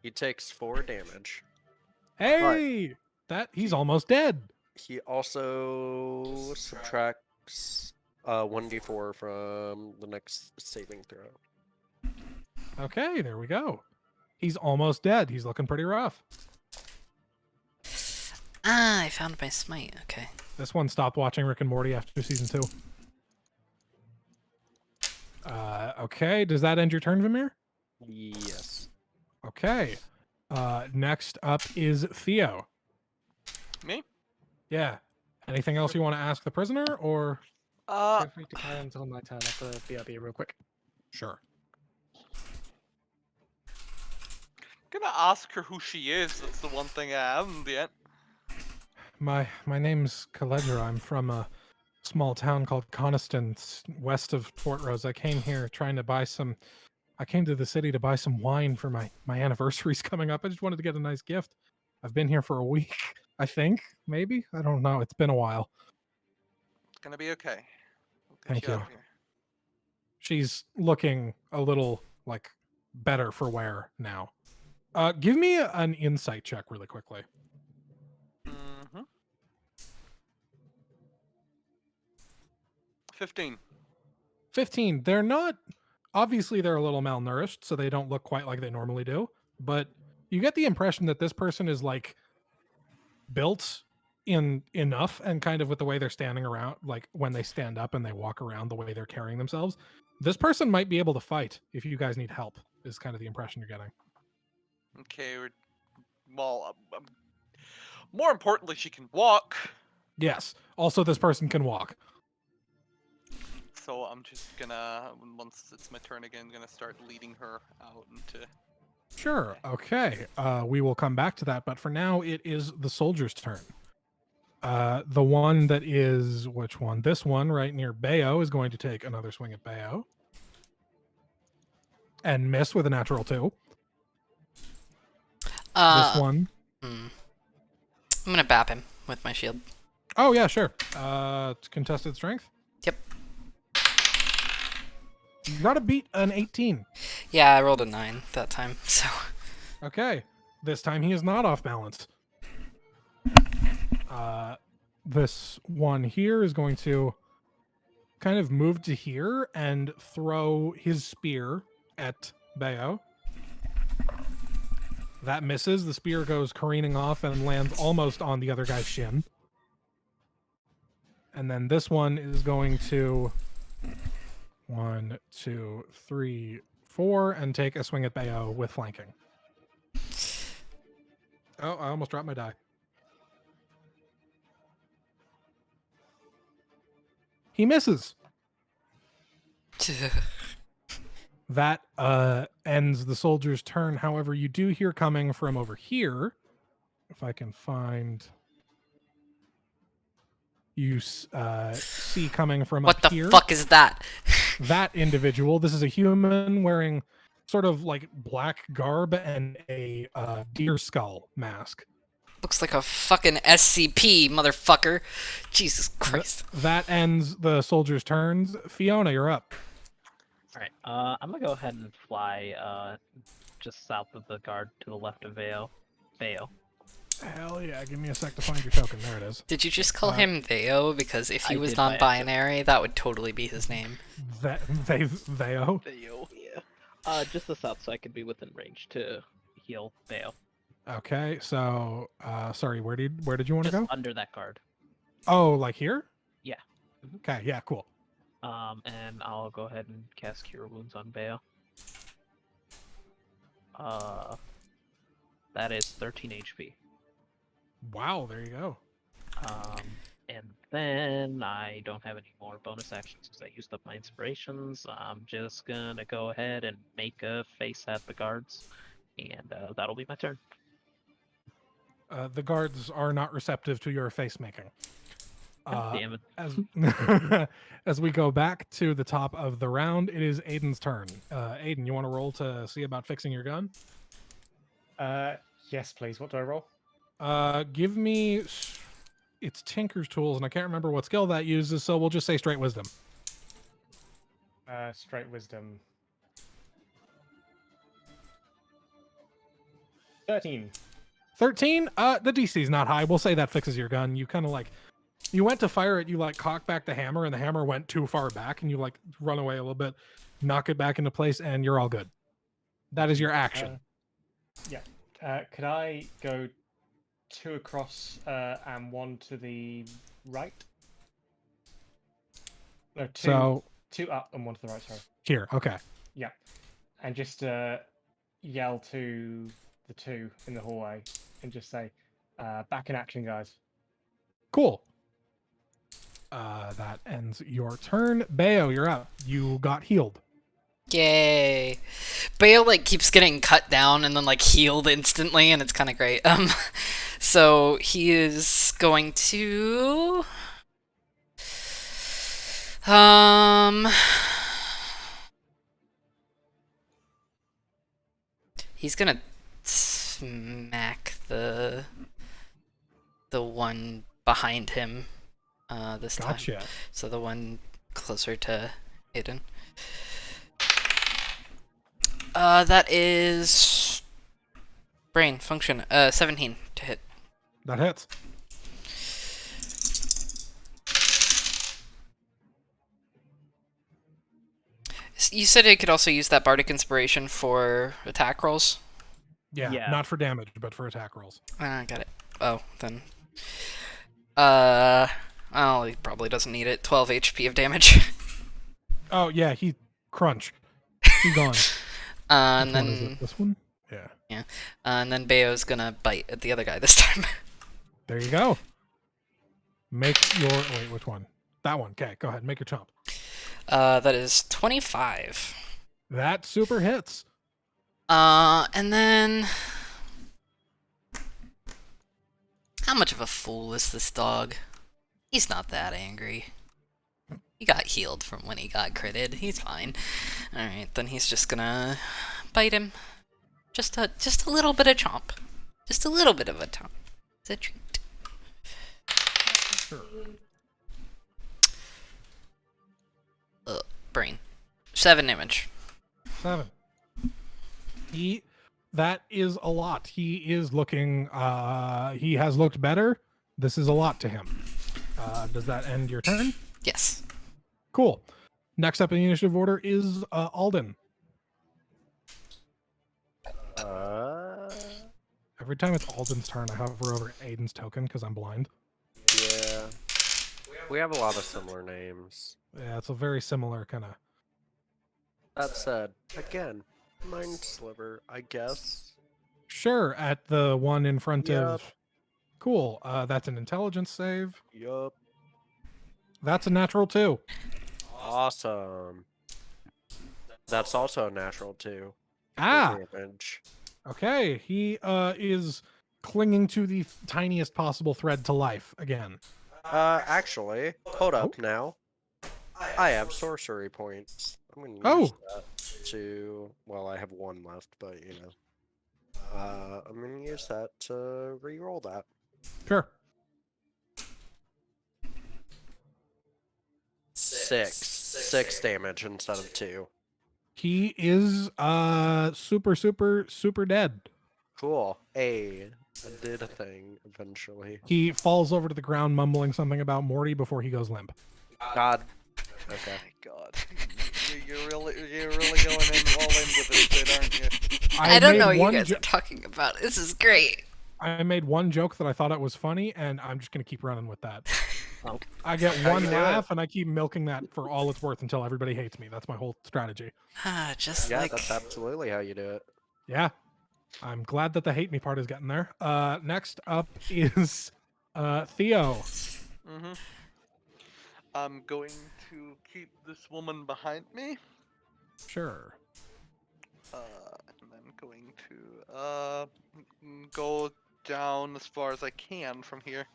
He takes 4 damage. Hey! He's almost dead. He also subtracts 1d4 from the next saving throw. Okay, there we go. He's almost dead. He's looking pretty rough. Ah, I found my smite, okay. This one stopped watching Rick and Morty after season 2. Okay, does that end your turn, Vimir? Yes. Okay. Next up is Theo. Me? Yeah. Anything else you want to ask the prisoner, or? Feel free to carry on until my turn after the BRB real quick. Sure. Gonna ask her who she is. That's the one thing I haven't yet. My name's Caledra. I'm from a small town called Coniston, west of Fort Rose. I came here trying to buy some. I came to the city to buy some wine for my anniversary's coming up. I just wanted to get a nice gift. I've been here for a week, I think, maybe. I don't know. It's been a while. It's gonna be okay. We'll get Thank out you. of here. She's looking a little like better for wear now. Give me an insight check really quickly. Mm-hmm. 15. 15. They're not obviously they're a little malnourished, so they don't look quite like they normally do, but you get the impression that this person is like built in enough and kind of with the way they're standing around, like when they stand up and they walk around, the way they're carrying themselves. This person might be able to fight if you guys need help, is kind of the impression you're getting. Okay, well, more importantly, she can walk. Yes. Also, this person can walk. So I'm just gonna, once it's my turn again, gonna start leading her out into. Sure. Okay. We will come back to that, but for now, it is the soldier's turn. The one that is which one? This one right near Bayo is going to take another swing at Bayo and miss with a natural 2. This one. I'm gonna bap him with my shield. Oh yeah, sure. Contested strength. Yep. You gotta beat an 18. Yeah, I rolled a 9 that time, so. Okay. This time he is not off balance. This one here is going to kind of move to here and throw his spear at Bayo. That misses. The spear goes careening off and lands almost on the other guy's shin. And then this one is going to 1, 2, 3, 4 and take a swing at Bayo with flanking. Oh, I almost dropped my die. He misses. That ends the soldier's turn. However, you do hear coming from over here. If I can find... You see coming from What up the here. fuck is that? That individual. This is a human wearing sort of like black garb and a deer skull mask. Looks like a fucking SCP, motherfucker. Jesus Christ. That ends the soldier's turns. Fiona, you're up. Alright, I'm gonna go ahead and fly just south of the guard to the left of Veo. Hell yeah, give me a sec to find your token. There it is. Did you just call him Theo? Because if he I was did by non-binary, that would totally be his name. Veo. Yeah. Just the south so I could be within range to heal Veo. Okay, so sorry, where did you want to Just go? under that guard. Oh, like here? Yeah. Okay, yeah, cool. And I'll go ahead and cast Cure Wounds on Veo. That is 13 HP. Wow, there you go. And then I don't have any more bonus actions because I used up my inspirations. I'm just gonna go ahead and make a face at the guards, and that'll be my turn. The guards are not receptive to your face making. God damn it. As as we go back to the top of the round, it is Aiden's turn. Aiden, you want to roll to see about fixing your gun? Yes, please. What do I roll? Give me. It's Tinker's Tools, and I can't remember what skill that uses, so we'll just say straight wisdom. Straight wisdom. 13. 13. The DC's not high. We'll say that fixes your gun. You kind of like. You went to fire it, you like cock back the hammer, and the hammer went too far back, and you like run away a little bit, knock it back into place, and you're all good. That is your action. Could I go 2 across and 1 to the right? No, 2, So 2 up and 1 to the right, sorry. here, okay. Yeah. And just yell to the 2 in the hallway and just say, back in action, guys. Cool. That ends your turn. Bayo, you're up. You got healed. Yay. Bale like keeps getting cut down and then like healed instantly, and it's kind of great. So he is going to he's gonna smack the one behind him this time. Gotcha. So the one closer to Aiden. That is brain function. 17 to hit. That hits. You said it could also use that bardic inspiration for attack rolls. Yeah, not for damage, but for attack rolls. Got it. Oh, then. Oh, he probably doesn't need it. 12 HP of damage. Oh yeah, he crunch. He gone. And Which one is then it? This one? Yeah. and then Bayo's gonna bite at the other guy this time. There you go. Make your wait. Which one? That one. Okay, go ahead. Make your chomp. That is 25. That super hits. And then how much of a fool is this dog? He's not that angry. He got healed from when he got critted. He's fine. All right, then he's just gonna bite him. Just a little bit of chomp. Just a little bit of a chomp. It's a treat. Sure. Brain. 7 damage. 7. That is a lot. He is looking. He has looked better. This is a lot to him. Does that end your turn? Yes. Cool. Next up in the initiative order is Alden. Every time it's Alden's turn, I hover over Aiden's token because I'm blind. Yeah. We have a lot of similar names. Yeah, it's a very similar kind of. That said, again, Mind Sliver, I guess. Sure, at the one in front Yep. of. Cool. That's an intelligence save. Yup. That's a natural 2. Awesome. That's also a natural too. Ah. Damage. Okay. He is clinging to the tiniest possible thread to life again. Actually, hold up now. I have sorcery points. I'm gonna use Oh. that to. Well, I have 1 left, but you know. I'm gonna use that to re-roll that. Sure. 6 damage instead of 2. He is super dead. Cool. Hey, I did a thing eventually. He falls over to the ground mumbling something about Morty before he goes limp. God. Okay. God, you're really going in all in with this shit, aren't you? I don't made know what you one guys are talking about. This is great. I made one joke that I thought it was funny, and I'm just gonna keep running with that. I get How one you do laugh, and I keep milking that for all it's worth until everybody hates me. That's my whole strategy. Just Yeah, like that's absolutely how you do it. Yeah. I'm glad that the hate me part is getting there. Next up is Theo. Mm-hmm. I'm going to keep this woman behind me. Sure. And I'm going to go down as far as I can from here.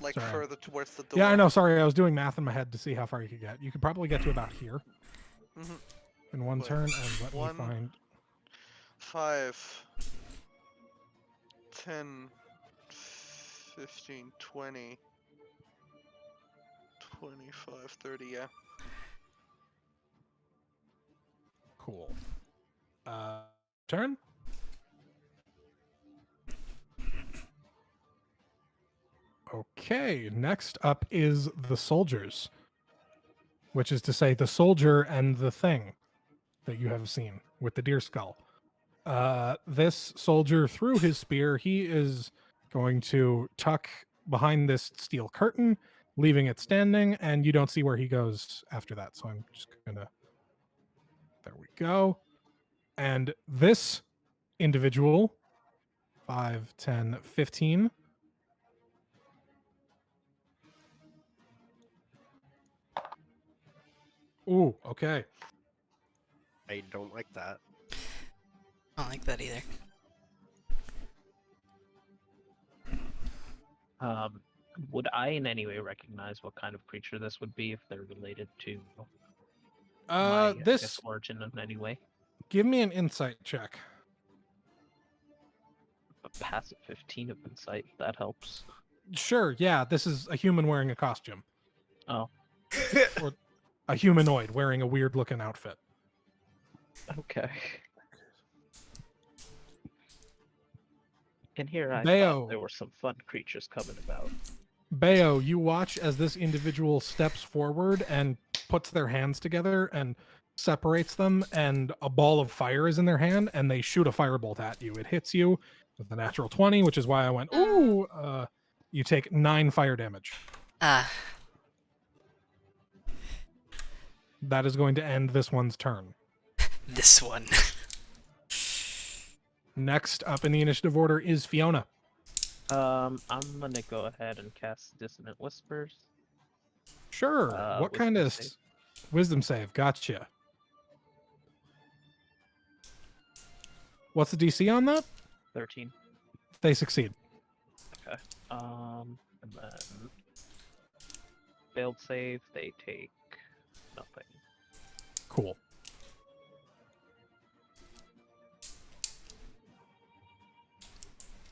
Like Sorry. further towards the door. Yeah, I know. Sorry, I was doing math in my head to see how far you could get. You could probably get to about here Mm-hmm. in one Wait, turn, and let me 1, find. 5, 10, 15, 20, 25, 30, yeah. Cool. Turn. Okay, next up is the soldiers, which is to say the soldier and the thing that you have seen with the deer skull. This soldier threw his spear. He is going to tuck behind this steel curtain, leaving it standing, and you don't see where he goes after that. So I'm just gonna. There we go. And this individual, 5, 10, 15. Ooh, okay. I don't like that. I don't like that either. Would I in any way recognize what kind of creature this would be if they're related to my This origin in any way? give me an insight check. A passive 15 of insight, that helps. Sure, yeah, this is a human wearing a costume. Oh. Or a humanoid wearing a weird looking outfit. Okay. And here I Bayo. thought there were some fun creatures coming about. Bayo, you watch as this individual steps forward and puts their hands together and separates them, and a ball of fire is in their hand, and they shoot a firebolt at you. It hits you with a natural 20, which is why I went, ooh, you take 9 fire damage. Ah, That is going to end this one's turn. this one. Next up in the initiative order is Fiona. I'm gonna go ahead and cast Dissonant Whispers. Sure. What kind wisdom of save. wisdom save? Gotcha. What's the DC on that? 13. They succeed. Okay. And then failed save, they take nothing. Cool.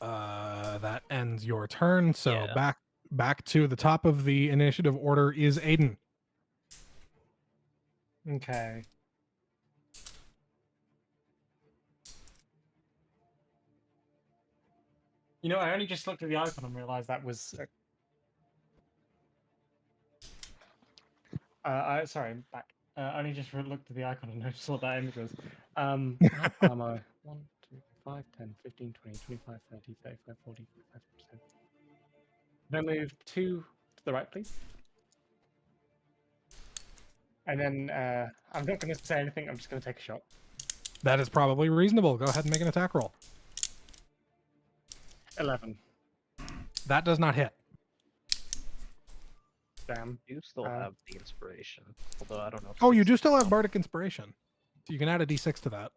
That ends your turn. So Yeah. back to the top of the initiative order is Aiden. Okay. You know, I only just looked at the icon and realized that was. Sorry, I'm back. I only just looked at the icon and noticed what that image was. How far am I? 1, 2, 5, 10, 15, 20, 25, 30, 35, 40, 45, 47. Can I move 2 to the right, please? And then I'm not going to say anything. I'm just going to take a shot. That is probably reasonable. Go ahead and make an attack roll. 11. That does not hit. Damn. You still have the inspiration, although I don't know. If Oh, you it's- do still have Bardic Inspiration. So you can add a d6 to that.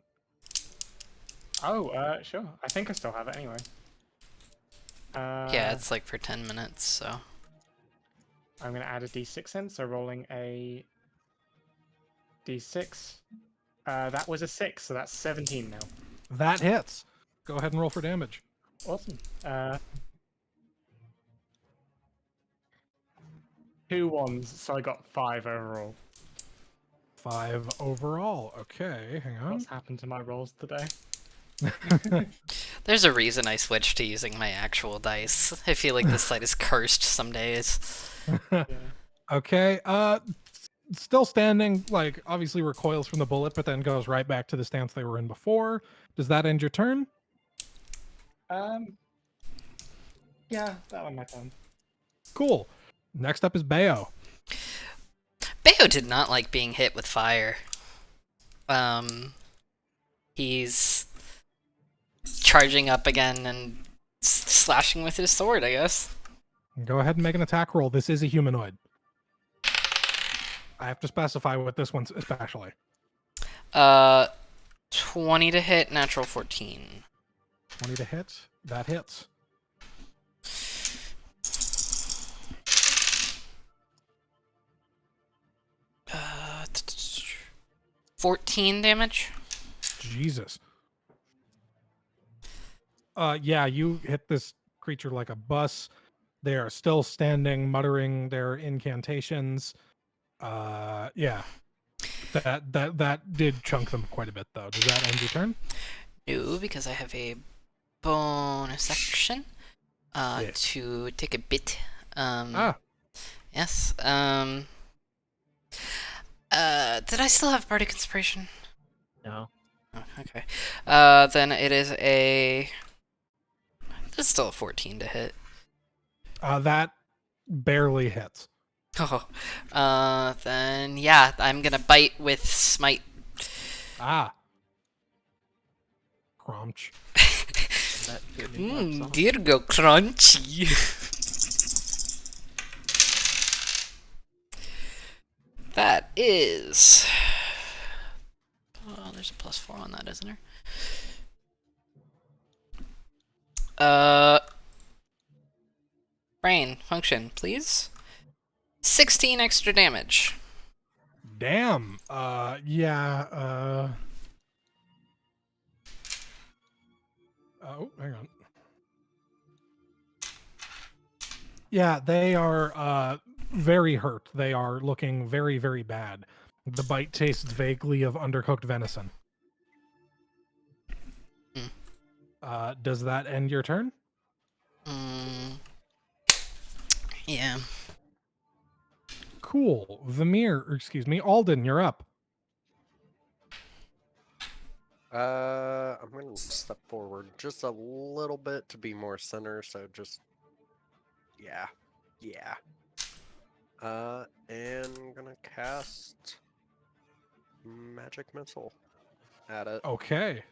Oh, sure. I think I still have it anyway. Yeah, it's like for 10 minutes, so. I'm going to add a d6 in, so rolling a d6. That was a 6, so that's 17 now. That hits. Go ahead and roll for damage. Awesome. 2 ones, so I got 5 overall. 5 overall. Okay, hang on. What's happened to my rolls today? There's a reason I switched to using my actual dice. I feel like this site is cursed some days. Yeah. Okay, still standing, like, obviously recoils from the bullet, but then goes right back to the stance they were in before. Does that end your turn? Yeah, that one my turn. Cool. Next up is Bayo. Bayo did not like being hit with fire. He's charging up again and slashing with his sword, I guess. Go ahead and make an attack roll. This is a humanoid. I have to specify with this one especially. 20 to hit, natural 14. 20 to hit. That hits. Uh, 14 damage. Jesus. Yeah, you hit this creature like a bus. They are still standing, muttering their incantations. Yeah. That did chunk them quite a bit, though. Does that end your turn? No, because I have a bonus action Yeah. to take a bit. Ah, Yes. Did I still have Bardic Inspiration? No. Oh, okay. Then it is a... It's still a 14 to hit. that barely hits. Oh. Then, yeah, I'm gonna bite with Smite. Ah. Crunch. That good new song. Dear go crunchy. That is... Oh, there's a +4 on that, isn't there? Brain function, please. 16 extra damage. Damn. Yeah, Oh, hang on. Yeah, they are very hurt. They are looking very, very bad. The bite tastes vaguely of undercooked venison. Does that end your turn? Yeah. Cool. Alden, you're up. I'm gonna step forward just a little bit to be more center, so just yeah. And I'm gonna cast magic missile at it. Okay.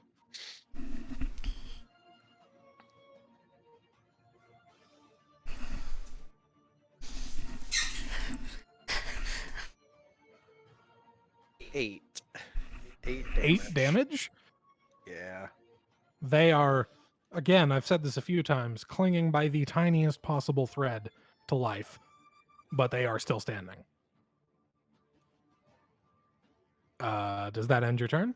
Eight 8 damage? Yeah. They are, again, I've said this a few times, clinging by the tiniest possible thread to life, but they are still standing. Does that end your turn?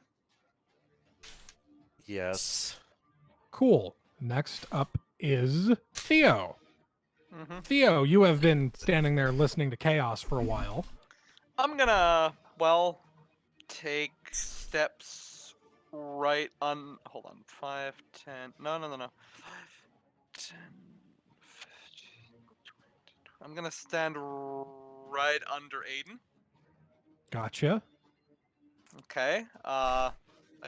Yes. Cool. Next up is Theo. Mm-hmm. Theo, you have been standing there listening to chaos for a while. I'm gonna, well, take steps right on. Hold on. 5, 10. No. 5, 10, 15, 20. I'm gonna stand right under Aiden. Gotcha. Okay. I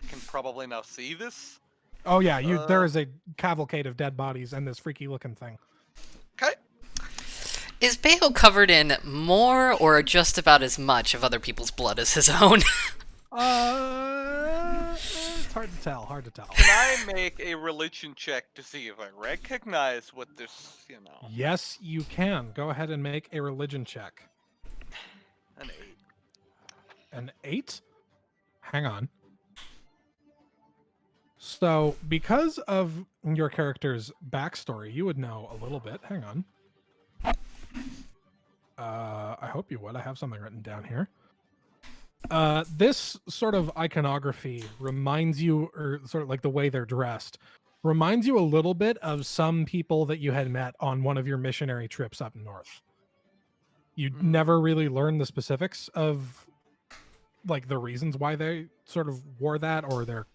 can probably now see this. Oh yeah, there is a cavalcade of dead bodies and this freaky looking thing. Okay. Is Bayo covered in more or just about as much of other people's blood as his own? It's hard to tell. Can I make a religion check to see if I recognize what this, Yes, you can. Go ahead and make a religion check. An 8. An 8? Hang on. So, because of your character's backstory, you would know a little bit. Hang on. I hope you would. I have something written down here. This sort of iconography reminds you, or sort of like the way they're dressed, reminds you a little bit of some people that you had met on one of your missionary trips up north. You never really learned the specifics of like the reasons why they sort of wore that or their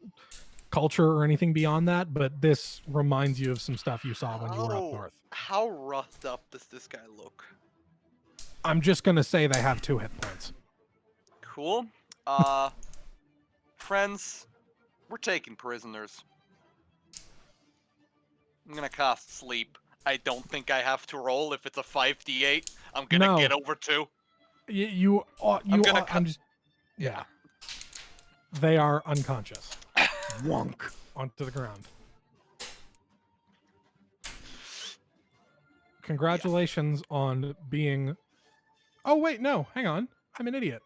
culture or anything beyond that, but this reminds you of some stuff you saw when you were up north. How roughed up does this guy look? I'm just gonna say they have 2 hit points. Cool. Friends, we're taking prisoners. I'm gonna cast sleep. I don't think I have to roll if it's a 5d8. I'm gonna get over 2. Yeah. They are unconscious. Wonk onto the ground. congratulations on being. Oh wait, no, hang on. I'm an idiot.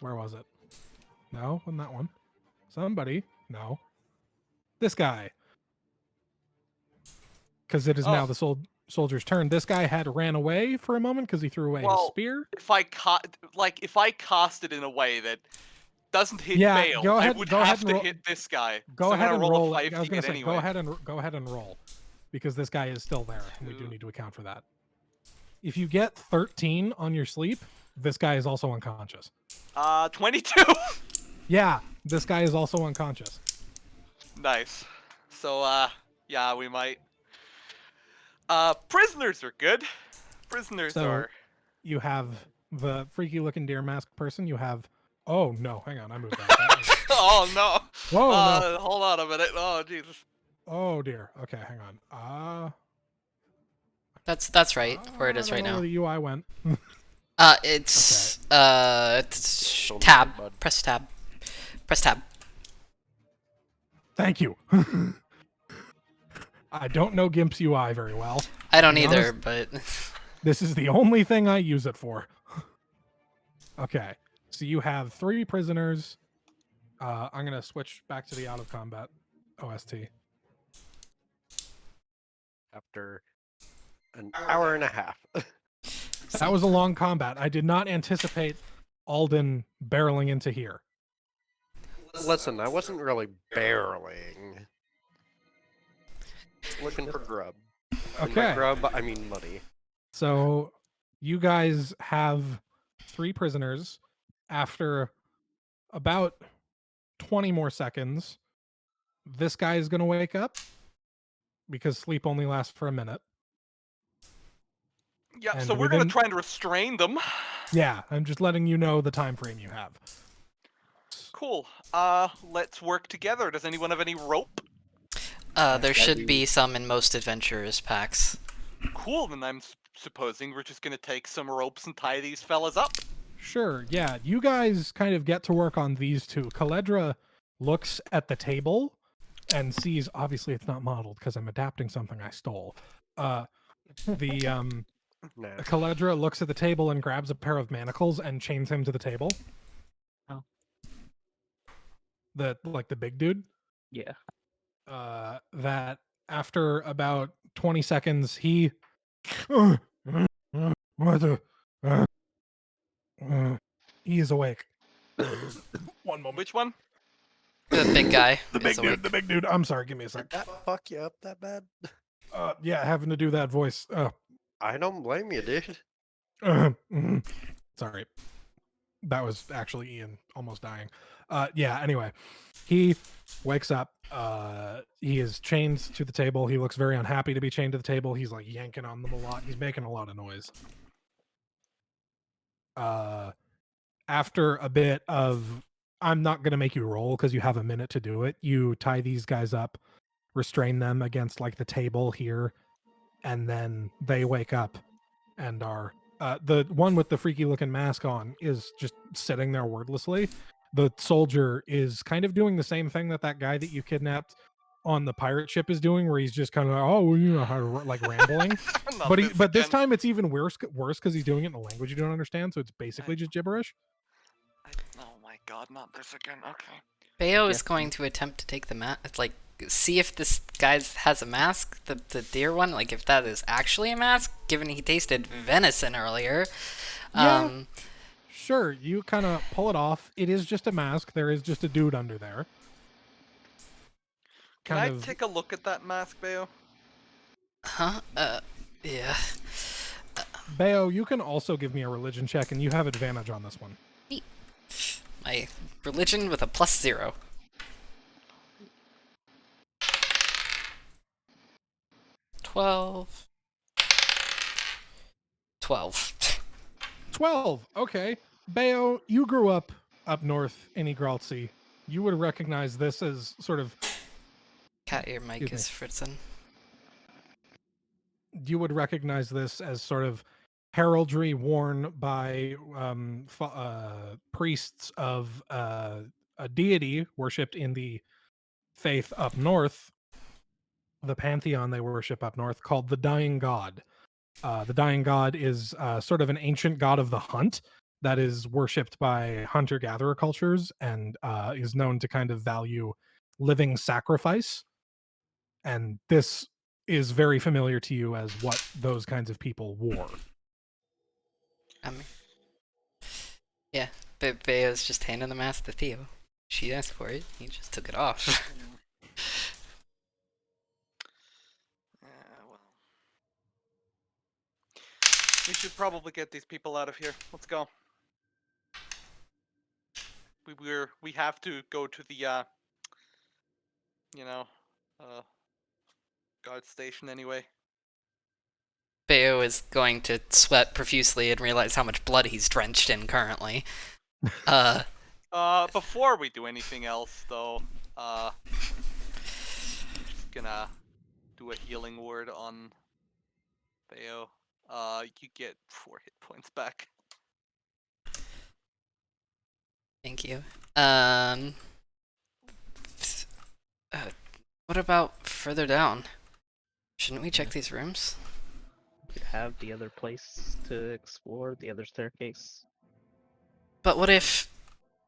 Where was it? No, wasn't that one. Somebody. No. This guy. Because it is now the soldier's turn. This guy had ran away for a moment because he threw away his Well, spear. if I cast it in a way that doesn't hit Yeah, Bale, go ahead- I would go ahead have and to roll- hit this guy. Go so ahead I'm and gonna roll. a I 5 was to gonna hit say, anyway. go ahead and roll, because this guy is still there, and we do need to account for that. If you get 13 on your sleep, this guy is also unconscious. 22. Yeah, this guy is also unconscious. Nice. So, yeah, we might. Prisoners are good. Prisoners So- are. You have the freaky looking deer mask person. You have. Oh no, hang on, I moved that. Oh no. Whoa, no. Hold on a minute. Oh Jesus. Oh dear. Okay, hang on. That's right. Where it is I right don't know now. where the UI went. It's Don't tab. worry, bud. Press tab. Press tab. Thank you. I don't know GIMP's UI very well. I don't To be either, honest, but This is the only thing I use it for. Okay, so you have 3 prisoners. I'm gonna switch back to the out of combat OST. After an hour and a half. That was a long combat. I did not anticipate Alden barreling into here. Listen, I wasn't really barreling. Just looking for grub. And by Okay, grub, I mean money. so you guys have 3 prisoners. After about 20 more seconds, this guy is going to wake up because sleep only lasts for a minute. Yeah. And So we're gonna within- try and restrain them. Yeah, I'm just letting you know the time frame you have. Cool. Let's work together. Does anyone have any rope? there I should do. be some in most adventurers packs. Cool. Then I'm supposing we're just gonna take some ropes and tie these fellas up. Sure, yeah. You guys kind of get to work on these 2. Caledra looks at the table and sees, obviously it's not modeled because I'm adapting something I stole. Nah. Caledra looks at the table and grabs a pair of manacles and chains him to the table. Oh. The big dude. Yeah. That after about 20 seconds, he what the he is awake. One moment. Which one? The big guy. The is awake. big dude. I'm sorry, give me a Did sec. that fuck you up that bad? Yeah, having to do that voice. I don't blame you, dude. Sorry. That was actually Ian almost dying. Yeah, anyway. He wakes up. He is chained to the table. He looks very unhappy to be chained to the table. He's like yanking on them a lot. He's making a lot of noise. After a bit of, I'm not going to make you roll because you have a minute to do it. You tie these guys up, restrain them against like the table here, and then they wake up and are the one with the freaky looking mask on is just sitting there wordlessly. The soldier is kind of doing the same thing that guy that you kidnapped on the pirate ship is doing, where he's just kind of like, oh, well, you know how to like rambling. Not but this again. time it's even worse because he's doing it in a language you don't understand, so it's basically just gibberish. Oh my god, not this again. Okay. Bayo is Yes. going to attempt to take the mask. Like, see if this guy has a mask. The deer one. Like, if that is actually a mask, given he tasted venison earlier. Yeah. Sure, you kind of pull it off. It is just a mask. There is just a dude under there. Can I take a look at that mask, Bayo? Huh? Yeah. Bayo, you can also give me a religion check, and you have advantage on this one. My religion with a +0. 12. 12. 12. Okay. Bayo, you grew up north in Yggdrasil. You would recognize this as sort of, Cat ear mic Excuse is Fritzen. you would recognize this as sort of heraldry worn by priests of a deity worshipped in the faith up north. the pantheon they worship up north called the Dying God. The Dying God is sort of an ancient god of the hunt that is worshipped by hunter-gatherer cultures and is known to kind of value living sacrifice. And this is very familiar to you as what those kinds of people wore. I mean, yeah, but Bayo's just handing the mask to Theo. She asked for it. He just took it off. Well. We should probably get these people out of here. Let's go. We have to go to the guard station anyway. Bayo is going to sweat profusely and realize how much blood he's drenched in currently. Before we do anything else, though, I'm just gonna do a healing word on Bayo. You get 4 hit points back. Thank you. What about further down? Shouldn't we check these rooms? We have the other place to explore, the other staircase. But what if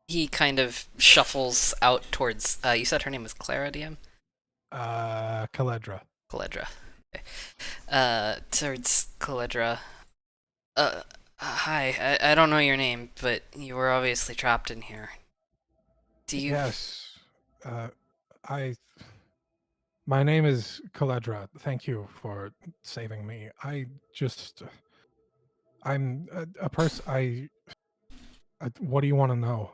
he kind of shuffles out towards, you said her name was Clara, DM? Caledra. Caledra. Okay. Towards Caledra. Hi, I don't know your name, but you were obviously trapped in here. Do you... Yes. My name is Caledra. Thank you for saving me. I'm a person. What do you want to know?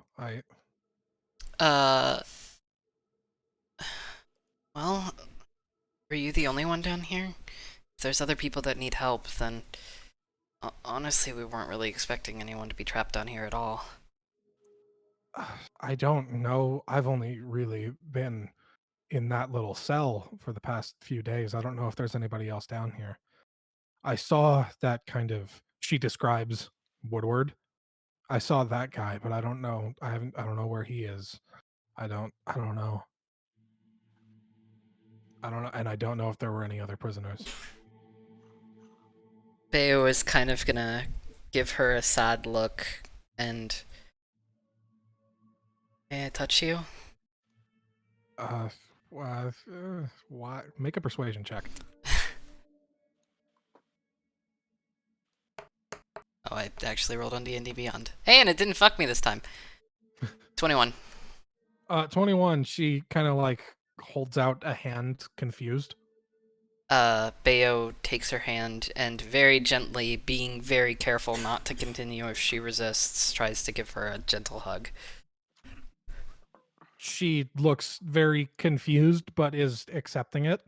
Well, are you the only one down here? If there's other people that need help, then honestly, we weren't really expecting anyone to be trapped down here at all. I don't know. I've only really been in that little cell for the past few days. I don't know if there's anybody else down here. I saw that she describes Woodward. I saw that guy, but I don't know. I don't know where he is. I don't know. I don't know, and I don't know if there were any other prisoners. Bayo is kind of gonna give her a sad look and... May I touch you? Why? Make a persuasion check. Oh, I actually rolled on D&D Beyond. Hey, and it didn't fuck me this time. 21. 21. She kind of like holds out a hand, confused. Bayo takes her hand and very gently, being very careful not to continue if she resists, tries to give her a gentle hug. She looks very confused, but is accepting it.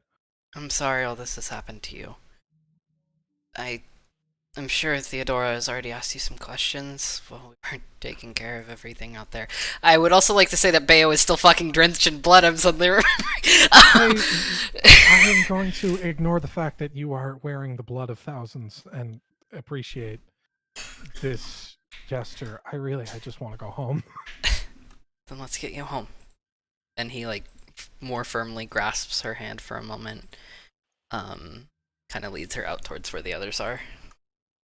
I'm sorry all this has happened to you. I'm sure Theodora has already asked you some questions while we were taking care of everything out there. I would also like to say that Bayo is still fucking drenched in blood. I'm suddenly I am going to ignore the fact that you are wearing the blood of thousands and appreciate this gesture. I just want to go home. Then let's get you home. And he, like, more firmly grasps her hand for a moment. Kind of leads her out towards where the others are.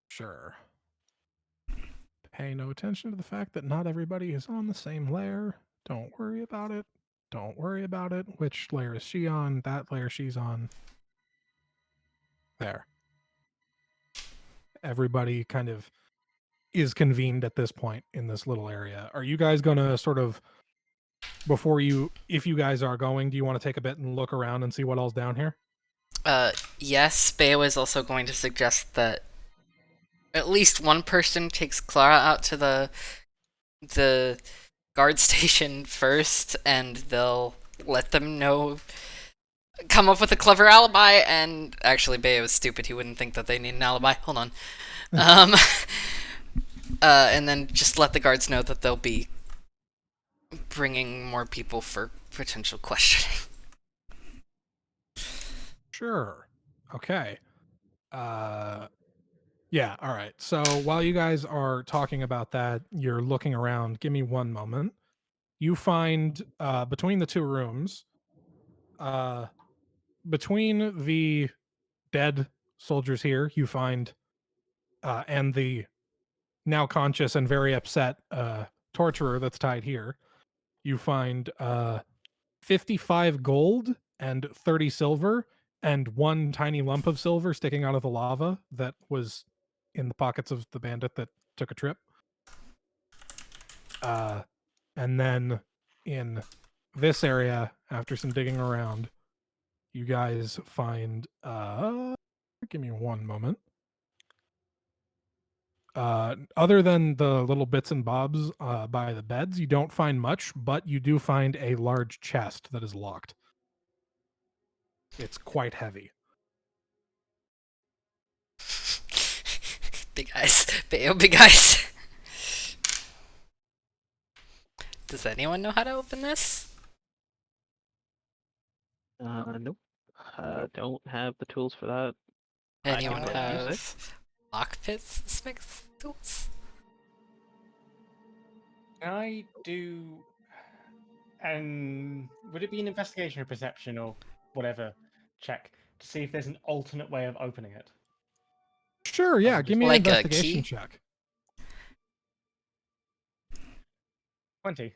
Sure. Pay no attention to the fact that not everybody is on the same layer. Don't worry about it. Don't worry about it. Which layer is she on? That layer she's on. There. Everybody kind of is convened at this point in this little area. Are you guys going to sort of, if you guys are going, do you want to take a bit and look around and see what else down here? Yes, Bayo is also going to suggest that at least one person takes Clara out to the guard station first, and they'll let them know, come up with a clever alibi, and actually Bayo is stupid, he wouldn't think that they need an alibi. Hold on. And then just let the guards know that they'll be bringing more people for potential questioning. Sure. Okay. Yeah, all right. So while you guys are talking about that, you're looking around. Give me one moment. You find between the two rooms, between the dead soldiers here, you find, and the now conscious and very upset torturer that's tied here, you find 55 gold and 30 silver and one tiny lump of silver sticking out of the lava that was in the pockets of the bandit that took a trip. And then in this area, after some digging around, you guys find give me one moment. Other than the little bits and bobs by the beds, you don't find much, but you do find a large chest that is locked. It's quite heavy. Big eyes. Bayo, big eyes. Does anyone know how to open this? Nope. Don't have the tools for that. I can Anyone learn music. have lockpits? Smith's tools? Can I do? And would it be an investigation or perception or whatever check to see if there's an alternate way of opening it? Sure, yeah. Give me an Like a investigation key? check. 20.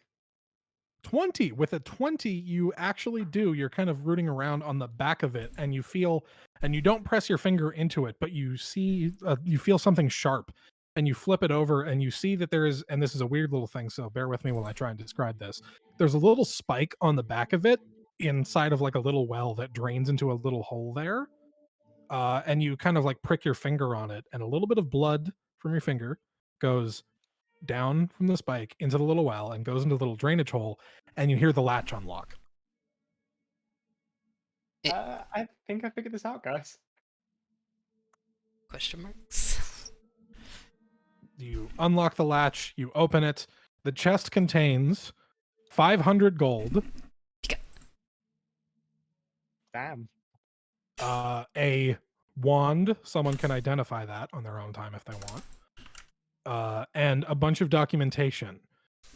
20. With a 20, you actually do. You're kind of rooting around on the back of it, and you feel, and you don't press your finger into it, but you see, you feel something sharp, and you flip it over, and you see that there is, and this is a weird little thing, so bear with me while I try and describe this. There's a little spike on the back of it inside of like a little well that drains into a little hole there. And you kind of like prick your finger on it, and a little bit of blood from your finger goes down from the spike into the little well and goes into the little drainage hole, and you hear the latch unlock. I think I figured this out, guys. Question marks? You unlock the latch, you open it. The chest contains 500 gold, Damn. a wand, someone can identify that on their own time if they want, and a bunch of documentation.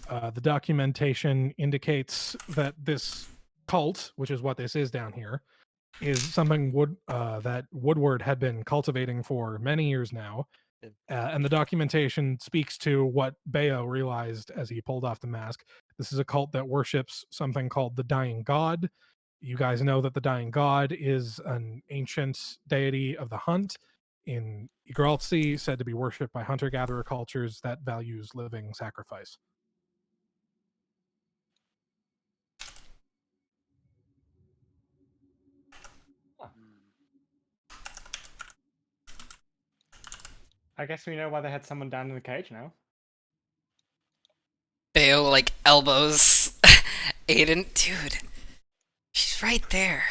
The documentation indicates that this cult, which is what this is down here, is something that Woodward had been cultivating for many years now. And the documentation speaks to what Bayo realized as he pulled off the mask. This is a cult that worships something called the Dying God. You guys know that the Dying God is an ancient deity of the hunt in Yggdrasil, said to be worshipped by hunter-gatherer cultures that values living sacrifice. I guess we know why they had someone down in the cage now. Bayo, like, elbows Aiden. Dude, she's right there.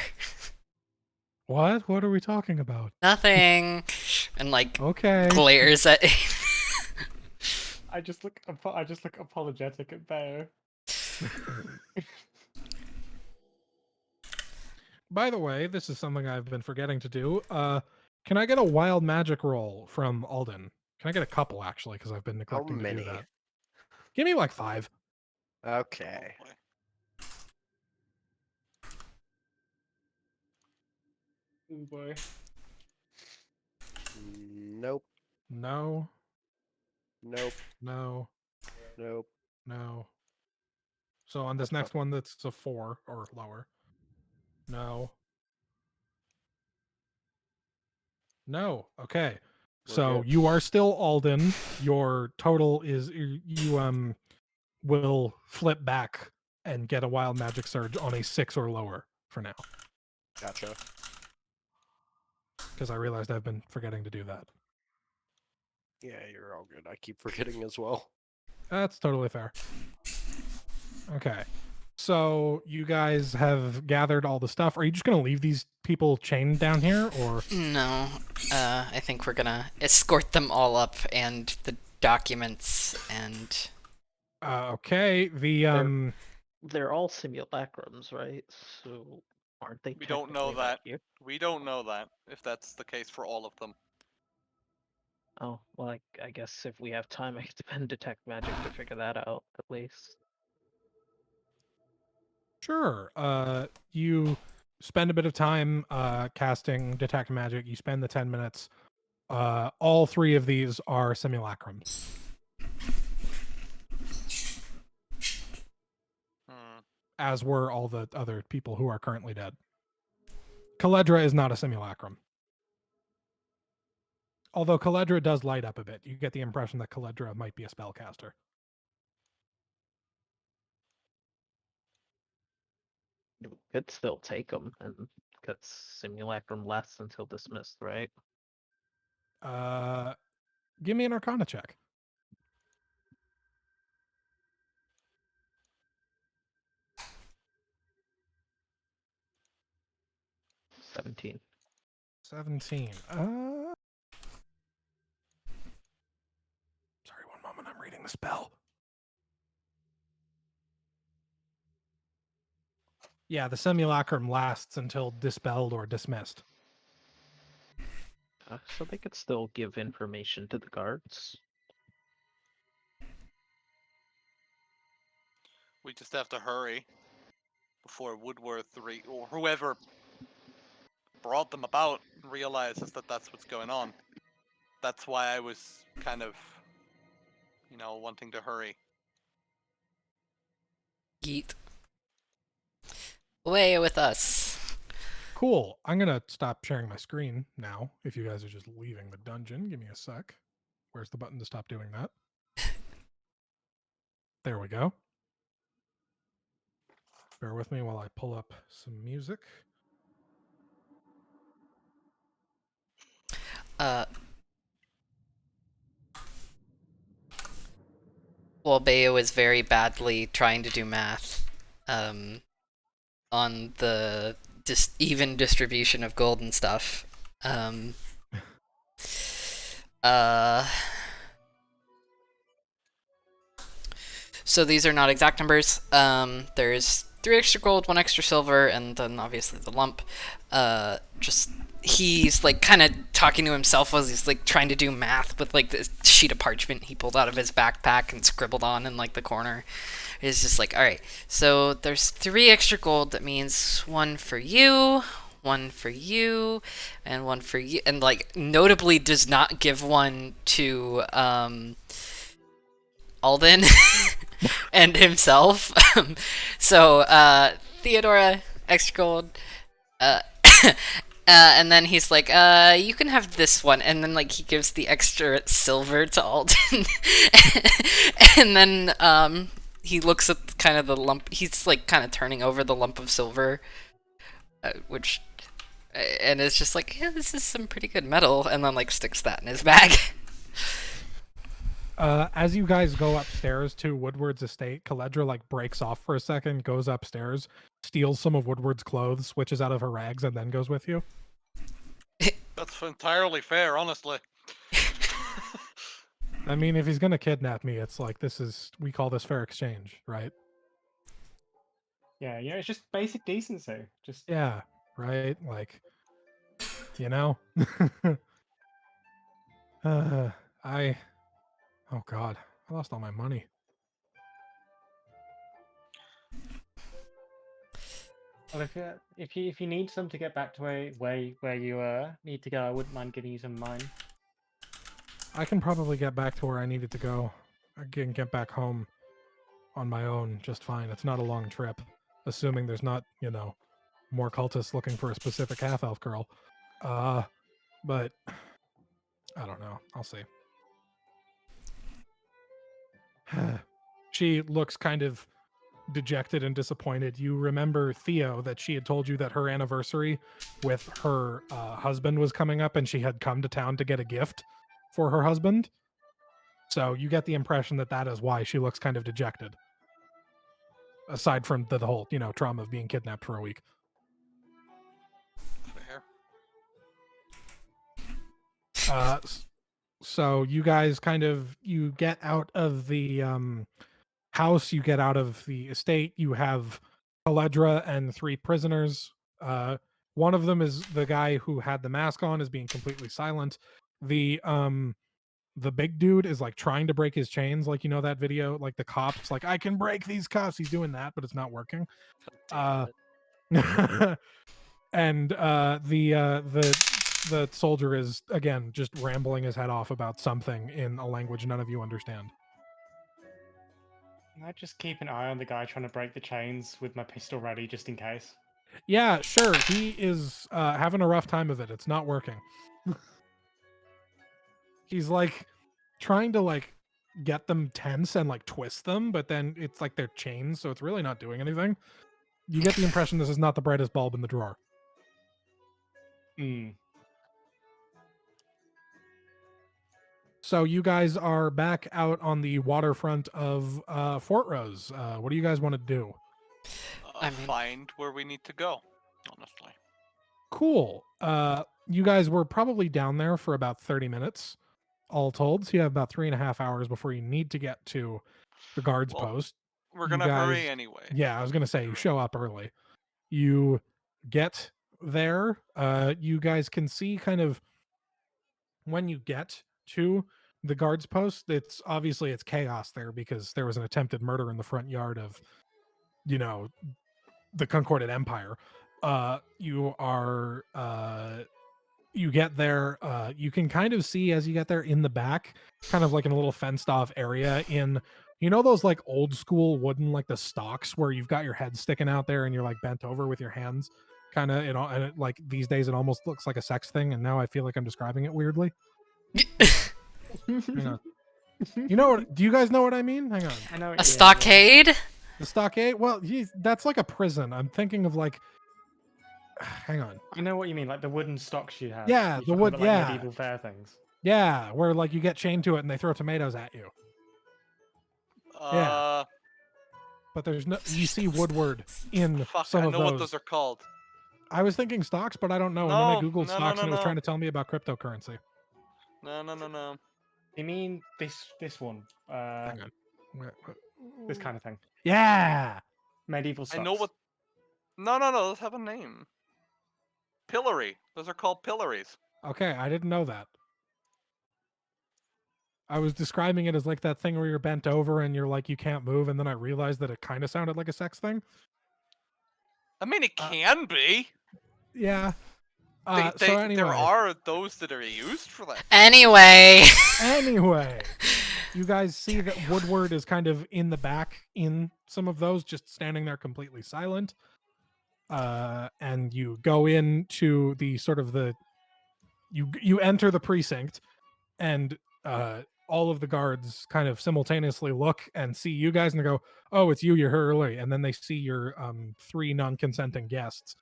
What? What are we talking about? Nothing. And, like, Okay. glares at Aiden. I just look apologetic at Bayo. By the way, this is something I've been forgetting to do. Can I get a wild magic roll from Alden? Can I get a couple actually? Because I've been How neglecting to many? do that. Give me like 5. Okay. Oh, boy. Oh boy. Nope. No. Nope. No. Nope. No. So on this next one, that's a 4 or lower. No. No. Okay. We're So good. you are still Alden. Your total is you will flip back and get a wild magic surge on a 6 or lower for now. Gotcha. Because I realized I've been forgetting to do that. Yeah, you're all good. I keep forgetting as well. That's totally fair. Okay. So you guys have gathered all the stuff. Are you just going to leave these people chained down here, or? No, I think we're gonna escort them all up and the documents and... Okay. The They're all simulacrums, right? So aren't they? We don't know technically back that. Here? We don't know that, if that's the case for all of them. Oh, well, I guess if we have time, I could spend detect magic to figure that out at least. Sure. You spend a bit of time casting detect magic. You spend the 10 minutes. All 3 of these are simulacrums, Hmm. as were all the other people who are currently dead. Caledra is not a simulacrum. Although Caledra does light up a bit. You get the impression that Caledra might be a spellcaster. We could still take them, and because simulacrum lasts until dismissed, right? Give me an Arcana check. 17. 17. Sorry, one moment. I'm reading the spell. Yeah, the simulacrum lasts until dispelled or dismissed. So they could still give information to the guards. We just have to hurry before Woodworth or whoever brought them about realizes that that's what's going on. That's why I was kind of, wanting to hurry. Yeet. Away with us. Cool. I'm going to stop sharing my screen now. If you guys are just leaving the dungeon, give me a sec. Where's the button to stop doing that? There we go. Bear with me while I pull up some music. Well, Bayo is very badly trying to do math on the even distribution of gold and stuff. So these are not exact numbers. There's 3 extra gold, 1 extra silver, and then obviously the lump. Just he's like kind of talking to himself as he's like trying to do math with like this sheet of parchment he pulled out of his backpack and scribbled on in like the corner. It's just like, all right, so there's 3 extra gold. That means 1 for you, 1 for you, and 1 for you, and like notably does not give 1 to Alden and himself. So Theodora, extra gold, and then he's like, you can have this one, and then like he gives the extra silver to Alden, and then he looks at kind of the lump. He's like kind of turning over the lump of silver, which, and it's just like, yeah, this is some pretty good metal, and then like sticks that in his bag. As you guys go upstairs to Woodward's estate, Caledra like breaks off for a second, goes upstairs, steals some of Woodward's clothes, switches out of her rags, and then goes with you. That's entirely fair, honestly. I mean, if he's gonna kidnap me, it's like we call this fair exchange, right? Yeah, it's just basic decency. Just Yeah, right? Like, you know? Oh god, I lost all my money. well, if you need some to get back to where you need to go, I wouldn't mind giving you some of mine. I can probably get back to where I needed to go. I can get back home on my own just fine. It's not a long trip, assuming there's not, more cultists looking for a specific half-elf girl. But I don't know. I'll see. She looks kind of dejected and disappointed. You remember Theo, that she had told you that her anniversary with her husband was coming up, and she had come to town to get a gift for her husband. So you get the impression that that is why she looks kind of dejected. Aside from the whole, trauma of being kidnapped for a week. Fair. So you guys you get out of the house, you get out of the estate. You have Caledra and 3 prisoners. One of them is the guy who had the mask on, is being completely silent. The big dude is like trying to break his chains, like that video, like the cops, like, I can break these cuffs. He's doing that, but it's not working. Damn it. And the soldier is again just rambling his head off about something in a language none of you understand. Can I just keep an eye on the guy trying to break the chains with my pistol ready just in case? Yeah, sure. He is having a rough time of it. It's not working. He's like trying to like get them tense and like twist them, but then it's like they're chains, so it's really not doing anything. You get the impression this is not the brightest bulb in the drawer. Hmm. So you guys are back out on the waterfront of Fort Rose. What do you guys want to do? I mean- Find where we need to go. Honestly. Cool. You guys were probably down there for about 30 minutes, all told. So you have about 3.5 hours before you need to get to the guards Well, post. We're You gonna hurry guys- anyway. Yeah, I was gonna say you show up early. You get there. You guys can see kind of when you get to the guards post, it's obviously it's chaos there because there was an attempted murder in the front yard of, you know, the Concordant Empire. You are you get there, you can kind of see as you get there in the back, kind of like in a little fenced off area in, you know, those like old school wooden, like the stocks where you've got your head sticking out there and you're like bent over with your hands, kind of, you know, and it, like these days it almost looks like a sex thing, and now I feel like I'm describing it weirdly. Hang on. You know what? Do you guys know what I mean? Hang on. I know. A stockade? The stockade? Well, that's like a prison. I'm thinking of like. Hang on. I know what you mean, like the wooden stocks you have. Yeah, you the find wood- at, like, yeah. medieval fair things. Yeah, where like you get chained to it and they throw tomatoes at you. Yeah. But there's no. You see Woodward in Fuck, some I of know those. what those are called. I was thinking stocks, but I don't know. And then I No, googled no, stocks no, and it was no. trying to tell me about cryptocurrency. No. You mean this one? Hang on. This kind of thing. Yeah. Medieval stocks. I know what. No. Those have a name. Pillory. Those are called pillories. Okay, I didn't know that. I was describing it as like that thing where you're bent over and you're like you can't move, and then I realized that it kind of sounded like a sex thing. I mean, it can be. Yeah. They, So anyway, there are those that are used for that. Anyway. anyway, you guys see that Woodward is kind of in the back in some of those, just standing there completely silent. And you go into the sort of the you enter the precinct, and all of the guards kind of simultaneously look and see you guys and they go, "Oh, it's you! You're here early." And then they see your 3 non-consenting guests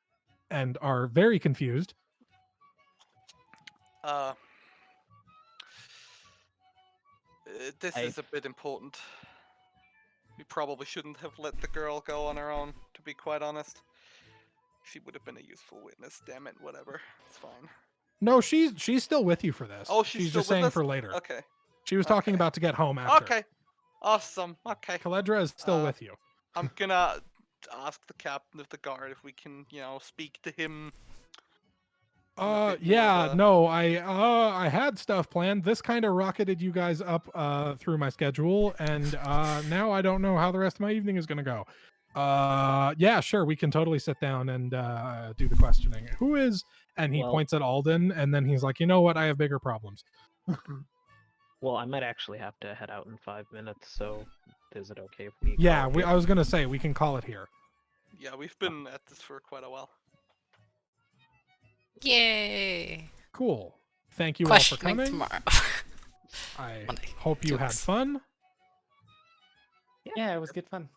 and are very confused. This I- is a bit important. We probably shouldn't have let the girl go on her own, to be quite honest. She would have been a useful witness, damn it, whatever. It's fine. No, she's still with you for this. Oh, she's still just with saying us? for later. Okay. She was talking Okay. about to get home after. Okay. Awesome. Okay. Kaledra is still with you. I'm gonna ask the captain of the guard if we can, speak to him. a bit more Yeah, of a- no, I had stuff planned. This kind of rocketed you guys up through my schedule, and now I don't know how the rest of my evening is gonna go. Yeah, sure, we can totally sit down and do the questioning. Who is? And he Well- points at Alden, and then he's like, you know what? I have bigger problems. Well, I might actually have to head out in 5 minutes, so is it okay if we? Yeah, call it here? I was gonna say we can call it here. Yeah, we've been at this for quite a while. Yay. Cool. Thank you all for Questioning coming. tomorrow. I Monday. hope you had Jokes. fun. Yeah, it was good fun.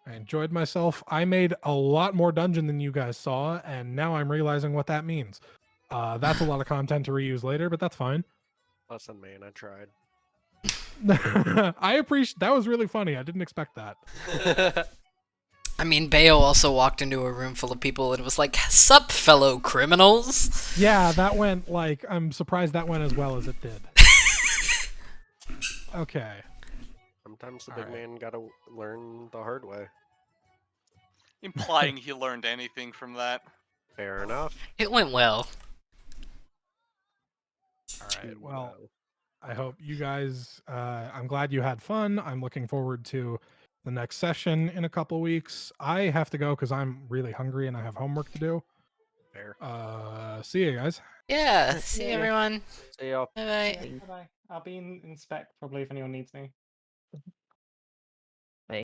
I enjoyed myself. I made a lot more dungeon than you guys saw, and now I'm realizing what that means. That's a lot of content to reuse later, but that's fine. Listen, man, I tried. I appreciate that. Was really funny. I didn't expect that. I mean, Bayo also walked into a room full of people and was like, "Sup, fellow criminals?" Yeah, that went like I'm surprised that went as well as it did. Okay. Sometimes the All big right. man gotta learn the hard way. Implying he learned anything from that. Fair enough. It went well. All right. Well, I hope you guys I'm glad you had fun. I'm looking forward to the next session in a couple weeks. I have to go because I'm really hungry and I have homework to do. Fair. See you guys. Yeah, see Yeah. everyone. See y'all. Bye bye. Thank- Bye-bye. I'll be in spec probably if anyone needs me.